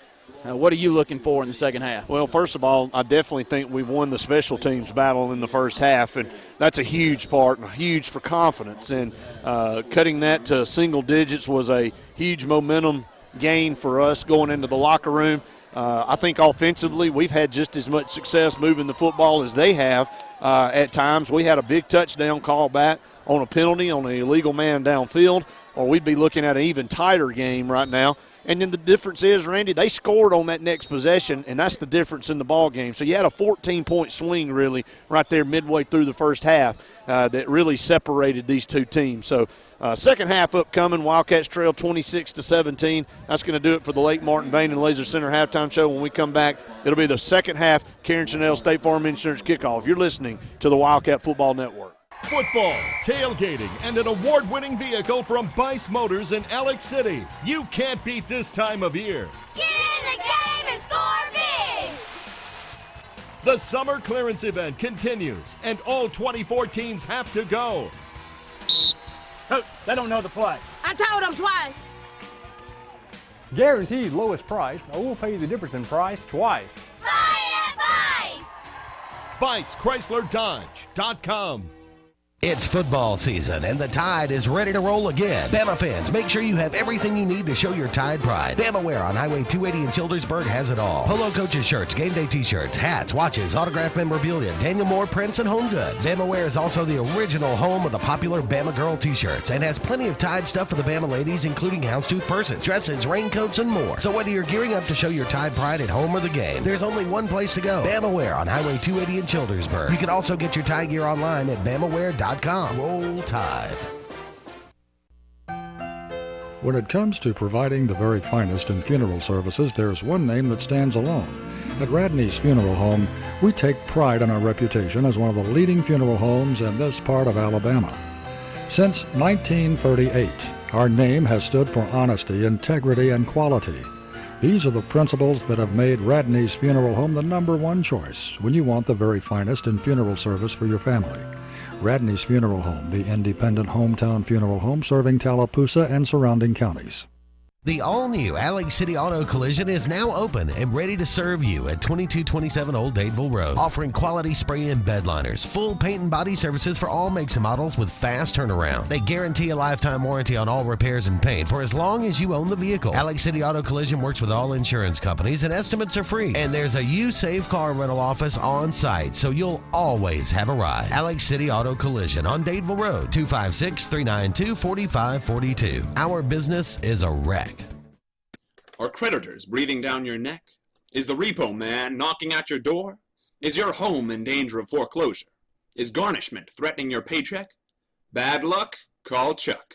What are you looking for in the second half? Well, first of all, I definitely think we've won the special teams battle in the first half, and that's a huge part and huge for confidence. And cutting that to single digits was a huge momentum gain for us going into the locker room. I think offensively we've had just as much success moving the football as they have at times. We had a big touchdown call back on a penalty on an illegal man downfield, or we'd be looking at an even tighter game right now. And then the difference is, Randy, they scored on that next possession, and that's the difference in the ball game. So you had a 14-point swing really right there midway through the first half that really separated these two teams. So second half upcoming, Wildcats trail 26-17. That's going to do it for the Lake Martin Vein and Laser Center halftime show. When we come back, it'll be the second half Karen Chanel State Farm Insurance kickoff. You're listening to the Wildcat Football Network. Football, tailgating, and an award-winning vehicle from Bice Motors in Alex City. You can't beat this time of year. Get in the game and score big! The summer clearance event continues, and all 24 teams have to go. Oh, they don't know the play. I told them twice. Guaranteed lowest price, or we'll pay you the difference in price twice. Buy it at Bice! BiceChryslerDodge.com. It's football season, and the Tide is ready to roll again. Bama fans, make sure you have everything you need to show your Tide pride. Bama Wear on Highway 280 in Childersburg has it all. Polo Coaches shirts, game day t-shirts, hats, watches, autographed memorabilia, Daniel Moore prints, and home goods. Bama Wear is also the original home of the popular Bama Girl t-shirts and has plenty of Tide stuff for the Bama ladies, including houndstooth purses, dresses, raincoats, and more. So whether you're gearing up to show your Tide pride at home or the game, there's only one place to go. Bama Wear on Highway 280 in Childersburg. You can also get your Tide gear online at BamaWear.com. Roll Tide. When it comes to providing the very finest in funeral services, there's one name that stands alone. At Radney's Funeral Home, we take pride in our reputation as one of the leading funeral homes in this part of Alabama. Since 1938, our name has stood for honesty, integrity, and quality. These are the principles that have made Radney's Funeral Home the #1 choice when you want the very finest in funeral service for your family. Radney's Funeral Home, the independent hometown funeral home serving Tallapoosa and surrounding counties. The all-new Alex City Auto Collision is now open and ready to serve you at 2227 Old Dadeville Road, offering quality spray and bed liners, full paint and body services for all makes and models with fast turnaround. They guarantee a lifetime warranty on all repairs and paint for as long as you own the vehicle. Alex City Auto Collision works with all insurance companies and estimates are free. And there's a You Save Car rental office on site, so you'll always have a ride. Alex City Auto Collision on Dadeville Road, 256-392-4542. Our business is a wreck. Are creditors breathing down your neck? Is the repo man knocking at your door? Is your home in danger of foreclosure? Is garnishment threatening your paycheck? Bad luck? Call Chuck.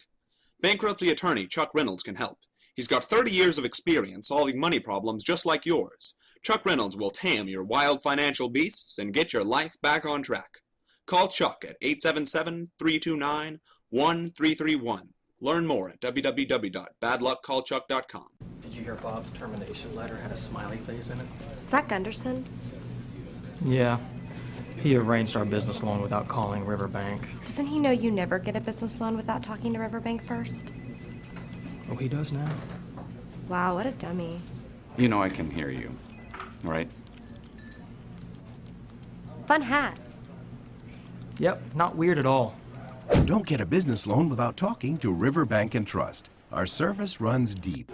Bankruptcy attorney Chuck Reynolds can help. He's got 30 years of experience solving money problems just like yours. Chuck Reynolds will tame your wild financial beasts and get your life back on track. Call Chuck at 877-329-1331. Learn more at www.badluckcallchuck.com. Did you hear Bob's termination letter had a smiley face in it? Zach Gunderson? Yeah. He arranged our business loan without calling Riverbank. Doesn't he know you never get a business loan without talking to Riverbank first? Oh, he does now? Wow, what a dummy. You know I can hear you, right? Fun hat. Yep, not weird at all. Don't get a business loan without talking to River Bank and Trust. Our service runs deep.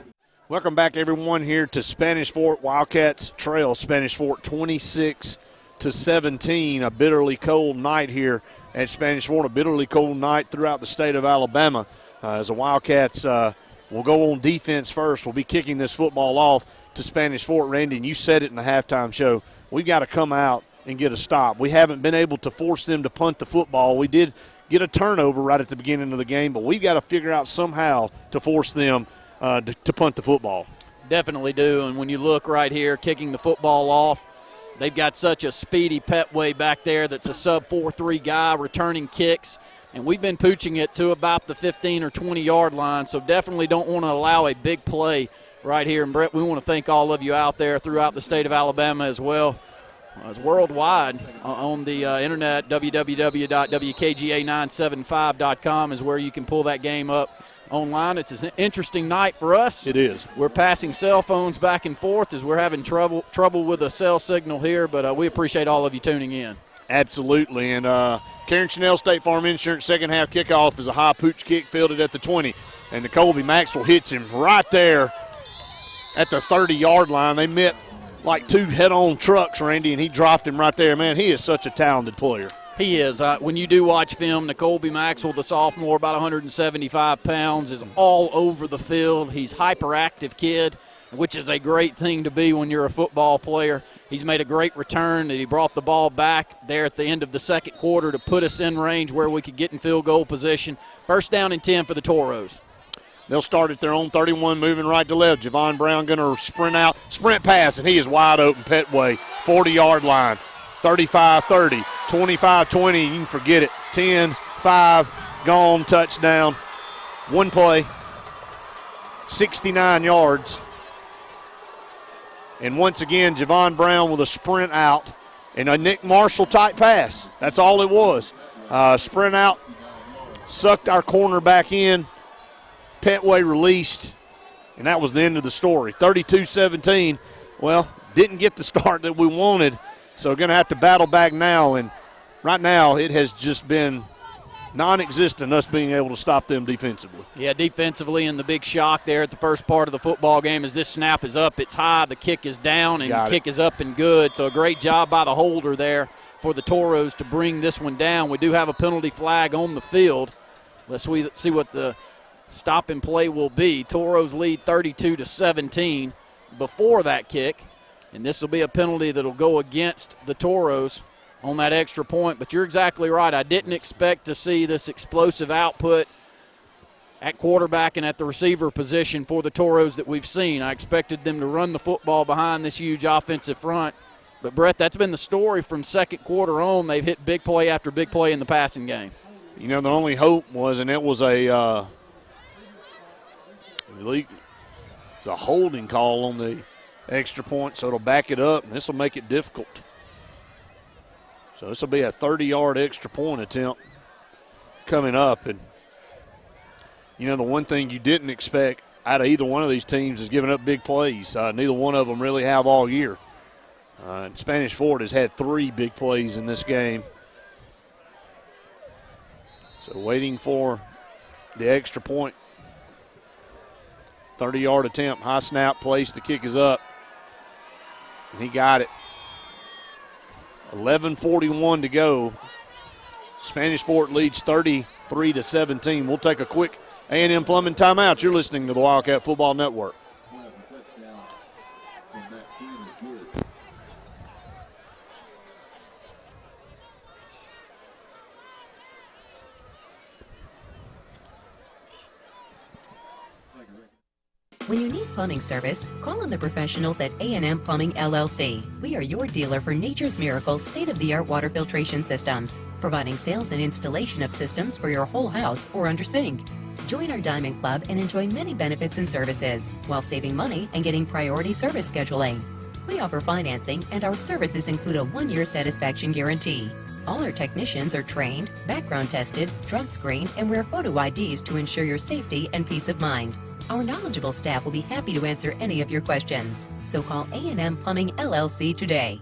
Welcome back, everyone, here to Spanish Fort. Wildcats trail Spanish Fort 26-17. A bitterly cold night here at Spanish Fort. A bitterly cold night throughout the state of Alabama. As the Wildcats will go on defense first. We'll be kicking this football off to Spanish Fort. Randy, and you said it in the halftime show. We've got to come out and get a stop. We haven't been able to force them to punt the football. We did get a turnover right at the beginning of the game, but we've got to figure out somehow to force them to punt the football. Definitely do, and when you look right here, kicking the football off, they've got such a speedy Petway back there that's a sub-4-3 guy returning kicks, and we've been pooching it to about the 15 or 20-yard line, so definitely don't want to allow a big play right here. And, Brett, we want to thank all of you out there throughout the state of Alabama as well. It's worldwide on the internet. www.wkga975.com is where you can pull that game up online. It's an interesting night for us. It is. We're passing cell phones back and forth as we're having trouble with a cell signal here, but we appreciate all of you tuning in. Absolutely. And Karen Chanel, State Farm Insurance, second half kickoff is a high pooch kick fielded at the 20. And the Colby Maxwell hits him right there at the 30-yard line. They met like two head-on trucks, Randy, and he dropped him right there. Man, he is such a talented player. He is. When you do watch film, Colby Maxwell, the sophomore, about 175 pounds, is all over the field. He's a hyperactive kid, which is a great thing to be when you're a football player. He's made a great return. He brought the ball back there at the end of the second quarter to put us in range where we could get in field goal position. First down and 10 for the Toros. They'll start at their own 31, moving right to left. Javon Brown going to sprint pass, and he is wide open. Petway, 40-yard line, 35-30, 25-20. You can forget it. 10-5, gone, touchdown. One play, 69 yards. And once again, Javon Brown with a sprint out and a Nick Marshall-type pass. That's all it was. Sprint out, sucked our corner back in. Petway released, and that was the end of the story. 32-17, well, didn't get the start that we wanted, so we're going to have to battle back now, and right now it has just been non-existent, us being able to stop them defensively. Yeah, defensively, and the big shock there at the first part of the football game is this snap is up, it's high, the kick is down, and the kick is up and good, so a great job by the holder there for the Toros to bring this one down. We do have a penalty flag on the field. Let's see what the stop and play will be. Toros lead 32-17 before that kick, and this will be a penalty that will go against the Toros on that extra point. But you're exactly right. I didn't expect to see this explosive output at quarterback and at the receiver position for the Toros that we've seen. I expected them to run the football behind this huge offensive front. But, Brett, that's been the story from second quarter on. They've hit big play after big play in the passing game. You know, the only hope was, and it was a holding call on the extra point, so it'll back it up, and this will make it difficult. So this will be a 30-yard extra point attempt coming up. And, you know, the one thing you didn't expect out of either one of these teams is giving up big plays. Neither one of them really have all year. And Spanish Fort has had 3 big plays in this game. So waiting for the extra point. 30-yard attempt, high snap, place, the kick is up. And he got it. 11:41 to go. Spanish Fort leads 33-17. We'll take a quick A&M Plumbing timeout. You're listening to the Wildcat Football Network. When you need plumbing service, call on the professionals at A&M Plumbing LLC. We are your dealer for Nature's Miracle state-of-the-art water filtration systems, providing sales and installation of systems for your whole house or under sink. Join our Diamond Club and enjoy many benefits and services while saving money and getting priority service scheduling. We offer financing, and our services include a 1-year satisfaction guarantee. All our technicians are trained, background tested, drug screened, and wear photo IDs to ensure your safety and peace of mind. Our knowledgeable staff will be happy to answer any of your questions. So call A&M Plumbing LLC today.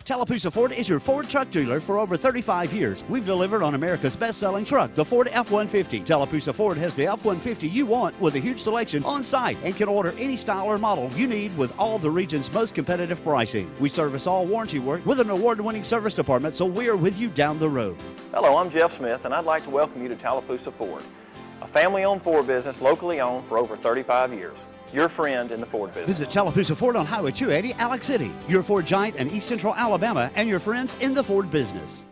Tallapoosa Ford is your Ford truck dealer for over 35 years. We've delivered on America's best-selling truck, the Ford F-150. Tallapoosa Ford has the F-150 you want with a huge selection on site and can order any style or model you need with all the region's most competitive pricing. We service all warranty work with an award-winning service department, so we're with you down the road. Hello, I'm Jeff Smith, and I'd like to welcome you to Tallapoosa Ford, a family-owned Ford business locally owned for over 35 years. Your friend in the Ford business. Visit Tallapoosa Ford on Highway 280, Alex City. Your Ford giant in East Central Alabama and your friends in the Ford business.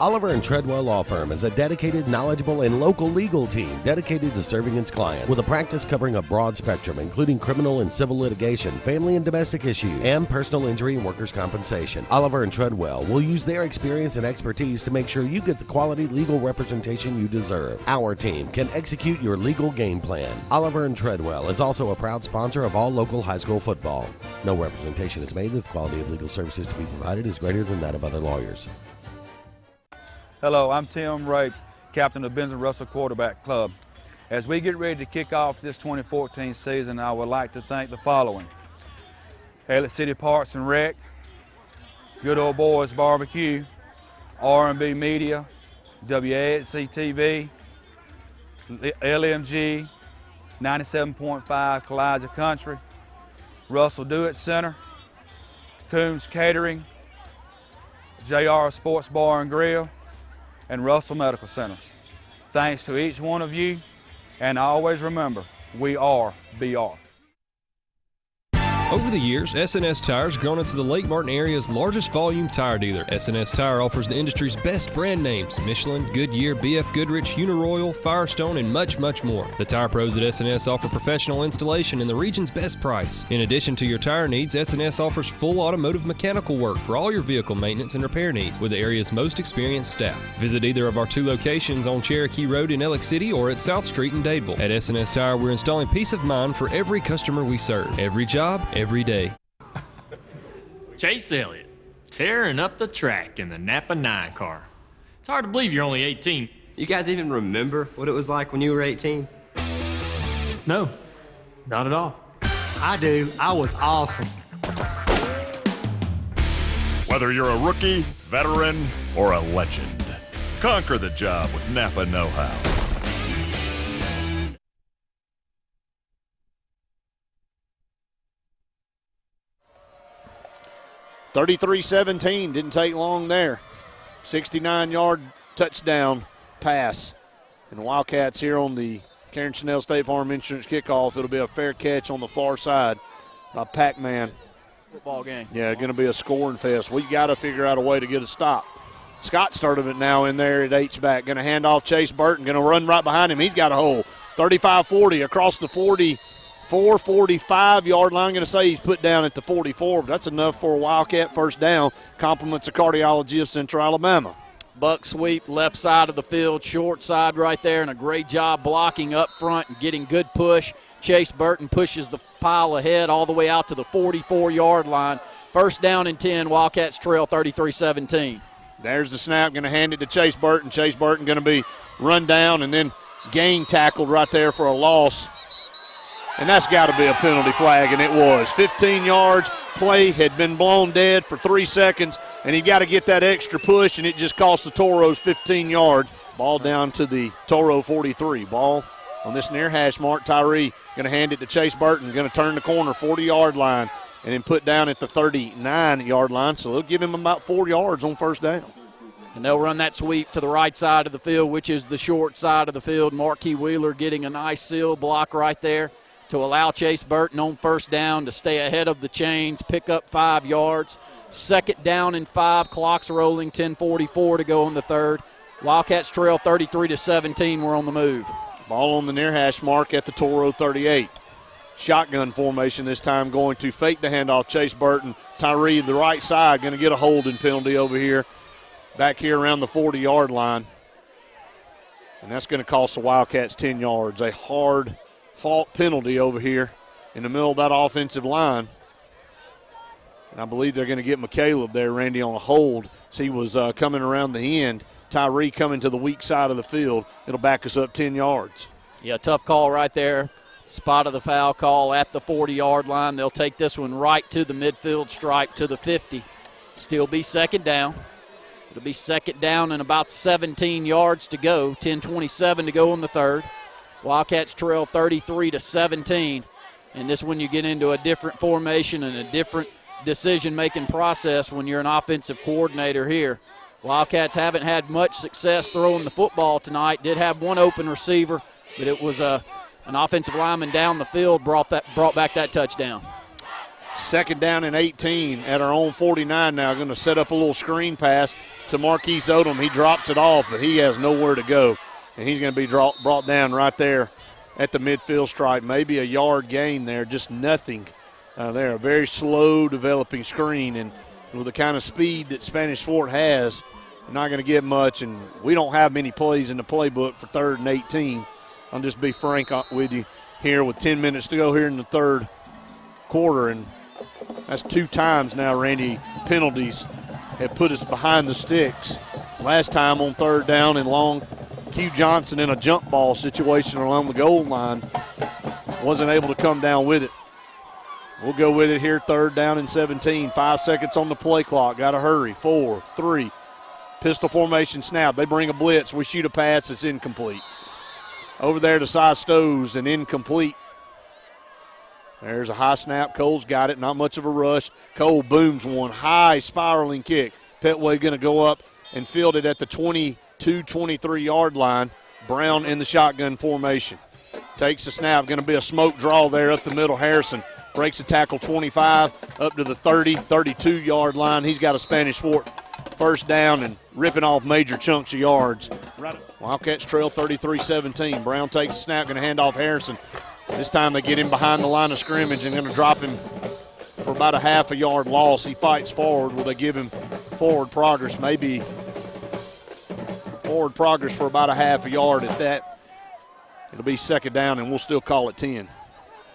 Oliver & Treadwell Law Firm is a dedicated, knowledgeable, and local legal team dedicated to serving its clients with a practice covering a broad spectrum, including criminal and civil litigation, family and domestic issues, and personal injury and workers' compensation. Oliver & Treadwell will use their experience and expertise to make sure you get the quality legal representation you deserve. Our team can execute your legal game plan. Oliver & Treadwell is also a proud sponsor of all local high school football. No representation is made that the quality of legal services to be provided is greater than that of other lawyers. Hello, I'm Tim Ray, captain of Benson Russell Quarterback Club. As we get ready to kick off this 2014 season, I would like to thank the following: Alex City Parks and Rec, Good Old Boys Barbecue, R&B Media, WAXC TV, LMG, 97.5 Kalijah Country, Russell Do-It Center, Coombs Catering, JR Sports Bar and Grill, and Russell Medical Center. Thanks to each one of you, and always remember, we are BR. Over the years, S&S Tire has grown into the Lake Martin area's largest volume tire dealer. S&S Tire offers the industry's best brand names: Michelin, Goodyear, BF Goodrich, Uniroyal, Firestone, and much, much more. The tire pros at S&S offer professional installation and the region's best price. In addition to your tire needs, S&S offers full automotive mechanical work for all your vehicle maintenance and repair needs with the area's most experienced staff. Visit either of our 2 locations on Cherokee Road in Alex City or at South Street in Dadeville. At S&S Tire, we're installing peace of mind for every customer we serve. Every job, every day. Chase Elliott, tearing up the track in the Napa 9 car. It's hard to believe you're only 18. You guys even remember what it was like when you were 18? No, not at all. I do. I was awesome. Whether you're a rookie, veteran, or a legend, conquer the job with Napa Know-How. 33-17, didn't take long there. 69-yard touchdown pass. And the Wildcats here on the Karen Chanel State Farm Insurance kickoff. It'll be a fair catch on the far side by Pac-Man. Football game. Yeah, going to be a scoring fest. We got to figure out a way to get a stop. Scott started it now in there at H-back. Going to hand off Chase Burton. Going to run right behind him. He's got a hole. 35-40 across the 45-yard line. I'm going to say he's put down at the 44, but that's enough for a Wildcat first down. Compliments the cardiology of Central Alabama. Buck sweep, left side of the field, short side right there, and a great job blocking up front and getting good push. Chase Burton pushes the pile ahead all the way out to the 44-yard line. First down and 10, Wildcats trail 33-17. There's the snap, going to hand it to Chase Burton. Chase Burton going to be run down and then gang tackled right there for a loss. And that's got to be a penalty flag, and it was. 15 yards, play had been blown dead for 3 seconds, and he got to get that extra push, and it just cost the Toros 15 yards. Ball down to the Toro 43. Ball on this near hash mark. Tyree going to hand it to Chase Burton, going to turn the corner, 40-yard line, and then put down at the 39-yard line, so they'll give him about 4 yards on first down. And they'll run that sweep to the right side of the field, which is the short side of the field. Marquis Wheeler getting a nice seal block right there to allow Chase Burton on first down to stay ahead of the chains, pick up 5 yards. Second down and 5, clock's rolling, 10:44 to go in the third. Wildcats trail 33-17, we're on the move. Ball on the near hash mark at the Toro 38. Shotgun formation this time, going to fake the handoff. Chase Burton, Tyree, the right side, going to get a holding penalty over here, back here around the 40-yard line. And that's going to cost the Wildcats 10 yards. A hard fault penalty over here in the middle of that offensive line. And I believe they're going to get McCaleb there, Randy, on a hold. So he was coming around the end. Tyree coming to the weak side of the field. It'll back us up 10 yards. Yeah, tough call right there. Spot of the foul call at the 40-yard line. They'll take this one right to the midfield stripe to the 50. Still be second down. It'll be second down and about 17 yards to go. 10:27 to go in the third. Wildcats trail 33-17. And this one you get into a different formation and a different decision-making process when you're an offensive coordinator here. Wildcats haven't had much success throwing the football tonight. Did have one open receiver, but it was an offensive lineman down the field brought back that touchdown. Second down and 18 at our own 49 now. Going to set up a little screen pass to Marquise Odom. He drops it off, but he has nowhere to go. And he's going to be brought down right there at the midfield stripe. Maybe a yard gain there, just nothing there. A very slow developing screen, and with the kind of speed that Spanish Fort has, you're not going to get much, and we don't have many plays in the playbook for 3rd and 18. I'll just be frank with you here with 10 minutes to go here in the third quarter, and that's 2 times now, Randy, penalties have put us behind the sticks. Last time on 3rd down and long, Q Johnson in a jump ball situation along the goal line wasn't able to come down with it. We'll go with it here, 3rd down and 17. 5 seconds on the play clock. Got to hurry. 4, 3. Pistol formation snap. They bring a blitz. We shoot a pass. It's incomplete. Over there to Cy Stoves and incomplete. There's a high snap. Cole's got it. Not much of a rush. Cole booms one. High spiraling kick. Petway going to go up and field it at the 22, 23-yard line. Brown in the shotgun formation. Takes the snap. Going to be a smoke draw there up the middle. Harrison breaks the tackle 25 up to the 30, 32-yard line. He's got a Spanish Fort first down and ripping off major chunks of yards. Wildcats trail 33-17. Brown takes the snap, going to hand off Harrison. This time they get him behind the line of scrimmage and going to drop him for about a half a yard loss. He fights forward. Will they give him forward progress? Maybe forward progress for about a half a yard at that. It'll be second down, and we'll still call it 10.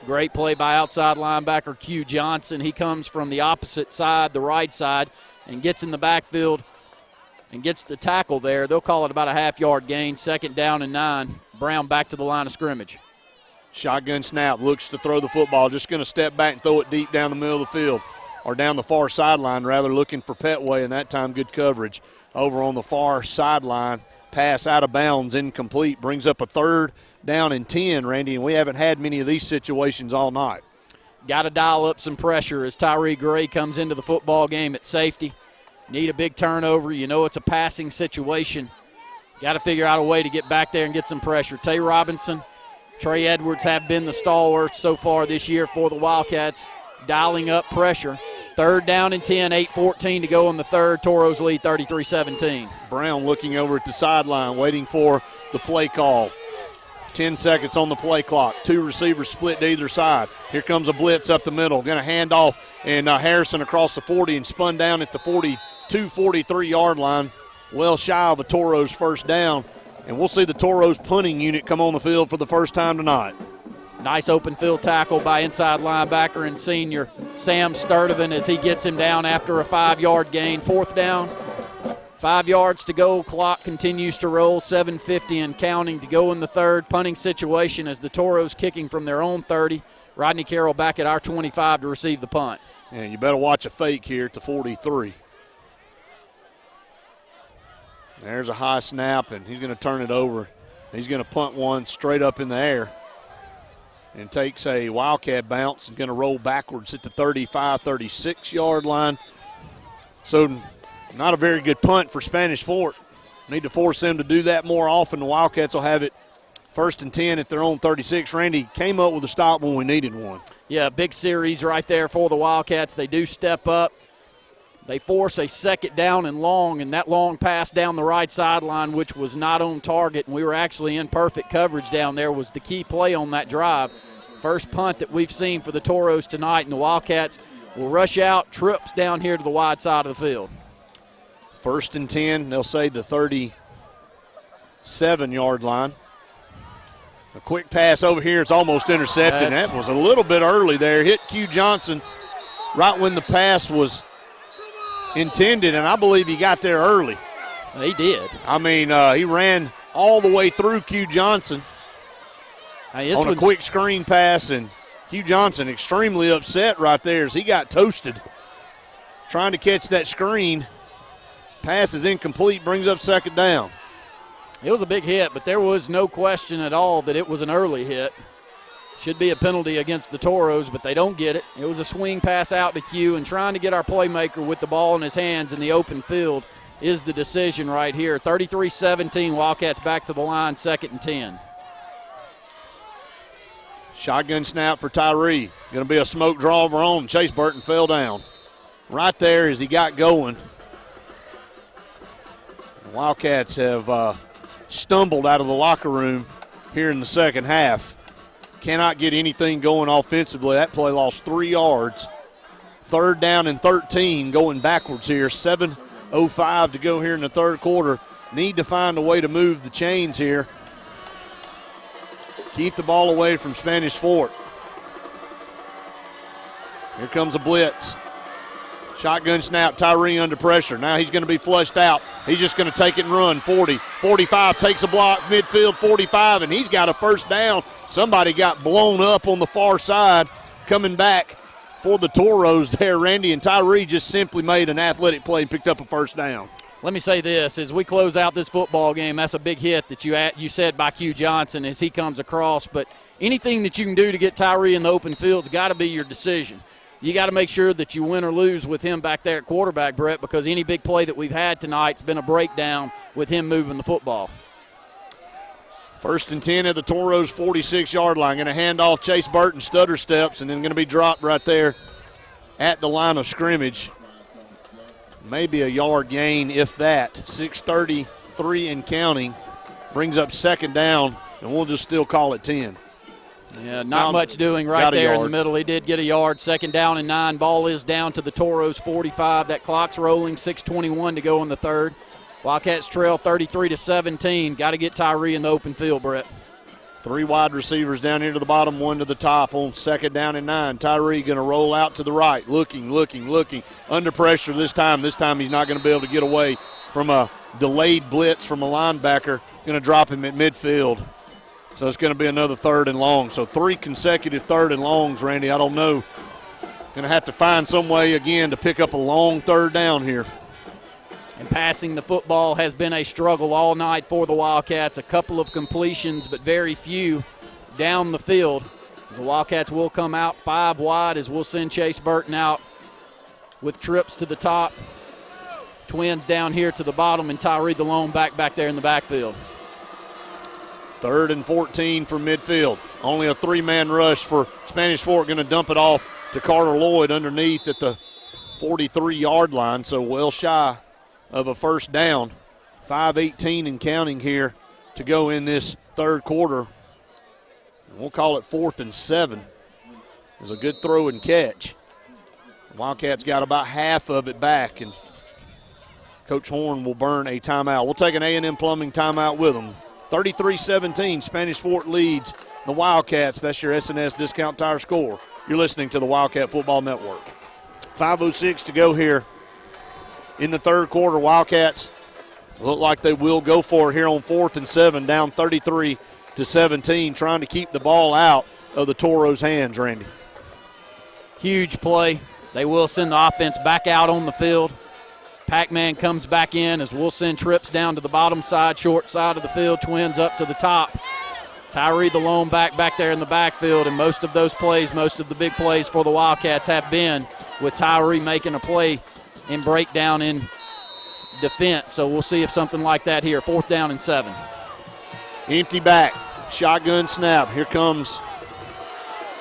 Great play by outside linebacker Q Johnson. He comes from the opposite side, the right side, and gets in the backfield and gets the tackle there. They'll call it about a half-yard gain, second down and 9. Brown back to the line of scrimmage. Shotgun snap, looks to throw the football, just going to step back and throw it deep down the middle of the field, or down the far sideline, rather, looking for Petway, and that time good coverage. Over on the far sideline, pass out of bounds, incomplete, brings up a 3rd down and 10, Randy, and we haven't had many of these situations all night. Got to dial up some pressure as Tyree Gray comes into the football game at safety. Need a big turnover. You know it's a passing situation. Got to figure out a way to get back there and get some pressure. Tay Robinson, Trey Edwards have been the stalwarts so far this year for the Wildcats, dialing up pressure. 3rd down and 10, 8:14 to go in the third. Toros lead 33-17. Brown looking over at the sideline, waiting for the play call. 10 seconds on the play clock. 2 receivers split to either side. Here comes a blitz up the middle. Going to hand off, and Harrison across the 40 and spun down at the 42, 43-yard line. Well shy of a Toros first down. And we'll see the Toros punting unit come on the field for the first time tonight. Nice open field tackle by inside linebacker and senior Sam Sturdivant as he gets him down after a 5-yard gain. 4th down, 5 yards to go. Clock continues to roll, 7:50 and counting to go in the third. Punting situation as the Toros kicking from their own 30. Rodney Carroll back at our 25 to receive the punt. And you better watch a fake here at the 43. There's a high snap, and he's going to turn it over. He's going to punt one straight up in the air and takes a Wildcat bounce and going to roll backwards at the 35, 36-yard line. So not a very good punt for Spanish Fort. Need to force them to do that more often. The Wildcats will have it 1st and 10 at their own 36. Randy came up with a stop when we needed one. Yeah, big series right there for the Wildcats. They do step up. They force a second down and long, and that long pass down the right sideline, which was not on target, and we were actually in perfect coverage down there, was the key play on that drive. First punt that we've seen for the Toros tonight, and the Wildcats will rush out, trips down here to the wide side of the field. 1st and 10, they'll say the 37-yard line. A quick pass over here, it's almost intercepted. That was a little bit early there. Hit Q Johnson right when the pass was intended, and I believe he got there early. He did. I mean, he ran all the way through Q Johnson on a quick screen pass, and Q Johnson extremely upset right there as he got toasted trying to catch that screen. Pass is incomplete, brings up second down. It was a big hit, but there was no question at all that it was an early hit. Should be a penalty against the Toros, but they don't get it. It was a swing pass out to Q, and trying to get our playmaker with the ball in his hands in the open field is the decision right here. 33-17, Wildcats back to the line, 2nd and 10. Shotgun snap for Tyree. Going to be a smoke draw of our own. Chase Burton fell down. Right there as he got going. The Wildcats have stumbled out of the locker room here in the second half. Cannot get anything going offensively. That play lost 3 yards. 3rd down and 13 going backwards here. 7:05 to go here in the third quarter. Need to find a way to move the chains here. Keep the ball away from Spanish Fort. Here comes a blitz. Shotgun snap, Tyree under pressure. Now he's going to be flushed out. He's just going to take it and run. 40, 45, takes a block, midfield 45, and he's got a first down. Somebody got blown up on the far side. Coming back for the Toros there, Randy, and Tyree just simply made an athletic play and picked up a first down. Let me say this, as we close out this football game, that's a big hit that you said by Q Johnson as he comes across, but anything that you can do to get Tyree in the open field's got to be your decision. You got to make sure that you win or lose with him back there at quarterback, Brett, because any big play that we've had tonight's been a breakdown with him moving the football. 1st and 10 at the Toros' 46-yard line. Going to hand off Chase Burton, stutter steps, and then going to be dropped right there at the line of scrimmage. Maybe a yard gain, if that. 6:33 and counting. Brings up second down, and we'll just still call it 10. Yeah, not much doing right there in the middle. He did get a yard. 2nd down and 9. Ball is down to the Toros' 45. That clock's rolling. 6:21 to go in the third. Wildcats trail 33-17. Got to get Tyree in the open field, Brett. 3 wide receivers down here to the bottom, 1 to the top on 2nd down and 9. Tyree going to roll out to the right, looking. Under pressure this time. This time he's not going to be able to get away from a delayed blitz from a linebacker. Going to drop him at midfield. So it's going to be another 3rd and long. So 3 consecutive 3rd and longs, Randy. I don't know. Going to have to find some way again to pick up a long 3rd down here. And passing the football has been a struggle all night for the Wildcats. A couple of completions, but very few down the field. As the Wildcats will come out 5 wide as we'll send Chase Burton out with trips to the top. Twins down here to the bottom, and Tyree the lone back there in the backfield. 3rd and 14 from midfield. Only a 3-man rush for Spanish Fort. Going to dump it off to Carter Lloyd underneath at the 43-yard line, so well shy of a first down. 5:18 and counting here to go in this third quarter. We'll call it 4th and 7. It was a good throw and catch. Wildcats got about half of it back, and Coach Horn will burn a timeout. We'll take an A&M Plumbing timeout with them. 33-17, Spanish Fort leads the Wildcats. That's your SNS Discount Tire score. You're listening to the Wildcat Football Network. 5:06 to go here in the third quarter. Wildcats look like they will go for it here on 4th and 7, down 33-17, trying to keep the ball out of the Toros' hands, Randy. Huge play. They will send the offense back out on the field. Pac-Man comes back in as we'll send trips down to the bottom side, short side of the field, Twins up to the top. Tyree the lone back there in the backfield, and most of those plays, most of the big plays for the Wildcats have been with Tyree making a play in breakdown in defense. So we'll see if something like that here. 4th down and 7. Empty back, shotgun snap. Here comes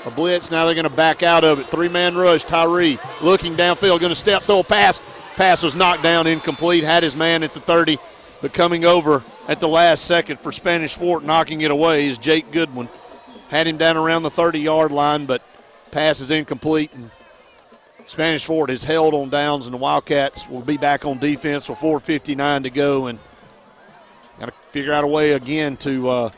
a blitz. Now they're going to back out of it. 3-man rush. Tyree looking downfield, going to step, throw a pass. Pass was knocked down, incomplete. Had his man at the 30, but coming over at the last second for Spanish Fort, knocking it away is Jake Goodwin. Had him down around the 30-yard line, but pass is incomplete. And Spanish Fort is held on downs, and the Wildcats will be back on defense with 4:59 to go, and got to figure out a way again to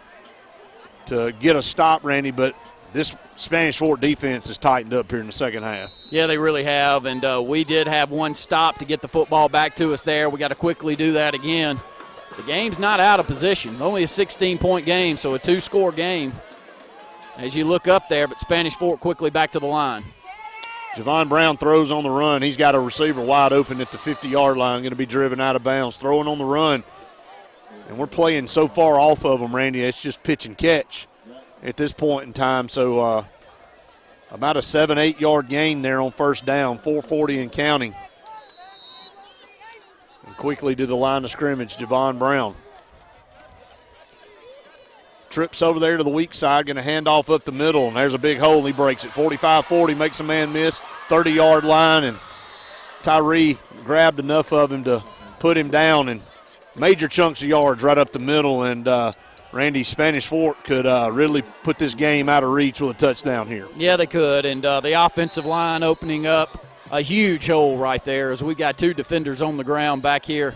get a stop, Randy. But this Spanish Fort defense is tightened up here in the second half. Yeah, they really have, and we did have one stop to get the football back to us there. We got to quickly do that again. The game's not out of position. Only a 16-point game, so a 2-score game as you look up there, but Spanish Fort quickly back to the line. Javon Brown throws on the run. He's got a receiver wide open at the 50-yard line, going to be driven out of bounds. Throwing on the run. And we're playing so far off of them, Randy, it's just pitch and catch at this point in time. So about a 7-8 yard gain there on first down, 4:40 and counting. And quickly to the line of scrimmage, Javon Brown. Trips over there to the weak side, going to hand off up the middle, and there's a big hole, and he breaks it. 45-40, makes a man miss, 30-yard line, and Tyree grabbed enough of him to put him down, and major chunks of yards right up the middle, and Randy, Spanish Fort could really put this game out of reach with a touchdown here. Yeah, they could, and the offensive line opening up a huge hole right there as we got 2 defenders on the ground back here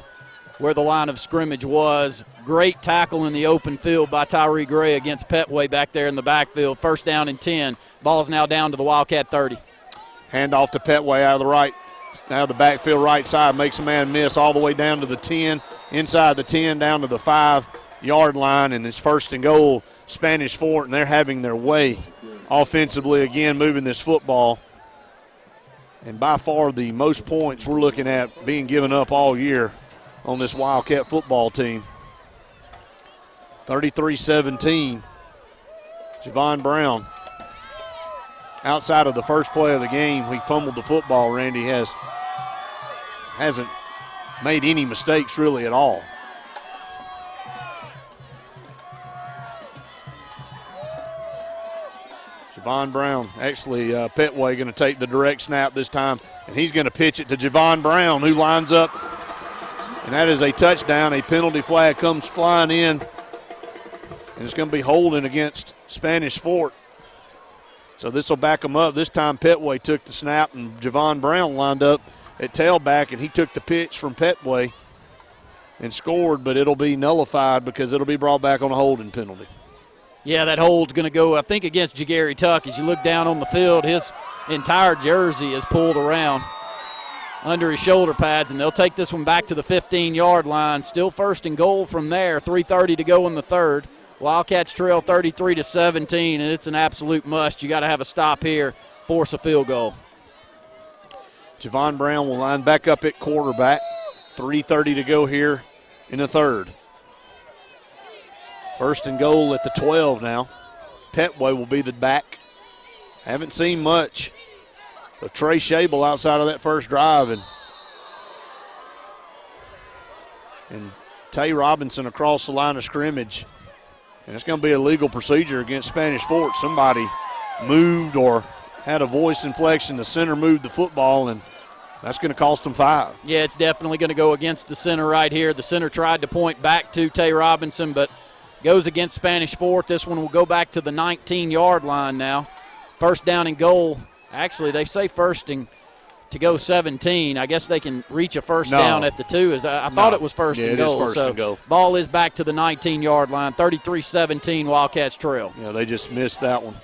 where the line of scrimmage was. Great tackle in the open field by Tyree Gray against Petway back there in the backfield. First down and 10. Ball's now down to the Wildcat 30. Hand off to Petway out of the right. Now the backfield right side makes a man miss all the way down to the 10. Inside the 10 down to the 5-yard line, and it's first and goal, Spanish Fort, and they're having their way offensively again, moving this football. And by far the most points we're looking at being given up all year on this Wildcat football team. 33-17. Javon Brown. Outside of the first play of the game, he fumbled the football. Randy hasn't made any mistakes really at all. Javon Brown, actually Petway going to take the direct snap this time, and he's going to pitch it to Javon Brown, who lines up, and that is a touchdown. A penalty flag comes flying in, and it's going to be holding against Spanish Fort. So this will back them up. This time Petway took the snap, and Javon Brown lined up at tailback, and he took the pitch from Petway and scored, but it'll be nullified because it'll be brought back on a holding penalty. Yeah, that hold's going to go, I think, against Jagary Tuck. As you look down on the field, his entire jersey is pulled around under his shoulder pads, and they'll take this one back to the 15-yard line. Still first and goal from there, 3:30 to go in the third. Wildcats trail 33-17, and it's an absolute must. You got to have a stop here, force a field goal. Javon Brown will line back up at quarterback. 3:30 to go here in the third. First and goal at the 12 now. Petway will be the back. Haven't seen much of Trey Shable outside of that first drive. And Tay Robinson across the line of scrimmage. And it's going to be a legal procedure against Spanish Fort. Somebody moved or had a voice inflection. The center moved the football, and that's going to cost them 5. Yeah, it's definitely going to go against the center right here. The center tried to point back to Tay Robinson, but goes against Spanish Fort. This one will go back to the 19-yard line now. First down and goal. Actually, they say first and to go 17. I guess they can reach a first down at the 2. I thought it was first and goal. It is first and goal. Ball is back to the 19-yard line. 33-17 Wildcats trail. Yeah, they just missed that one.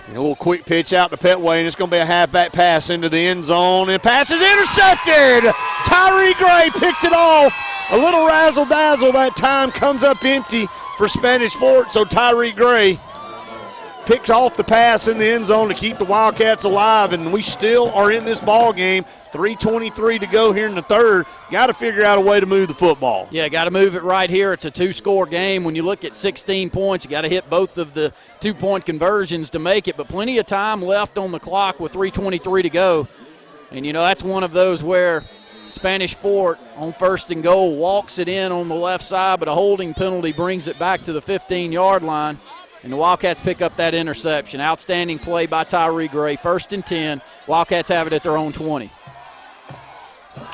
And a little quick pitch out to Petway, and it's going to be a halfback pass into the end zone. And pass is intercepted. Tyree Gray picked it off. A little razzle-dazzle that time, comes up empty for Spanish Fort, so Tyree Gray picks off the pass in the end zone to keep the Wildcats alive, and we still are in this ball game. 3:23 to go here in the third. Got to figure out a way to move the football. Yeah, got to move it right here. It's a 2-score game. When you look at 16 points, you got to hit both of the 2-point conversions to make it, but plenty of time left on the clock with 3:23 to go. And, you know, that's one of those where Spanish Fort on first and goal walks it in on the left side, but a holding penalty brings it back to the 15-yard line. And the Wildcats pick up that interception. Outstanding play by Tyree Gray. First and 10. Wildcats have it at their own 20.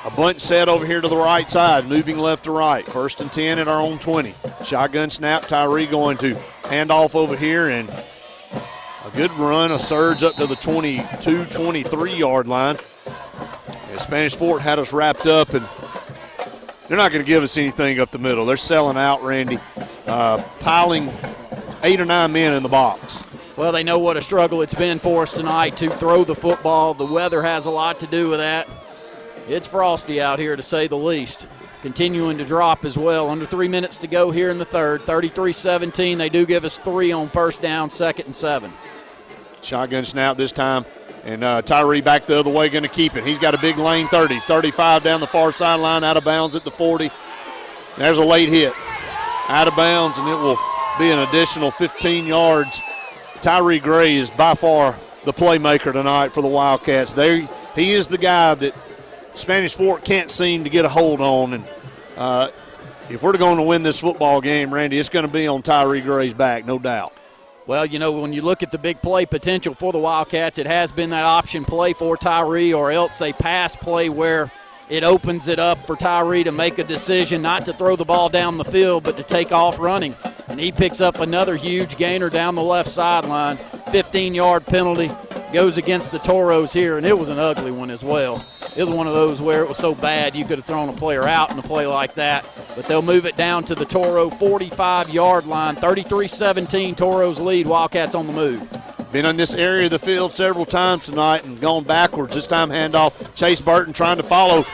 A bunch set over here to the right side, moving left to right. First and 10 at our own 20. Shotgun snap. Tyree going to hand off over here, and a good run, a surge up to the 22, 23-yard line. And Spanish Fort had us wrapped up, and they're not going to give us anything up the middle. They're selling out, Randy, piling 8 or 9 men in the box. Well, they know what a struggle it's been for us tonight to throw the football. The weather has a lot to do with that. It's frosty out here, to say the least. Continuing to drop as well. Under 3 minutes to go here in the third. 33-17. They do give us 3 on first down, second and 7. Shotgun snap this time. And Tyree back the other way, going to keep it. He's got a big lane, 30, 35 down the far sideline, out of bounds at the 40. There's a late hit. Out of bounds, and it will be an additional 15 yards. Tyree Gray is by far the playmaker tonight for the Wildcats. He is the guy that Spanish Fort can't seem to get a hold on. And if we're going to win this football game, Randy, it's going to be on Tyree Gray's back, no doubt. Well, you know, when you look at the big play potential for the Wildcats, it has been that option play for Tyree, or else a pass play where it opens it up for Tyree to make a decision not to throw the ball down the field but to take off running. And he picks up another huge gainer down the left sideline. 15-yard penalty goes against the Toros here, and it was an ugly one as well. It was one of those where it was so bad you could have thrown a player out in a play like that. But they'll move it down to the Toro 45-yard line. 33-17, Toros lead. Wildcats on the move. Been in this area of the field several times tonight and gone backwards. This time handoff. Chase Burton trying to follow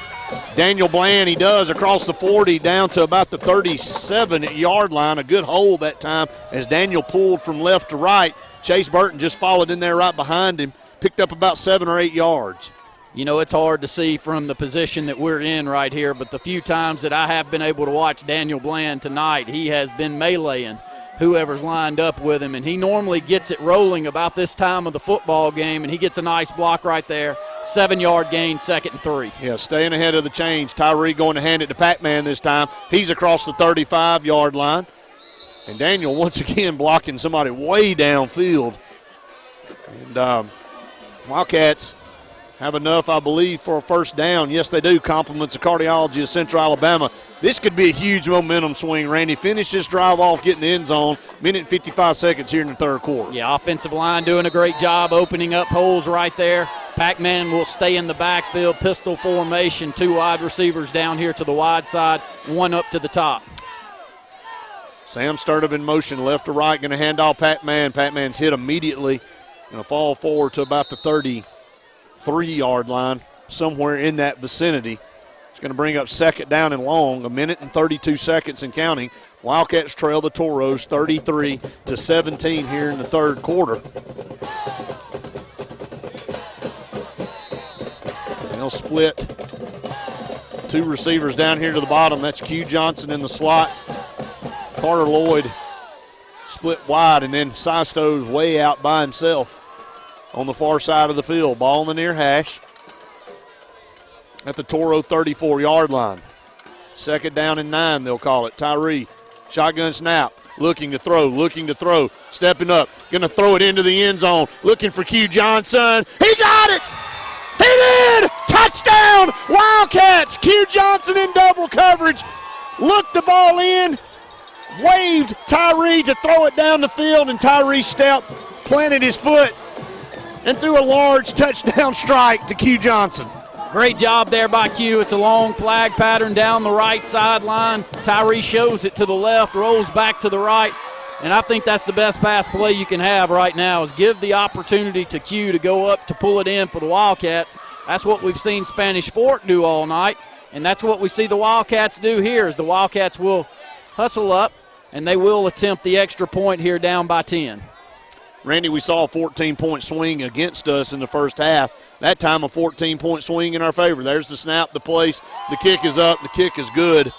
Daniel Bland. He does across the 40 down to about the 37-yard line. A good hold that time as Daniel pulled from left to right. Chase Burton just followed in there right behind him. Picked up about 7 or 8 yards. You know, it's hard to see from the position that we're in right here, but the few times that I have been able to watch Daniel Bland tonight, he has been meleeing whoever's lined up with him, and he normally gets it rolling about this time of the football game, and he gets a nice block right there. 7-yard gain, 2nd and 3. Yeah, staying ahead of the chains. Tyree going to hand it to Pac-Man this time. He's across the 35-yard line. And Daniel once again blocking somebody way downfield. And Wildcats have enough, I believe, for a first down. Yes, they do. Compliments the cardiology of Central Alabama. This could be a huge momentum swing, Randy. Finish this drive off, get in the end zone. Minute and 55 seconds here in the third quarter. Yeah, offensive line doing a great job opening up holes right there. Pac-Man will stay in the backfield, pistol formation. 2 wide receivers down here to the wide side, 1 up to the top. Sam Sturdivant in motion, left to right, going to hand off Pac-Man. Pac-Man's hit immediately. Going to fall forward to about the 33-yard line, somewhere in that vicinity. It's going to bring up 2nd down and long, 1 minute and 32 seconds and counting. Wildcats trail the Toros 33-17 here in the third quarter. They'll split 2 receivers down here to the bottom. That's Q Johnson in the slot. Carter Lloyd split wide, and then Systo's way out by himself on the far side of the field. Ball in the near hash at the Toro 34-yard line. 2nd down and 9, they'll call it. Tyree, shotgun snap, looking to throw, stepping up, going to throw it into the end zone, looking for Q Johnson. He got it! He did! Touchdown, Wildcats! Q Johnson in double coverage. Looked the ball in, waved Tyree to throw it down the field, and Tyree stepped, planted his foot, and threw a large touchdown strike to Q Johnson. Great job there by Q. It's a long flag pattern down the right sideline. Tyree shows it to the left, rolls back to the right, and I think that's the best pass play you can have right now is give the opportunity to Q to go up to pull it in for the Wildcats. That's what we've seen Spanish Fort do all night, and that's what we see the Wildcats do here is the Wildcats will hustle up, and they will attempt the extra point here down by 10. Randy, we saw a 14-point swing against us in the first half. That time a 14-point swing in our favor. There's the snap, the place, the kick is up, the kick is good.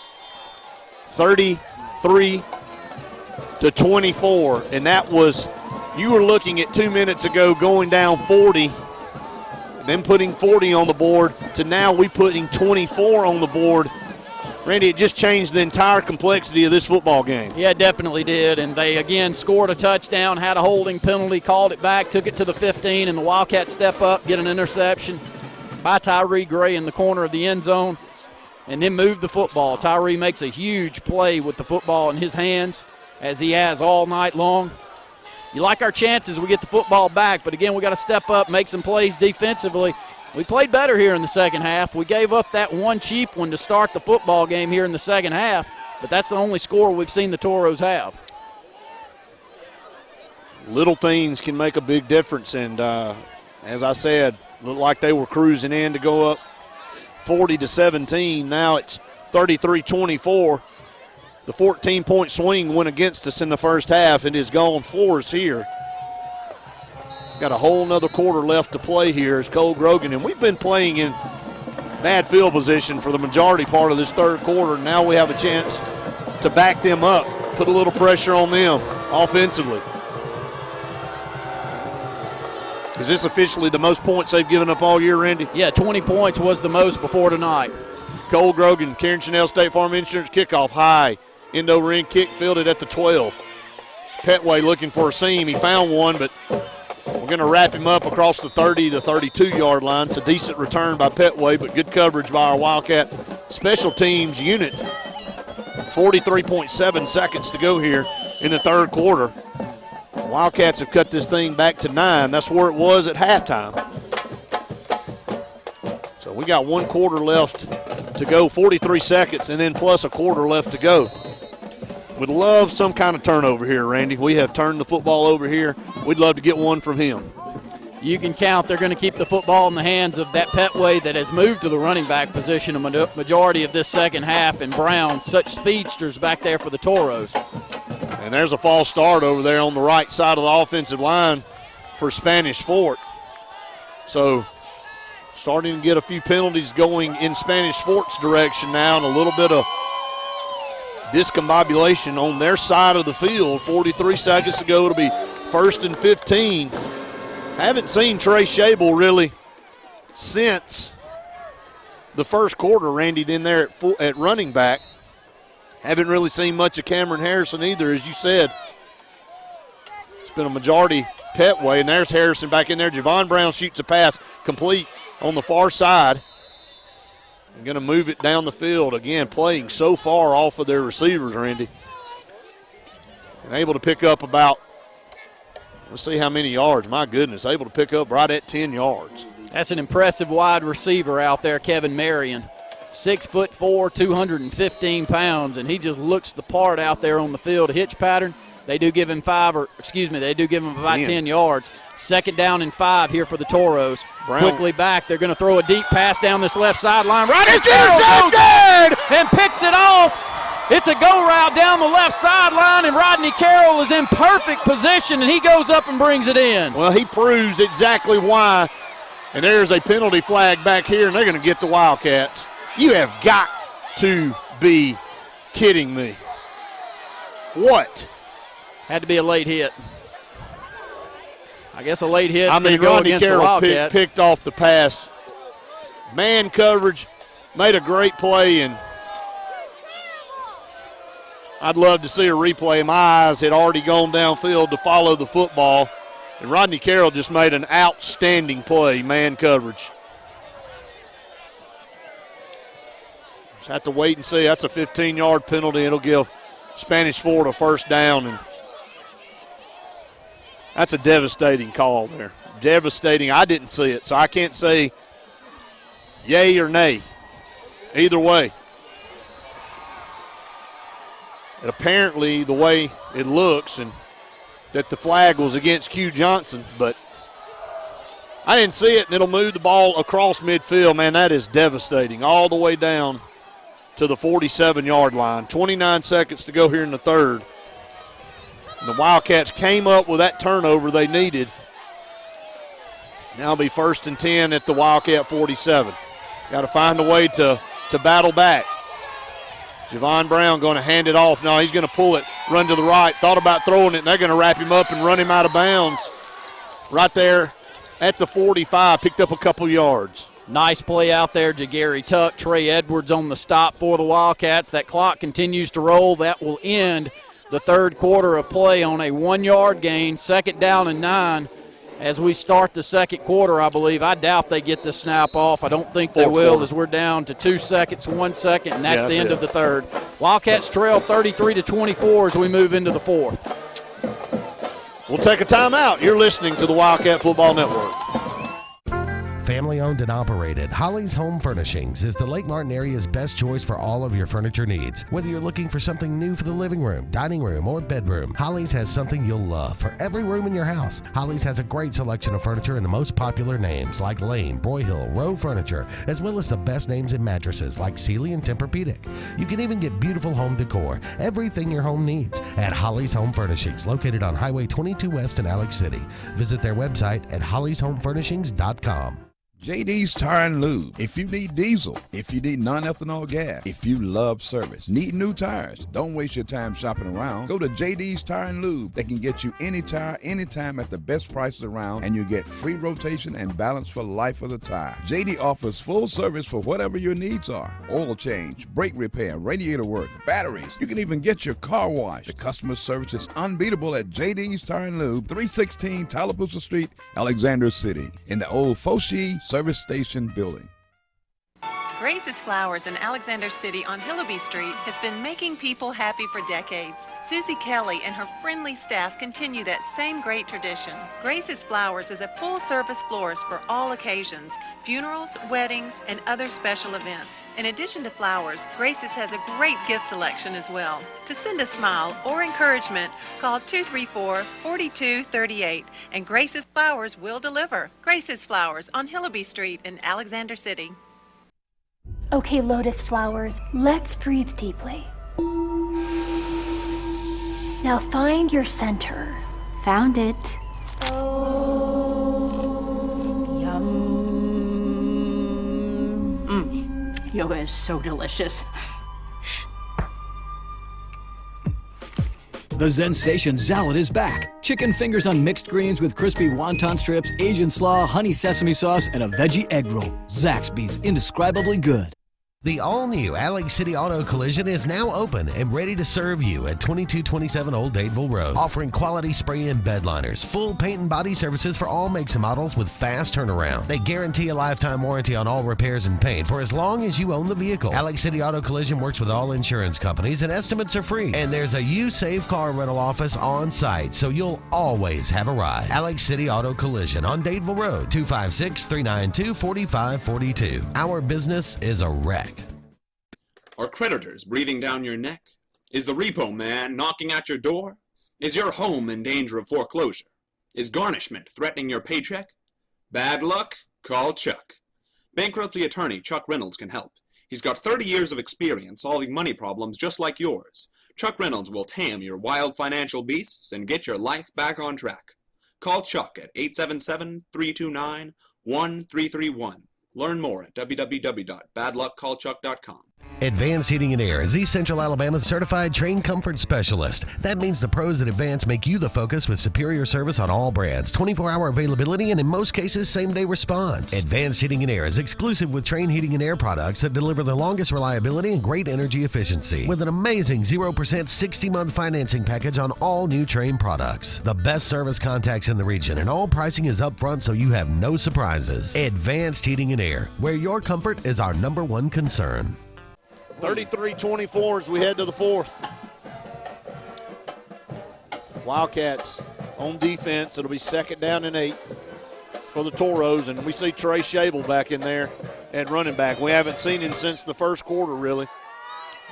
33-24, and that was, you were looking at 2 minutes ago going down 40, then putting 40 on the board, to now we putting 24 on the board. Randy, it just changed the entire complexity of this football game. Yeah, it definitely did, and they, again, scored a touchdown, had a holding penalty, called it back, took it to the 15, and the Wildcats step up, get an interception by Tyree Gray in the corner of the end zone, and then move the football. Tyree makes a huge play with the football in his hands, as he has all night long. You like our chances, we get the football back, but again, we got to step up, make some plays defensively. We played better here in the second half. We gave up that one cheap one to start the football game here in the second half, but that's the only score we've seen the Toros have. Little things can make a big difference, and as I said, looked like they were cruising in to go up 40-17. Now it's 33-24. The 14-point swing went against us in the first half and is gone for us here. Got a whole nother quarter left to play here as Cole Grogan, and we've been playing in bad field position for the majority part of this third quarter. Now we have a chance to back them up, put a little pressure on them offensively. Is this officially the most points they've given up all year, Randy? Yeah, 20 points was the most before tonight. Cole Grogan, Karen Chanel State Farm Insurance kickoff high. End over end kick fielded at the 12. Petway looking for a seam. He found one, but we're going to wrap him up across the 30 to 32-yard line. It's a decent return by Petway, but good coverage by our Wildcat special teams unit. 43.7 seconds to go here in the third quarter. Wildcats have cut this thing back to 9. That's where it was at halftime. So we got 1 quarter left to go, 43 seconds, and then plus a quarter left to go. Would love some kind of turnover here, Randy. We have turned the football over here. We'd love to get one from him. You can count they're going to keep the football in the hands of that Petway that has moved to the running back position a majority of this second half, and Brown, such speedsters back there for the Toros. And there's a false start over there on the right side of the offensive line for Spanish Fort. So starting to get a few penalties going in Spanish Fort's direction now, and a little bit of discombobulation on their side of the field. 43 seconds to go. It'll be 1st and 15. Haven't seen Trey Shable really since the first quarter, Randy, then there at running back. Haven't really seen much of Cameron Harrison either, as you said. It's been a majority Petway, and there's Harrison back in there. Javon Brown shoots a pass complete on the far side. They're going to move it down the field. Again, playing so far off of their receivers, Randy. And able to pick up about, let's see how many yards. My goodness, able to pick up right at 10 yards. That's an impressive wide receiver out there, Kevin Marion. 6'4", 215 pounds, and he just looks the part out there on the field. Hitch pattern, they do give him about 10 yards. 2nd down and 5 here for the Toros. Brown. Quickly back, they're going to throw a deep pass down this left sideline. Rodney Carroll goes and picks it off. It's a go route down the left sideline, and Rodney Carroll is in perfect position, and he goes up and brings it in. Well, he proves exactly why, and there's a penalty flag back here, and they're going to get the Wildcats. You have got to be kidding me. What? Had to be a late hit. I guess a late hit. I mean, Rodney Carroll picked off the pass. Man coverage, made a great play, and I'd love to see a replay. My eyes had already gone downfield to follow the football, and Rodney Carroll just made an outstanding play, man coverage. Just have to wait and see. That's a 15-yard penalty. It'll give Spanish Fort a 1st down, and that's a devastating call there. Devastating. I didn't see it, so I can't say yay or nay. Either way. And apparently the way it looks, and that the flag was against Q Johnson, but I didn't see it, and it'll move the ball across midfield. Man, that is devastating. All the way down to the 47-yard line. 29 seconds to go here in the third. And the Wildcats came up with that turnover they needed. Now it'll be 1st and 10 at the Wildcat 47. Got to find a way to battle back. Javon Brown going to hand it off. No, he's going to pull it, run to the right. Thought about throwing it, and they're going to wrap him up and run him out of bounds. Right there at the 45, picked up a couple yards. Nice play out there, Jagary Tuck. Trey Edwards on the stop for the Wildcats. That clock continues to roll. That will end the third quarter of play on a 1-yard gain. 2nd down and 9 as we start the second quarter, I believe. I doubt they get the snap off. I don't think they will, as we're down to 2 seconds, 1 second, and that's the end of the third. Wildcats trail 33-24 as we move into the fourth. We'll take a timeout. You're listening to the Wildcat Football Network. Family owned and operated, Holly's Home Furnishings is the Lake Martin area's best choice for all of your furniture needs. Whether you're looking for something new for the living room, dining room, or bedroom, Holly's has something you'll love for every room in your house. Holly's has a great selection of furniture in the most popular names like Lane, Broyhill, Rowe Furniture, as well as the best names in mattresses like Sealy and Tempur-Pedic. You can even get beautiful home decor, everything your home needs, at Holly's Home Furnishings, located on Highway 22 West in Alex City. Visit their website at hollyshomefurnishings.com. JD's Tire and Lube. If you need diesel, if you need non-ethanol gas, if you love service, need new tires, don't waste your time shopping around. Go to JD's Tire and Lube. They can get you any tire, anytime at the best prices around, and you get free rotation and balance for life of the tire. JD offers full service for whatever your needs are. Oil change, brake repair, radiator work, batteries. You can even get your car washed. The customer service is unbeatable at JD's Tire and Lube, 316 Tallapoosa Street, Alexander City, in the old Foshee Service Station building. Grace's Flowers in Alexander City on Hillaby Street has been making people happy for decades. Susie Kelly and her friendly staff continue that same great tradition. Grace's Flowers is a full-service florist for all occasions, funerals, weddings, and other special events. In addition to flowers, Grace's has a great gift selection as well. To send a smile or encouragement, call 234-4238, and Grace's Flowers will deliver. Grace's Flowers on Hillaby Street in Alexander City. Okay, Lotus Flowers, let's breathe deeply. Now find your center. Found it. Yum. Yoga is so delicious. The Zensation Salad is back. Chicken fingers on mixed greens with crispy wonton strips, Asian slaw, honey sesame sauce, and a veggie egg roll. Zaxby's indescribably good. The all-new Alex City Auto Collision is now open and ready to serve you at 2227 Old Dadeville Road, offering quality spray and bed liners, full paint and body services for all makes and models with fast turnaround. They guarantee a lifetime warranty on all repairs and paint for as long as you own the vehicle. Alex City Auto Collision works with all insurance companies and estimates are free. And there's a You Save Car rental office on site, so you'll always have a ride. Alex City Auto Collision on Dadeville Road, 256-392-4542. Our business is a wreck. Are creditors breathing down your neck? Is the repo man knocking at your door? Is your home in danger of foreclosure? Is garnishment threatening your paycheck? Bad luck? Call Chuck. Bankruptcy attorney Chuck Reynolds can help. He's got 30 years of experience solving money problems just like yours. Chuck Reynolds will tame your wild financial beasts and get your life back on track. Call Chuck at 877-329-1331. Learn more at www.badluckcallchuck.com. Advanced Heating and Air is East Central Alabama's certified train comfort specialist. That means the pros at Advanced make you the focus with superior service on all brands, 24-hour availability, and in most cases, same-day response. Advanced Heating and Air is exclusive with Train Heating and Air products that deliver the longest reliability and great energy efficiency with an amazing 0% 60-month financing package on all new Train products. The best service contacts in the region, and all pricing is upfront so you have no surprises. Advanced Heating and Air, where your comfort is our #1 concern. 33-24 as we head to the fourth. Wildcats on defense. It'll be 2nd down and 8 for the Toros, and we see Trey Shable back in there at running back. We haven't seen him since the first quarter, really.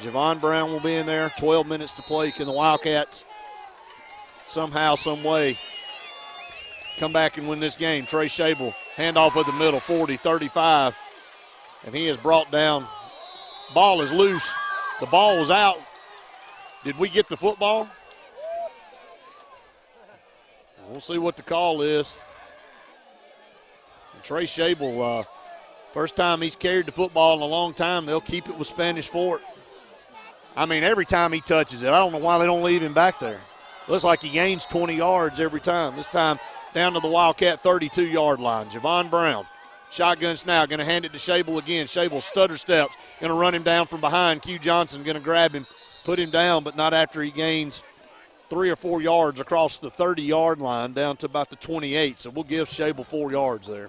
Javon Brown will be in there. 12 minutes to play. Can the Wildcats somehow, some way come back and win this game? Trey Shable, handoff at the middle, 40, 35, and he is brought down. Ball is loose. The ball was out. Did we get the football? We'll see what the call is. And Trey Shable, first time he's carried the football in a long time. They'll keep it with Spanish Fort. I mean, every time he touches it, I don't know why they don't leave him back there. Looks like he gains 20 yards every time. This time down to the Wildcat 32-yard line. Javon Brown. Shotgun snap, going to hand it to Shable again. Shable stutter steps, going to run him down from behind. Q Johnson going to grab him, put him down, but not after he gains 3 or 4 yards across the 30-yard line down to about the 28. So we'll give Shable 4 yards there.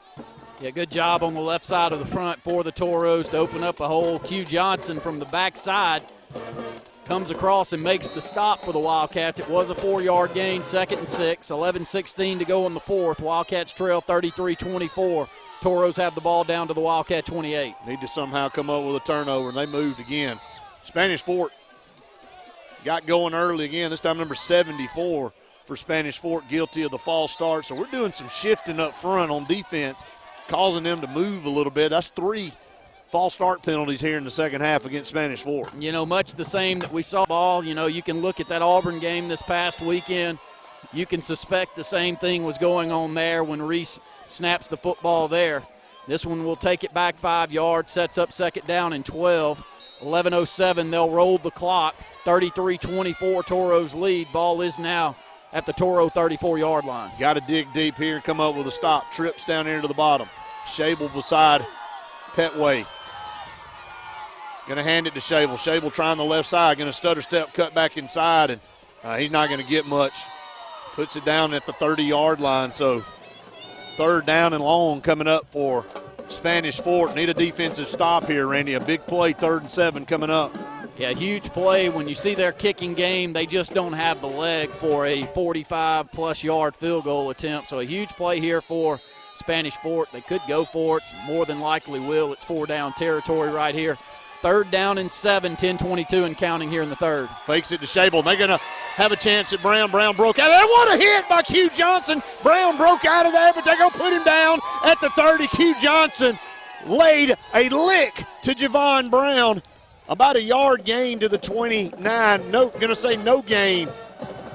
Yeah, good job on the left side of the front for the Toros to open up a hole. Q Johnson from the backside comes across and makes the stop for the Wildcats. It was a 4-yard gain, 2nd and 6, 11-16 to go in the fourth. Wildcats trail 33-24. Toros have the ball down to the Wildcat 28. Need to somehow come up with a turnover, and they moved again. Spanish Fort got going early again, this time number 74 for Spanish Fort, guilty of the false start. So we're doing some shifting up front on defense, causing them to move a little bit. That's 3 false start penalties here in the second half against Spanish Fort. You know, much the same that we saw ball. You know, you can look at that Auburn game this past weekend. You can suspect the same thing was going on there when Reese snaps the football there. This one will take it back 5 yards, sets up second down and 12. 11:07, they'll roll the clock. 33-24, Toros lead. Ball is now at the Toro 34-yard line. Got to dig deep here and come up with a stop. Trips down here to the bottom. Shable beside Petway. Going to hand it to Shable. Shable trying the left side. Going to stutter step, cut back inside, and he's not going to get much. Puts it down at the 30-yard line. So third down and long coming up for Spanish Fort. Need a defensive stop here, Randy. A big play, 3rd and 7 coming up. Yeah, huge play. When you see their kicking game, they just don't have the leg for a 45-plus yard field goal attempt. So a huge play here for Spanish Fort. They could go for it. More than likely will. It's 4-down territory right here. 3rd down and 7, 10:22 and counting here in the third. Fakes it to Shable. They're going to have a chance at Brown. Brown broke out. And what a hit by Q Johnson. Brown broke out of there, but they're going to put him down at the 30. Q Johnson laid a lick to Javon Brown. About a yard gain to the 29. No gain.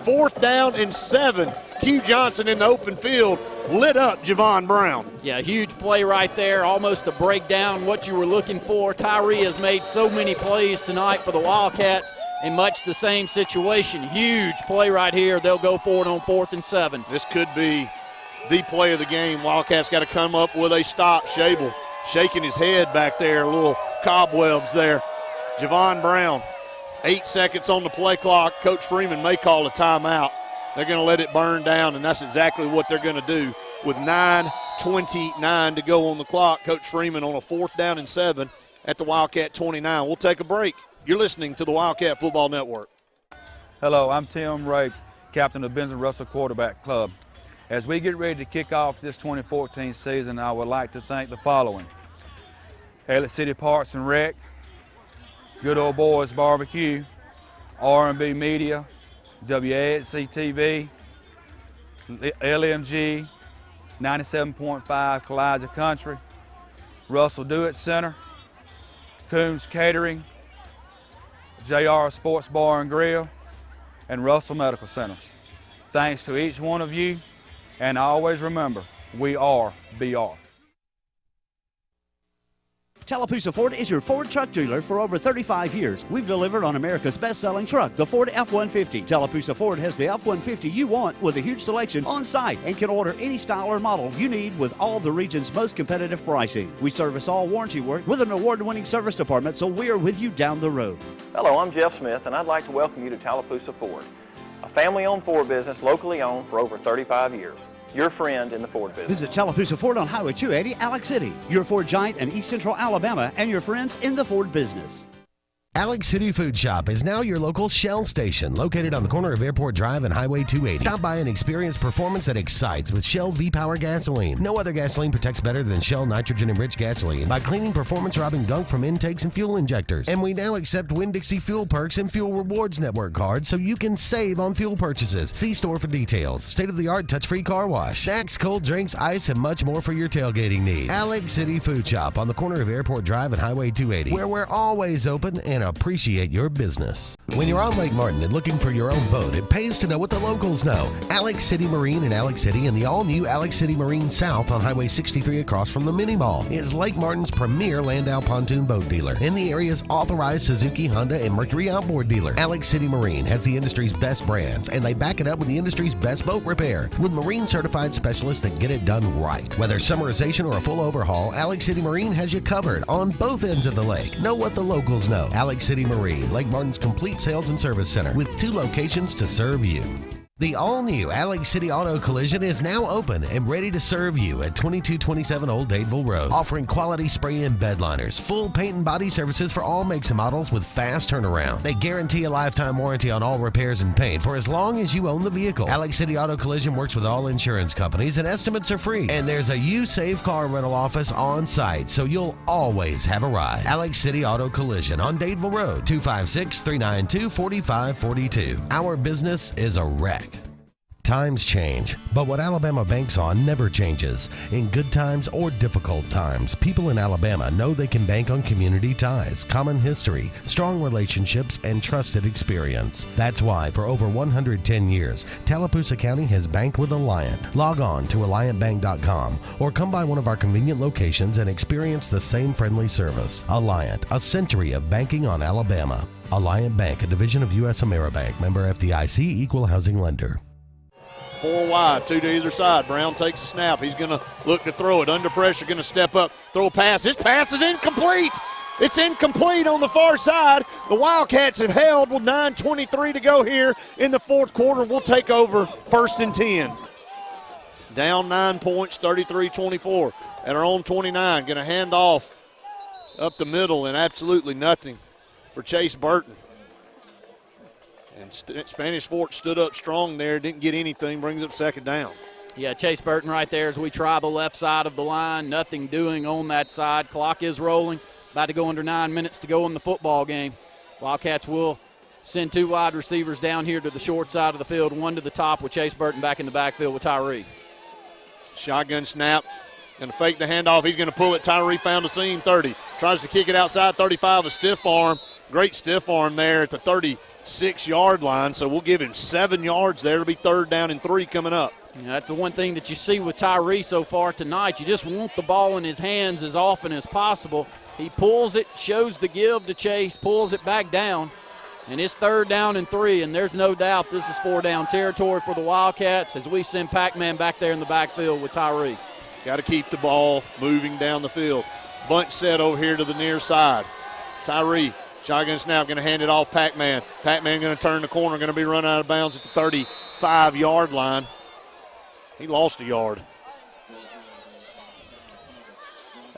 4th down and 7. Q Johnson in the open field lit up Javon Brown. Yeah, huge play right there. Almost a breakdown, what you were looking for. Tyree has made so many plays tonight for the Wildcats in much the same situation. Huge play right here. They'll go for it on 4th and 7. This could be the play of the game. Wildcats got to come up with a stop. Shable shaking his head back there. A little cobwebs there. Javon Brown, 8 seconds on the play clock. Coach Freeman may call a timeout. They're going to let it burn down, and that's exactly what they're going to do. With 9:29 to go on the clock, Coach Freeman on a 4th down and 7 at the Wildcat 29. We'll take a break. You're listening to the Wildcat Football Network. Hello, I'm Tim Wright, captain of Benson Russell Quarterback Club. As we get ready to kick off this 2014 season, I would like to thank the following: Elliott City Parks and Rec, Good Old Boys Barbecue, R&B Media, WASC TV, LMG, 97.5 Kalijah Country, Russell Do-It Center, Coons Catering, JR Sports Bar and Grill, and Russell Medical Center. Thanks to each one of you, and always remember, we are BR. Tallapoosa Ford is your Ford truck dealer for over 35 years. We've delivered on America's best-selling truck, the Ford F-150. Tallapoosa Ford has the F-150 you want with a huge selection on site and can order any style or model you need with all the region's most competitive pricing. We service all warranty work with an award-winning service department, so we're with you down the road. Hello, I'm Jeff Smith, and I'd like to welcome you to Tallapoosa Ford, a family-owned Ford business locally owned for over 35 years. Your friend in the Ford business. Visit Tallapoosa Ford on Highway 280, Alex City, your Ford giant in East Central Alabama, and your friends in the Ford business. Alex City Food Shop is now your local Shell station, located on the corner of Airport Drive and Highway 280. Stop by and experience performance that excites with Shell V-Power gasoline. No other gasoline protects better than Shell nitrogen-enriched gasoline by cleaning performance-robbing gunk from intakes and fuel injectors. And we now accept Winn-Dixie Fuel Perks and Fuel Rewards Network cards so you can save on fuel purchases. See store for details. State-of-the-art touch-free car wash, snacks, cold drinks, ice, and much more for your tailgating needs. Alex City Food Shop on the corner of Airport Drive and Highway 280, where we're always open and appreciate your business. When you're on Lake Martin and looking for your own boat, it pays to know what the locals know. Alex City Marine in Alex City and the all-new Alex City Marine South on Highway 63 across from the Mini Mall is Lake Martin's premier Landau pontoon boat dealer and the area's authorized Suzuki, Honda, and Mercury outboard dealer. Alex City Marine has the industry's best brands, and they back it up with the industry's best boat repair with marine certified specialists that get it done right. Whether summerization or a full overhaul, Alex City Marine has you covered on both ends of the lake. Know what the locals know. Alex City Marine, Lake Martin's complete sales and service center with 2 locations to serve you. The all-new Alex City Auto Collision is now open and ready to serve you at 2227 Old Dadeville Road, offering quality spray and bed liners, full paint and body services for all makes and models with fast turnaround. They guarantee a lifetime warranty on all repairs and paint for as long as you own the vehicle. Alex City Auto Collision works with all insurance companies and estimates are free. And there's a You Save Car rental office on site, so you'll always have a ride. Alex City Auto Collision on Dadeville Road, 256-392-4542. Our business is a wreck. Times change, but what Alabama banks on never changes. In good times or difficult times, people in Alabama know they can bank on community ties, common history, strong relationships, and trusted experience. That's why for over 110 years, Tallapoosa County has banked with Alliant. Log on to AlliantBank.com or come by one of our convenient locations and experience the same friendly service. Alliant, a century of banking on Alabama. Alliant Bank, a division of U.S. Ameribank, member FDIC, equal housing lender. 4 wide, 2 to either side. Brown takes a snap. He's going to look to throw it. Under pressure, going to step up, throw a pass. His pass is incomplete. It's incomplete on the far side. The Wildcats have held with 9:23 to go here in the fourth quarter. We'll take over 1st and 10. Down 9 points, 33-24. At our own 29, going to hand off up the middle and absolutely nothing for Chase Burton. And Spanish Fort stood up strong there, didn't get anything, brings up 2nd down. Yeah, Chase Burton right there as we try the left side of the line. Nothing doing on that side. Clock is rolling. About to go under 9 minutes to go in the football game. Wildcats will send 2 wide receivers down here to the short side of the field, one to the top with Chase Burton back in the backfield with Tyree. Shotgun snap. Going to fake the handoff. He's going to pull it. Tyree found a seam, 30. Tries to kick it outside, 35, a stiff arm. Great stiff arm there at the 36-yard line, so we'll give him 7 yards there. It'll be 3rd down and 3 coming up. Yeah, that's the one thing that you see with Tyree so far tonight. You just want the ball in his hands as often as possible. He pulls it, shows the give to Chase, pulls it back down, and it's 3rd down and 3, and there's no doubt this is 4-down territory for the Wildcats as we send Pac-Man back there in the backfield with Tyree. Got to keep the ball moving down the field. Bunch set over here to the near side. Tyree, shotgun snap, going to hand it off Pac-Man. Pac-Man going to turn the corner, going to be run out of bounds at the 35-yard line. He lost a yard.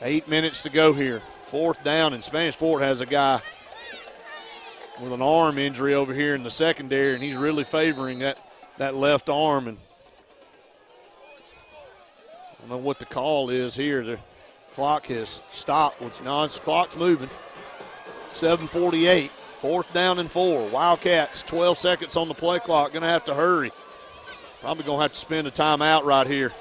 8 minutes to go here. 4th down, and Spanish Fort has a guy with an arm injury over here in the secondary, and he's really favoring that left arm. And I don't know what the call is here. The clock has stopped. The clock's moving. 7:48, 4th down and 4. Wildcats, 12 seconds on the play clock. Going to have to hurry. Probably going to have to spend a timeout right here.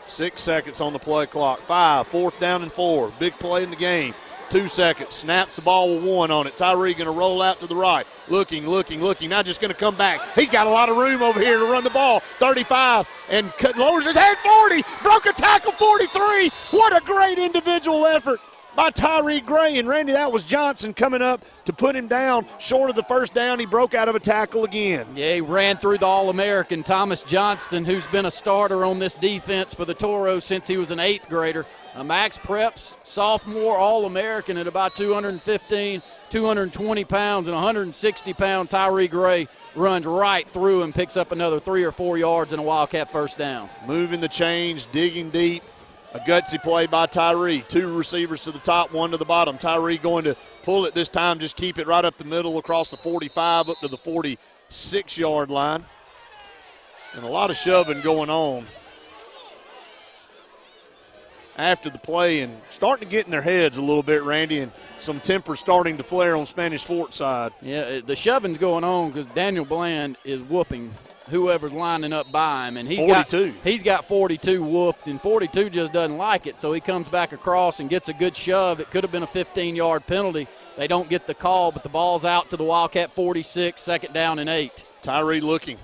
6 seconds on the play clock. 5, 4th down and 4. Big play in the game. 2 seconds. Snaps the ball with 1 on it. Tyree going to roll out to the right. Looking. Now just going to come back. He's got a lot of room over here to run the ball. 35 and lowers his head. 40. Broke a tackle. 43. What a great individual effort by Tyree Gray. And Randy, that was Johnson coming up to put him down short of the 1st down. He broke out of a tackle again. Yeah, he ran through the All-American Thomas Johnston, who's been a starter on this defense for the Toros since he was an 8th grader. A Max Preps sophomore All-American at about 215, 220 pounds, and 160-pound Tyree Gray runs right through and picks up another 3 or 4 yards and a Wildcat 1st down. Moving the chains, digging deep. A gutsy play by Tyree. 2 receivers to the top, 1 to the bottom. Tyree going to pull it this time, just keep it right up the middle across the 45 up to the 46-yard line. And a lot of shoving going on after the play and starting to get in their heads a little bit, Randy, and some temper starting to flare on Spanish Fort side. Yeah, the shoving's going on because Daniel Bland is whooping whoever's lining up by him, and he's got 42 whooped, and 42 just doesn't like it, so he comes back across and gets a good shove. It could have been a 15-yard penalty. They don't get the call, but the ball's out to the Wildcat 46, 2nd down and 8. Tyree looking,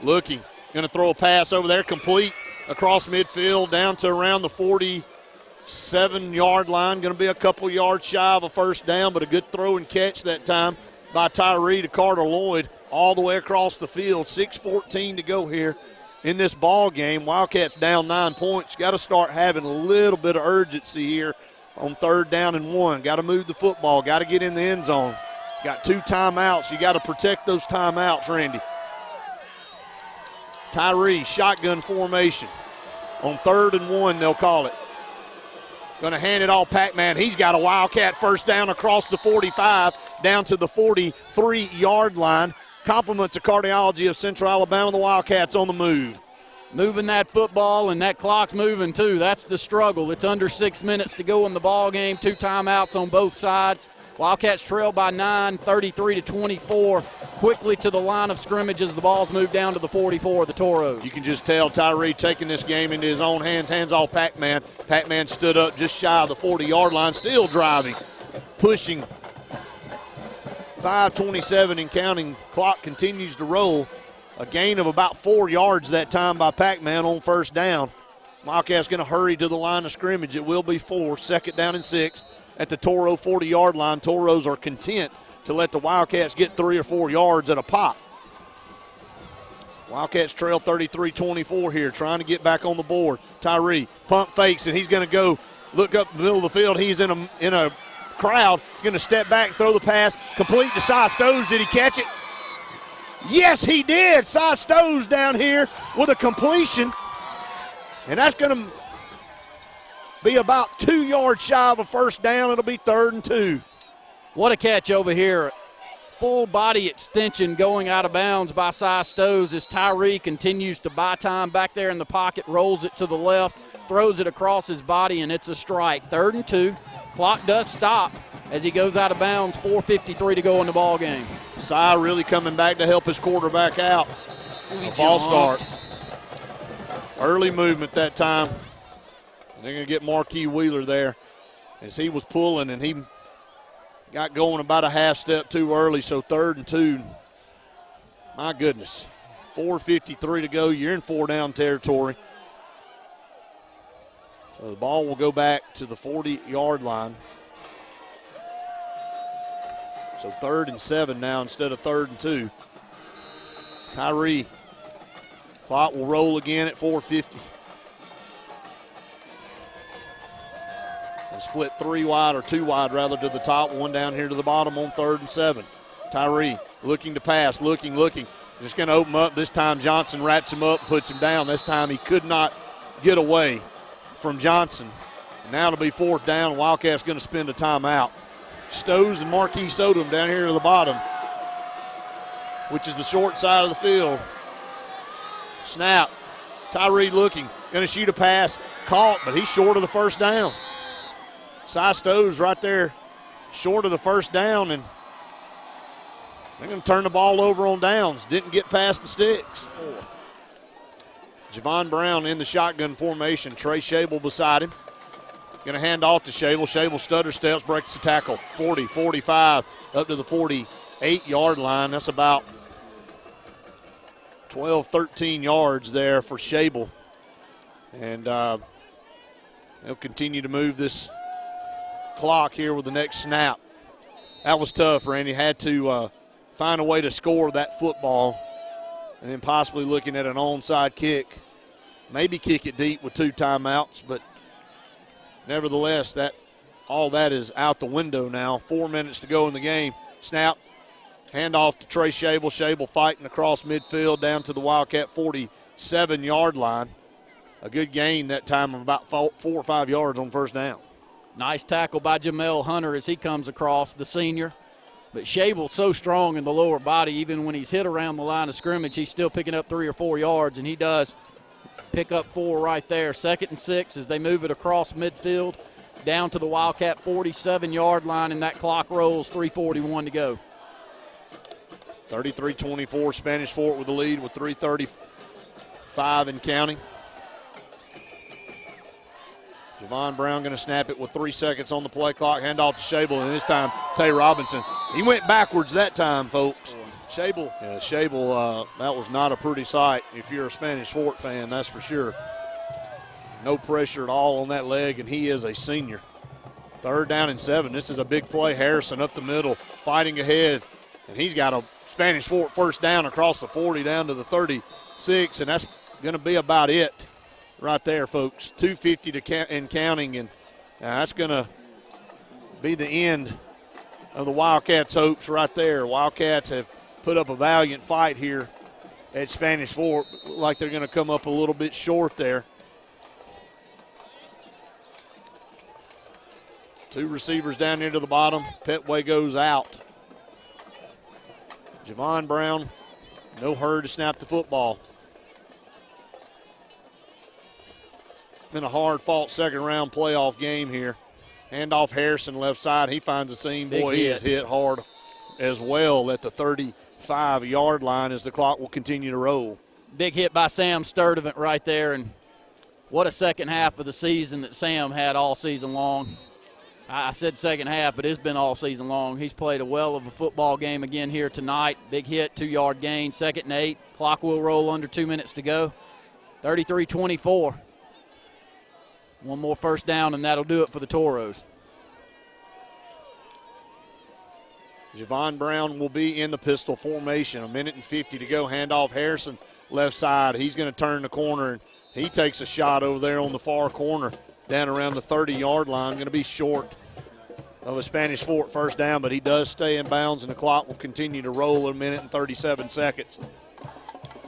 going to throw a pass over there, complete across midfield down to around the 47-yard line. Going to be a couple yards shy of a 1st down, but a good throw and catch that time by Tyree to Carter Lloyd. All the way across the field. 6:14 to go here in this ball game. Wildcats down 9 points. Got to start having a little bit of urgency here on 3rd down and 1. Got to move the football. Got to get in the end zone. Got 2 timeouts. You got to protect those timeouts, Randy. Tyree, shotgun formation. On 3rd and 1, they'll call it. Going to hand it off Pac-Man. He's got a Wildcat first down across the 45, down to the 43-yard line. Compliments the cardiology of Central Alabama. The Wildcats on the move. Moving that football, and that clock's moving too. That's the struggle. It's under 6 minutes to go in the ball game. 2 timeouts on both sides. Wildcats trail by 9, 33-24. Quickly to the line of scrimmage as the ball's moved down to the 44 of the Toros. You can just tell Tyree taking this game into his own hands. Hands off Pac-Man. Pac-Man stood up just shy of the 40-yard line, still driving, pushing. 5:27 and counting. Clock continues to roll. A gain of about 4 yards that time by Pac-Man on first down. Wildcats going to hurry to the line of scrimmage. It will be 4, 2nd down and 6 at the Toro 40-yard line. Toros are content to let the Wildcats get 3 or 4 yards at a pop. Wildcats trail 33-24 here, trying to get back on the board. Tyree pump fakes, and he's going to go look up the middle of the field. He's in a crowd. He's going to step back, throw the pass, complete to Cy Stows. Did he catch it? Yes, he did. Cy Stows down here with a completion, and that's going to be about 2 yards shy of a first down. It'll be 3rd and 2. What a catch over here. Full body extension going out of bounds by Cy Stows as Tyree continues to buy time back there in the pocket, rolls it to the left, throws it across his body, and it's a strike. 3rd and 2. Clock does stop as he goes out of bounds. 4:53 to go in the ball game. Cy really coming back to help his quarterback out. A false start. Early movement that time. They're going to get Marquis Wheeler there as he was pulling, and he got going about a half step too early, so 3rd and 2. My goodness. 4:53 to go. You're in 4-down territory. So the ball will go back to the 40-yard line. So 3rd and 7 now instead of 3rd and 2. Tyree. Clock will roll again at 4:50. And split 3 wide, or 2 wide rather, to the top, 1 down here to the bottom on 3rd and 7. Tyree looking to pass, looking. Just going to open up. This time Johnson wraps him up, puts him down. This time he could not get away from Johnson. And now it'll be 4th down. Wildcats going to spend a timeout. Stows and Marquis Sodom down here to the bottom, which is the short side of the field. Snap. Tyree looking. Going to shoot a pass. Caught, but he's short of the first down. Cy Stows right there short of the first down, and they're going to turn the ball over on downs. Didn't get past the sticks. Javon Brown in the shotgun formation. Trey Shable beside him. Going to hand off to Shable. Shable stutter steps, breaks the tackle. 40, 45, up to the 48-yard line. That's about 12, 13 yards there for Shable. And they'll continue to move this clock here with the next snap. That was tough, Randy. Had to find a way to score that football, and then possibly looking at an onside kick. Maybe kick it deep with 2 timeouts, but nevertheless, all that is out the window now. 4 minutes to go in the game. Snap, handoff to Trey Shable. Shable fighting across midfield down to the Wildcat 47-yard line. A good gain that time of about 4 or 5 yards on first down. Nice tackle by Jamel Hunter as he comes across, the senior. But Shable so strong in the lower body, even when he's hit around the line of scrimmage, he's still picking up 3 or 4 yards, and he does pick up 4 right there. 2nd and 6 as they move it across midfield down to the Wildcat 47-yard line, and that clock rolls. 3:41 to go. 33-24, Spanish Fort with the lead with 3:35 and counting. Javon Brown going to snap it with 3 seconds on the play clock. Hand off to Shable, and this time Tay Robinson. He went backwards that time, folks. Shable, that was not a pretty sight if you're a Spanish Fort fan, that's for sure. No pressure at all on that leg, and he is a senior. 3rd down and 7. This is a big play. Harrison up the middle, fighting ahead, and he's got a Spanish Fort first down across the 40 down to the 36, and that's going to be about it. Right there, folks. 2:50 and counting, and that's going to be the end of the Wildcats' hopes right there. Wildcats have put up a valiant fight here at Spanish Fort. Like they're going to come up a little bit short there. Two receivers down into the bottom. Petway goes out. Javon Brown, no hurry to snap the football. Been a hard-fought second-round playoff game here. Handoff Harrison left side. He finds a seam. Boy, he is hit hard as well at the 35-yard line as the clock will continue to roll. Big hit by Sam Sturdivant right there, and what a second half of the season that Sam had all season long. I said second half, but it's been all season long. He's played a well of a football game again here tonight. Big hit, 2-yard gain, 2nd and 8. Clock will roll under 2 minutes to go. 33-24. One more first down, and that'll do it for the Toros. Javon Brown will be in the pistol formation. 1:50 to go. Handoff Harrison, left side. He's going to turn the corner, and he takes a shot over there on the far corner down around the 30-yard line. Going to be short of a Spanish Fort first down, but he does stay in bounds, and the clock will continue to roll in 1:37.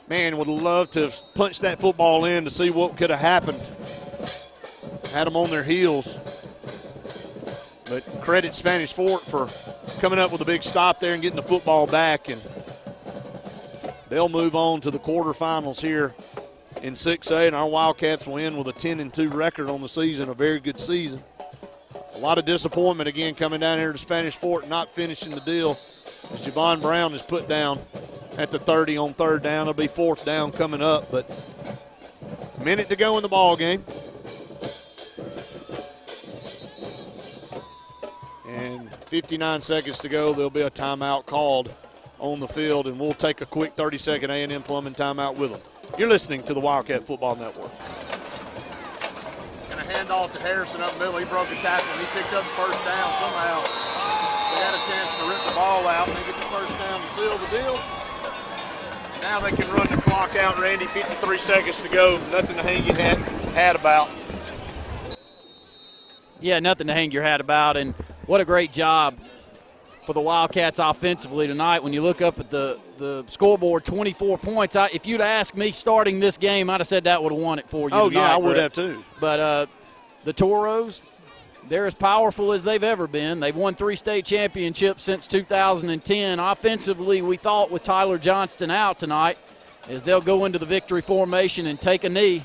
Man, would love to have punched that football in to see what could have happened. Had them on their heels. But credit Spanish Fort for coming up with a big stop there and getting the football back. And they'll move on to the quarterfinals here in 6A. And our Wildcats will end with a 10-2 record on the season, a very good season. A lot of disappointment again coming down here to Spanish Fort, not finishing the deal as Javon Brown is put down at the 30 on third down. It'll be 4th down coming up, but a minute to go in the ball game. And 59 seconds to go. There'll be a timeout called on the field, and we'll take a quick 30-second A&M Plumbing timeout with them. You're listening to the Wildcat Football Network. Going to hand off to Harrison up middle. He broke a tackle. He picked up the first down somehow. They had a chance to rip the ball out and they get the first down to seal the deal. Now they can run the clock out, Randy. 53 seconds to go. Nothing to hang your hat about. Yeah, nothing to hang your hat about, and what a great job for the Wildcats offensively tonight. When you look up at the scoreboard, 24 points. If you'd asked me starting this game, I'd have said that would have won it for you tonight. Yeah, I would have too. But the Toros, they're as powerful as they've ever been. They've won 3 state championships since 2010. Offensively, we thought with Tyler Johnston out tonight, as they'll go into the victory formation and take a knee.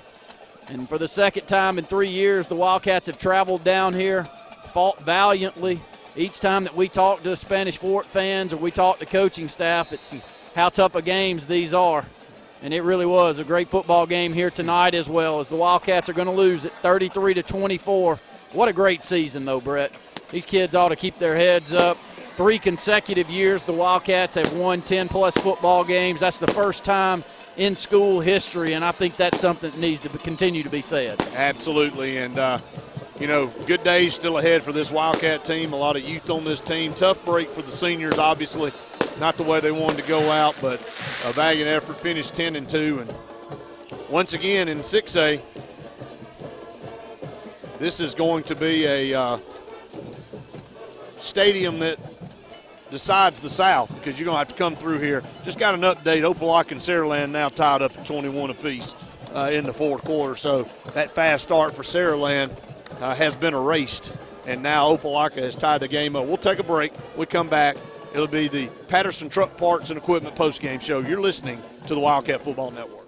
And for the second time in 3 years, the Wildcats have traveled down here, fought valiantly. Each time that we talk to Spanish Fort fans or we talk to coaching staff, it's how tough of games these are. And it really was a great football game here tonight as well, as the Wildcats are going to lose at 33-24. What a great season, though, Brett. These kids ought to keep their heads up. 3 consecutive years the Wildcats have won 10-plus football games. That's the first time in school history, and I think that's something that needs to continue to be said. Absolutely, and good days still ahead for this Wildcat team. A lot of youth on this team. Tough break for the seniors, obviously. Not the way they wanted to go out, but a valiant effort. Finished 10-2. And once again in 6A, this is going to be a stadium that decides the South, because you're going to have to come through here. Just got an update. Opelika and Saraland now tied up at 21 apiece in the fourth quarter. So that fast start for Saraland has been erased, and now Opelika has tied the game up. We'll take a break. We come back. It'll be the Patterson Truck Parts and Equipment postgame show. You're listening to the Wildcat Football Network.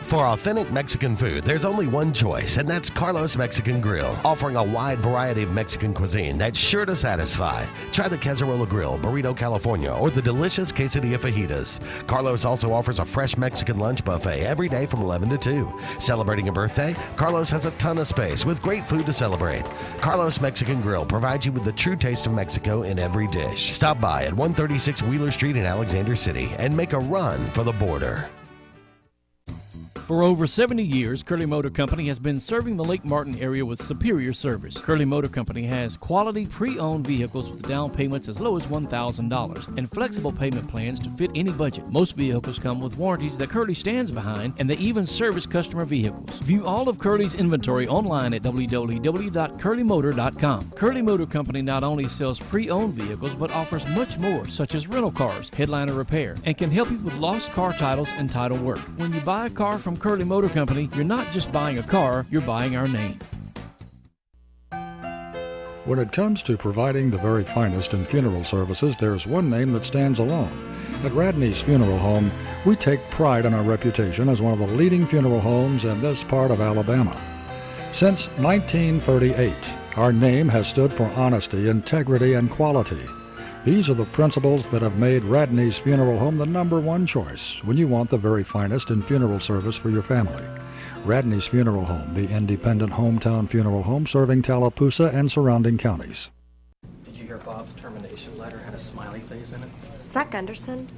For authentic Mexican food, there's only one choice, and that's Carlos Mexican Grill, offering a wide variety of Mexican cuisine that's sure to satisfy. Try the Cazarola Grill, Burrito California, or the delicious quesadilla fajitas. Carlos also offers a fresh Mexican lunch buffet every day from 11 to 2. Celebrating a birthday? Carlos has a ton of space with great food to celebrate. Carlos Mexican Grill provides you with the true taste of Mexico in every dish. Stop by at 136 Wheeler Street in Alexander City and make a run for the border. For over 70 years, Curly Motor Company has been serving the Lake Martin area with superior service. Curly Motor Company has quality pre-owned vehicles with down payments as low as $1,000 and flexible payment plans to fit any budget. Most vehicles come with warranties that Curly stands behind, and they even service customer vehicles. View all of Curly's inventory online at www.curlymotor.com. Curly Motor Company not only sells pre-owned vehicles but offers much more, such as rental cars, headliner repair, and can help you with lost car titles and title work. When you buy a car from Curly Motor Company, you're not just buying a car, you're buying our name. When it comes to providing the very finest in funeral services, there's one name that stands alone. At Radney's Funeral Home, we take pride in our reputation as one of the leading funeral homes in this part of Alabama. Since 1938, our name has stood for honesty, integrity, and quality. These are the principles that have made Radney's Funeral Home the #1 choice when you want the very finest in funeral service for your family. Radney's Funeral Home, the independent hometown funeral home serving Tallapoosa and surrounding counties. Did you hear Bob's termination letter had a smiley face in it? Is that Gunderson?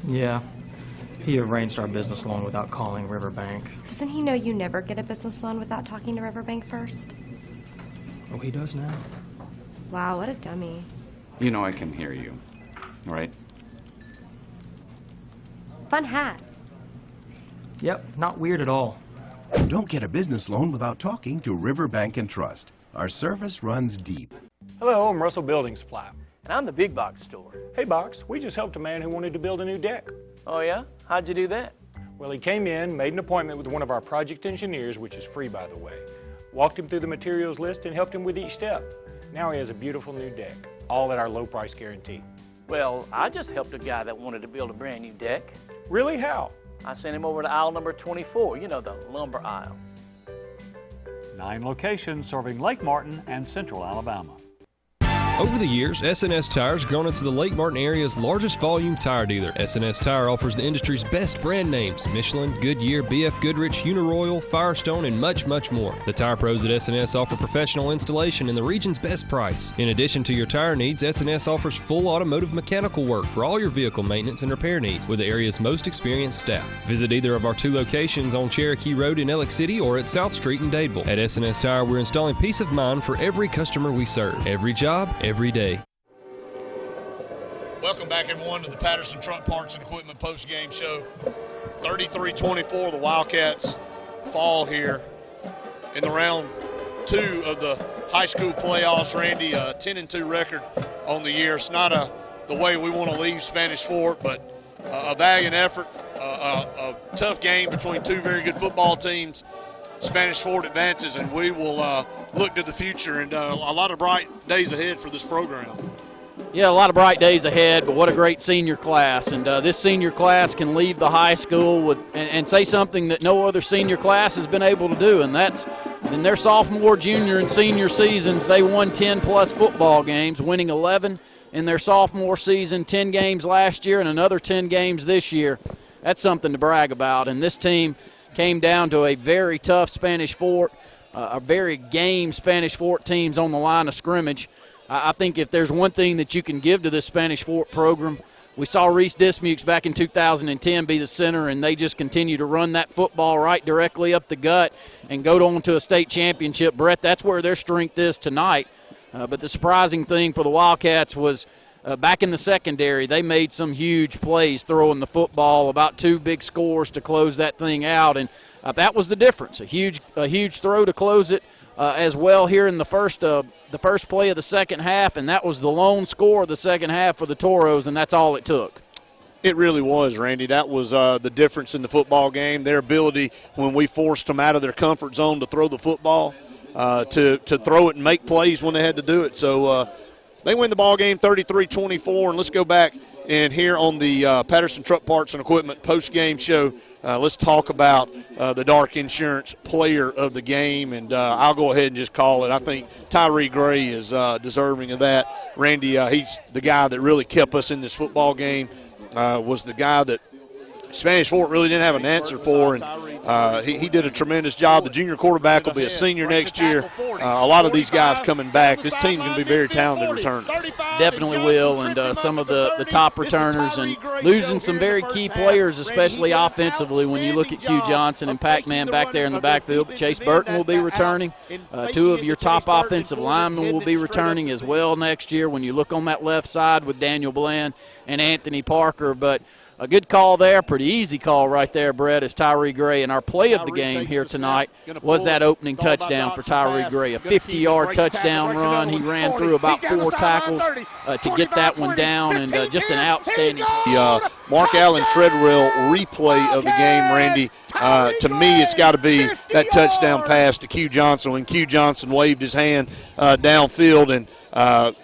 Yeah. He arranged our business loan without calling Riverbank. Doesn't he know you never get a business loan without talking to Riverbank first? Oh, he does now? Wow, what a dummy. You know I can hear you, right? Fun hat. Yep, not weird at all. Don't get a business loan without talking to Riverbank and Trust. Our service runs deep. Hello, I'm Russell Building Supply. And I'm the big box store. Hey, Box, we just helped a man who wanted to build a new deck. Oh, yeah? How'd you do that? Well, he came in, made an appointment with one of our project engineers, which is free, by the way. Walked him through the materials list and helped him with each step. Now he has a beautiful new deck, all at our low price guarantee. Well, I just helped a guy that wanted to build a brand new deck. Really? How? I sent him over to aisle number 24, you know, the lumber aisle. 9 locations serving Lake Martin and Central Alabama. Over the years, S&S Tires grown into the Lake Martin area's largest volume tire dealer. S&S Tire offers the industry's best brand names: Michelin, Goodyear, BF Goodrich, Uniroyal, Firestone, and much, much more. The tire pros at S&S offer professional installation and the region's best price. In addition to your tire needs, S&S offers full automotive mechanical work for all your vehicle maintenance and repair needs with the area's most experienced staff. Visit either of our 2 locations on Cherokee Road in Ellick City or at South Street in Dadeville. At S&S Tire, we're installing peace of mind for every customer we serve. Every job, every day. Welcome back, everyone, to the Patterson Truck Parts and Equipment post-game show. 33-24, the Wildcats fall here in the round 2 of the high school playoffs. Randy, a 10-2 record on the year. It's not the way we want to leave Spanish Fort, but a valiant effort, a tough game between 2 very good football teams. Spanish Fort advances, and we will look to the future and a lot of bright days ahead for this program. Yeah, a lot of bright days ahead, but what a great senior class. And this senior class can leave the high school with and say something that no other senior class has been able to do, and that's in their sophomore, junior, and senior seasons, they won 10-plus football games, winning 11 in their sophomore season, 10 games last year, and another 10 games this year. That's something to brag about. And this team came down to a very tough Spanish Fort, a very game Spanish Fort teams on the line of scrimmage. I think if there's one thing that you can give to this Spanish Fort program, we saw Reese Dismukes back in 2010 be the center, and they just continue to run that football right directly up the gut and go on to a state championship. Brett, that's where their strength is tonight. But the surprising thing for the Wildcats was back in the secondary, they made some huge plays throwing the football, about 2 big scores to close that thing out, and that was the difference. A huge throw to close it as well here in the first play of the second half, and that was the lone score of the second half for the Toros, and that's all it took. It really was, Randy. That was the difference in the football game, their ability when we forced them out of their comfort zone to throw the football, to throw it and make plays when they had to do it. So they win the ball game 33-24, and let's go back and here on the Patterson Truck Parts and Equipment post-game show, let's talk about the Dark Insurance player of the game, and I'll go ahead and just call it. I think Tyree Gray is deserving of that. Randy, he's the guy that really kept us in this football game, was the guy that Spanish Fort really didn't have an answer for, and he did a tremendous job. The junior quarterback will be a senior next year. A lot of these guys coming back. This team can be very talented returning. Definitely will, and some of the top returners, and losing some very key players, especially offensively when you look at Q Johnson and Pac-Man back there in the backfield. Chase Burton will be returning. Two of your top offensive linemen will be returning as well next year when you look on that left side with Daniel Bland and Anthony Parker. But a good call there, pretty easy call right there, Brett, is Tyree Gray. And our play of the game here tonight was that opening touchdown for Tyree Gray. A 50-yard touchdown run. He ran through about 4 tackles to get that one down, and just an outstanding. The Mark Allen Treadwell replay of the game, Randy, to me it's got to be that touchdown pass to Q Johnson when Q Johnson waved his hand downfield and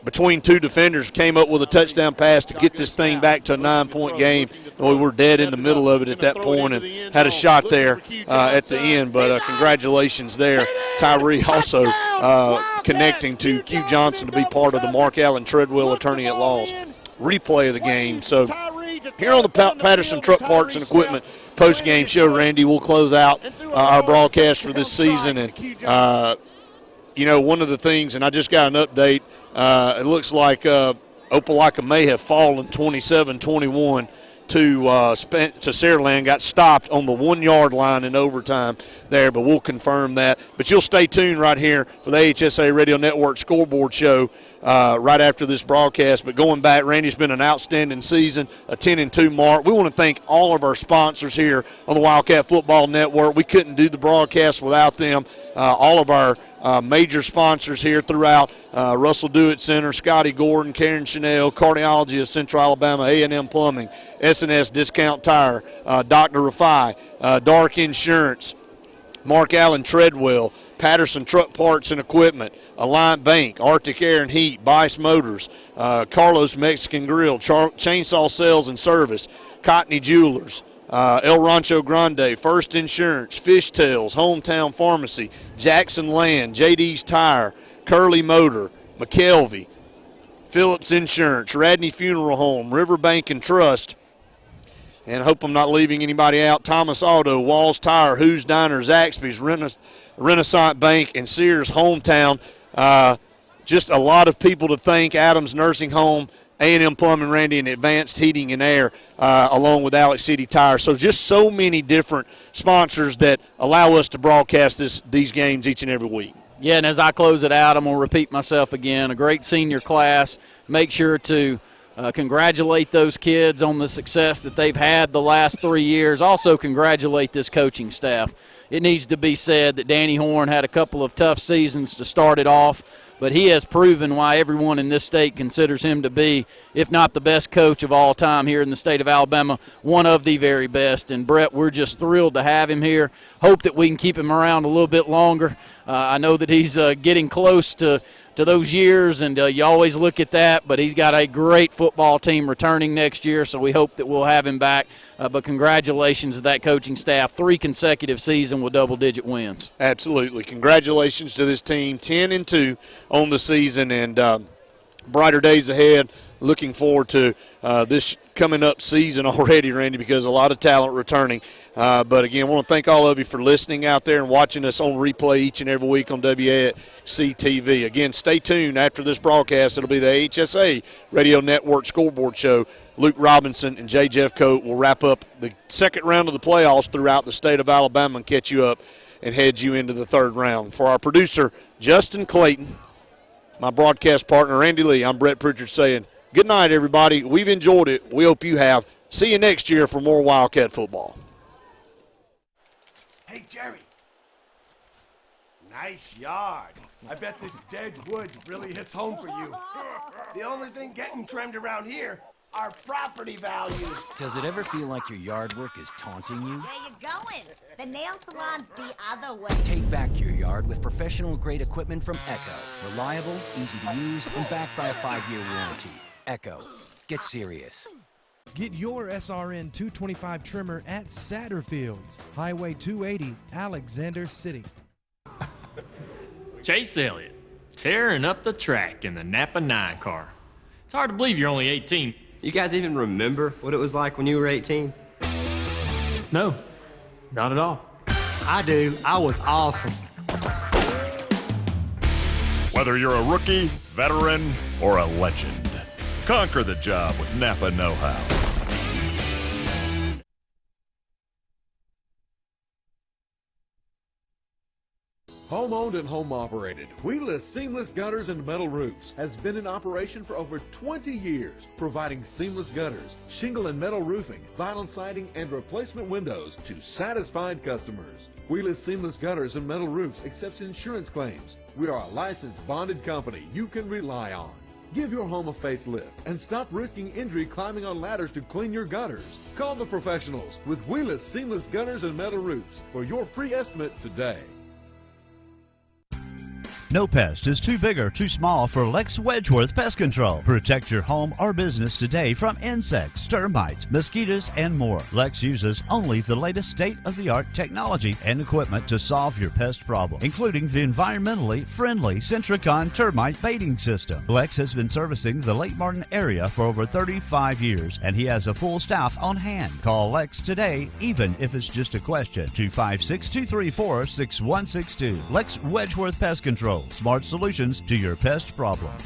between two defenders came up with a touchdown pass to get this thing back to a 9-point game. We were dead in the middle of it at that point and had a shot there at the end, but congratulations there. Tyree also connecting to Q Johnson to be part of the Mark Allen Treadwell Attorney at Law's replay of the game. So here on the Patterson Truck Parts and Equipment post-game show, Randy, we'll close out our broadcast for this season. And, one of the things, and I just got an update, it looks like Opelika may have fallen 27-21 to Saraland. Got stopped on the 1-yard line in overtime there, but we'll confirm that. But you'll stay tuned right here for the AHSA Radio Network scoreboard show right after this broadcast. But going back, Randy's been an outstanding season, a 10-2 mark. We want to thank all of our sponsors here on the Wildcat Football Network. We couldn't do the broadcast without them. All of our major sponsors here throughout, Russell Dewitt Center, Scotty Gordon, Karen Chanel, Cardiology of Central Alabama, A&M Plumbing, S&S Discount Tire, Dr. Rafai, Dark Insurance, Mark Allen Treadwell, Patterson Truck Parts and Equipment, Alliant Bank, Arctic Air and Heat, Bice Motors, Carlos Mexican Grill, Chainsaw Sales and Service, Cottney Jewelers, El Rancho Grande, First Insurance, Fishtails, Hometown Pharmacy, Jackson Land, JD's Tire, Curly Motor, McKelvey, Phillips Insurance, Radney Funeral Home, Riverbank and Trust, and I hope I'm not leaving anybody out, Thomas Auto, Walls Tire, Who's Diner, Zaxby's, Renaissance Bank, and Sears Hometown. Just a lot of people to thank. Adams Nursing Home, A&M Plumbing, Randy, and Advanced Heating and Air, along with Alex City Tire. So just so many different sponsors that allow us to broadcast these games each and every week. Yeah, and as I close it out, I'm going to repeat myself again. A great senior class. Make sure to congratulate those kids on the success that they've had the last 3 years. Also congratulate this coaching staff. It needs to be said that Danny Horn had a couple of tough seasons to start it off, but he has proven why everyone in this state considers him to be, if not the best coach of all time here in the state of Alabama, one of the very best. And, Brett, we're just thrilled to have him here. Hope that we can keep him around a little bit longer. I know that he's getting close to those years, and you always look at that, but he's got a great football team returning next year, so we hope that we'll have him back. But congratulations to that coaching staff. 3 consecutive seasons with double-digit wins. Absolutely. Congratulations to this team, 10-2 on the season, and brighter days ahead. Looking forward to this coming up season already, Randy, because a lot of talent returning. But, again, I want to thank all of you for listening out there and watching us on replay each and every week on WAC TV. Again, stay tuned after this broadcast. It'll be the HSA Radio Network scoreboard show. Luke Robinson and J. Jeff Coate will wrap up the second round of the playoffs throughout the state of Alabama and catch you up and head you into the third round. For our producer, Justin Clayton, my broadcast partner, Randy Lee, I'm Brett Pritchard saying good night, everybody. We've enjoyed it. We hope you have. See you next year for more Wildcat football. Hey, Jerry. Nice yard. I bet this dead wood really hits home for you. The only thing getting trimmed around here are property values. Does it ever feel like your yard work is taunting you? Where you going? The nail salon's the other way. Take back your yard with professional-grade equipment from Echo. Reliable, easy to use, and backed by a 5-year warranty. Echo. Get serious. Get your SRN 225 trimmer at Satterfield's, Highway 280, Alexander City. Chase Elliott, tearing up the track in the Napa 9 car. It's hard to believe you're only 18. You guys even remember what it was like when you were 18? No. Not at all. I do. I was awesome. Whether you're a rookie, veteran, or a legend, conquer the job with Napa Know-How. Home-owned and home-operated, Wheeless Seamless Gutters and Metal Roofs has been in operation for over 20 years, providing seamless gutters, shingle and metal roofing, vinyl siding, and replacement windows to satisfied customers. Wheeless Seamless Gutters and Metal Roofs accepts insurance claims. We are a licensed, bonded company you can rely on. Give your home a facelift and stop risking injury climbing on ladders to clean your gutters. Call the professionals with Wheeless Seamless Gutters and Metal Roofs for your free estimate today. No pest is too big or too small for Lex Wedgeworth Pest Control. Protect your home or business today from insects, termites, mosquitoes, and more. Lex uses only the latest state-of-the-art technology and equipment to solve your pest problem, including the environmentally friendly Centricon termite baiting system. Lex has been servicing the Lake Martin area for over 35 years, and he has a full staff on hand. Call Lex today, even if it's just a question. 256-234-6162. Lex Wedgeworth Pest Control. Smart solutions to your pest problems.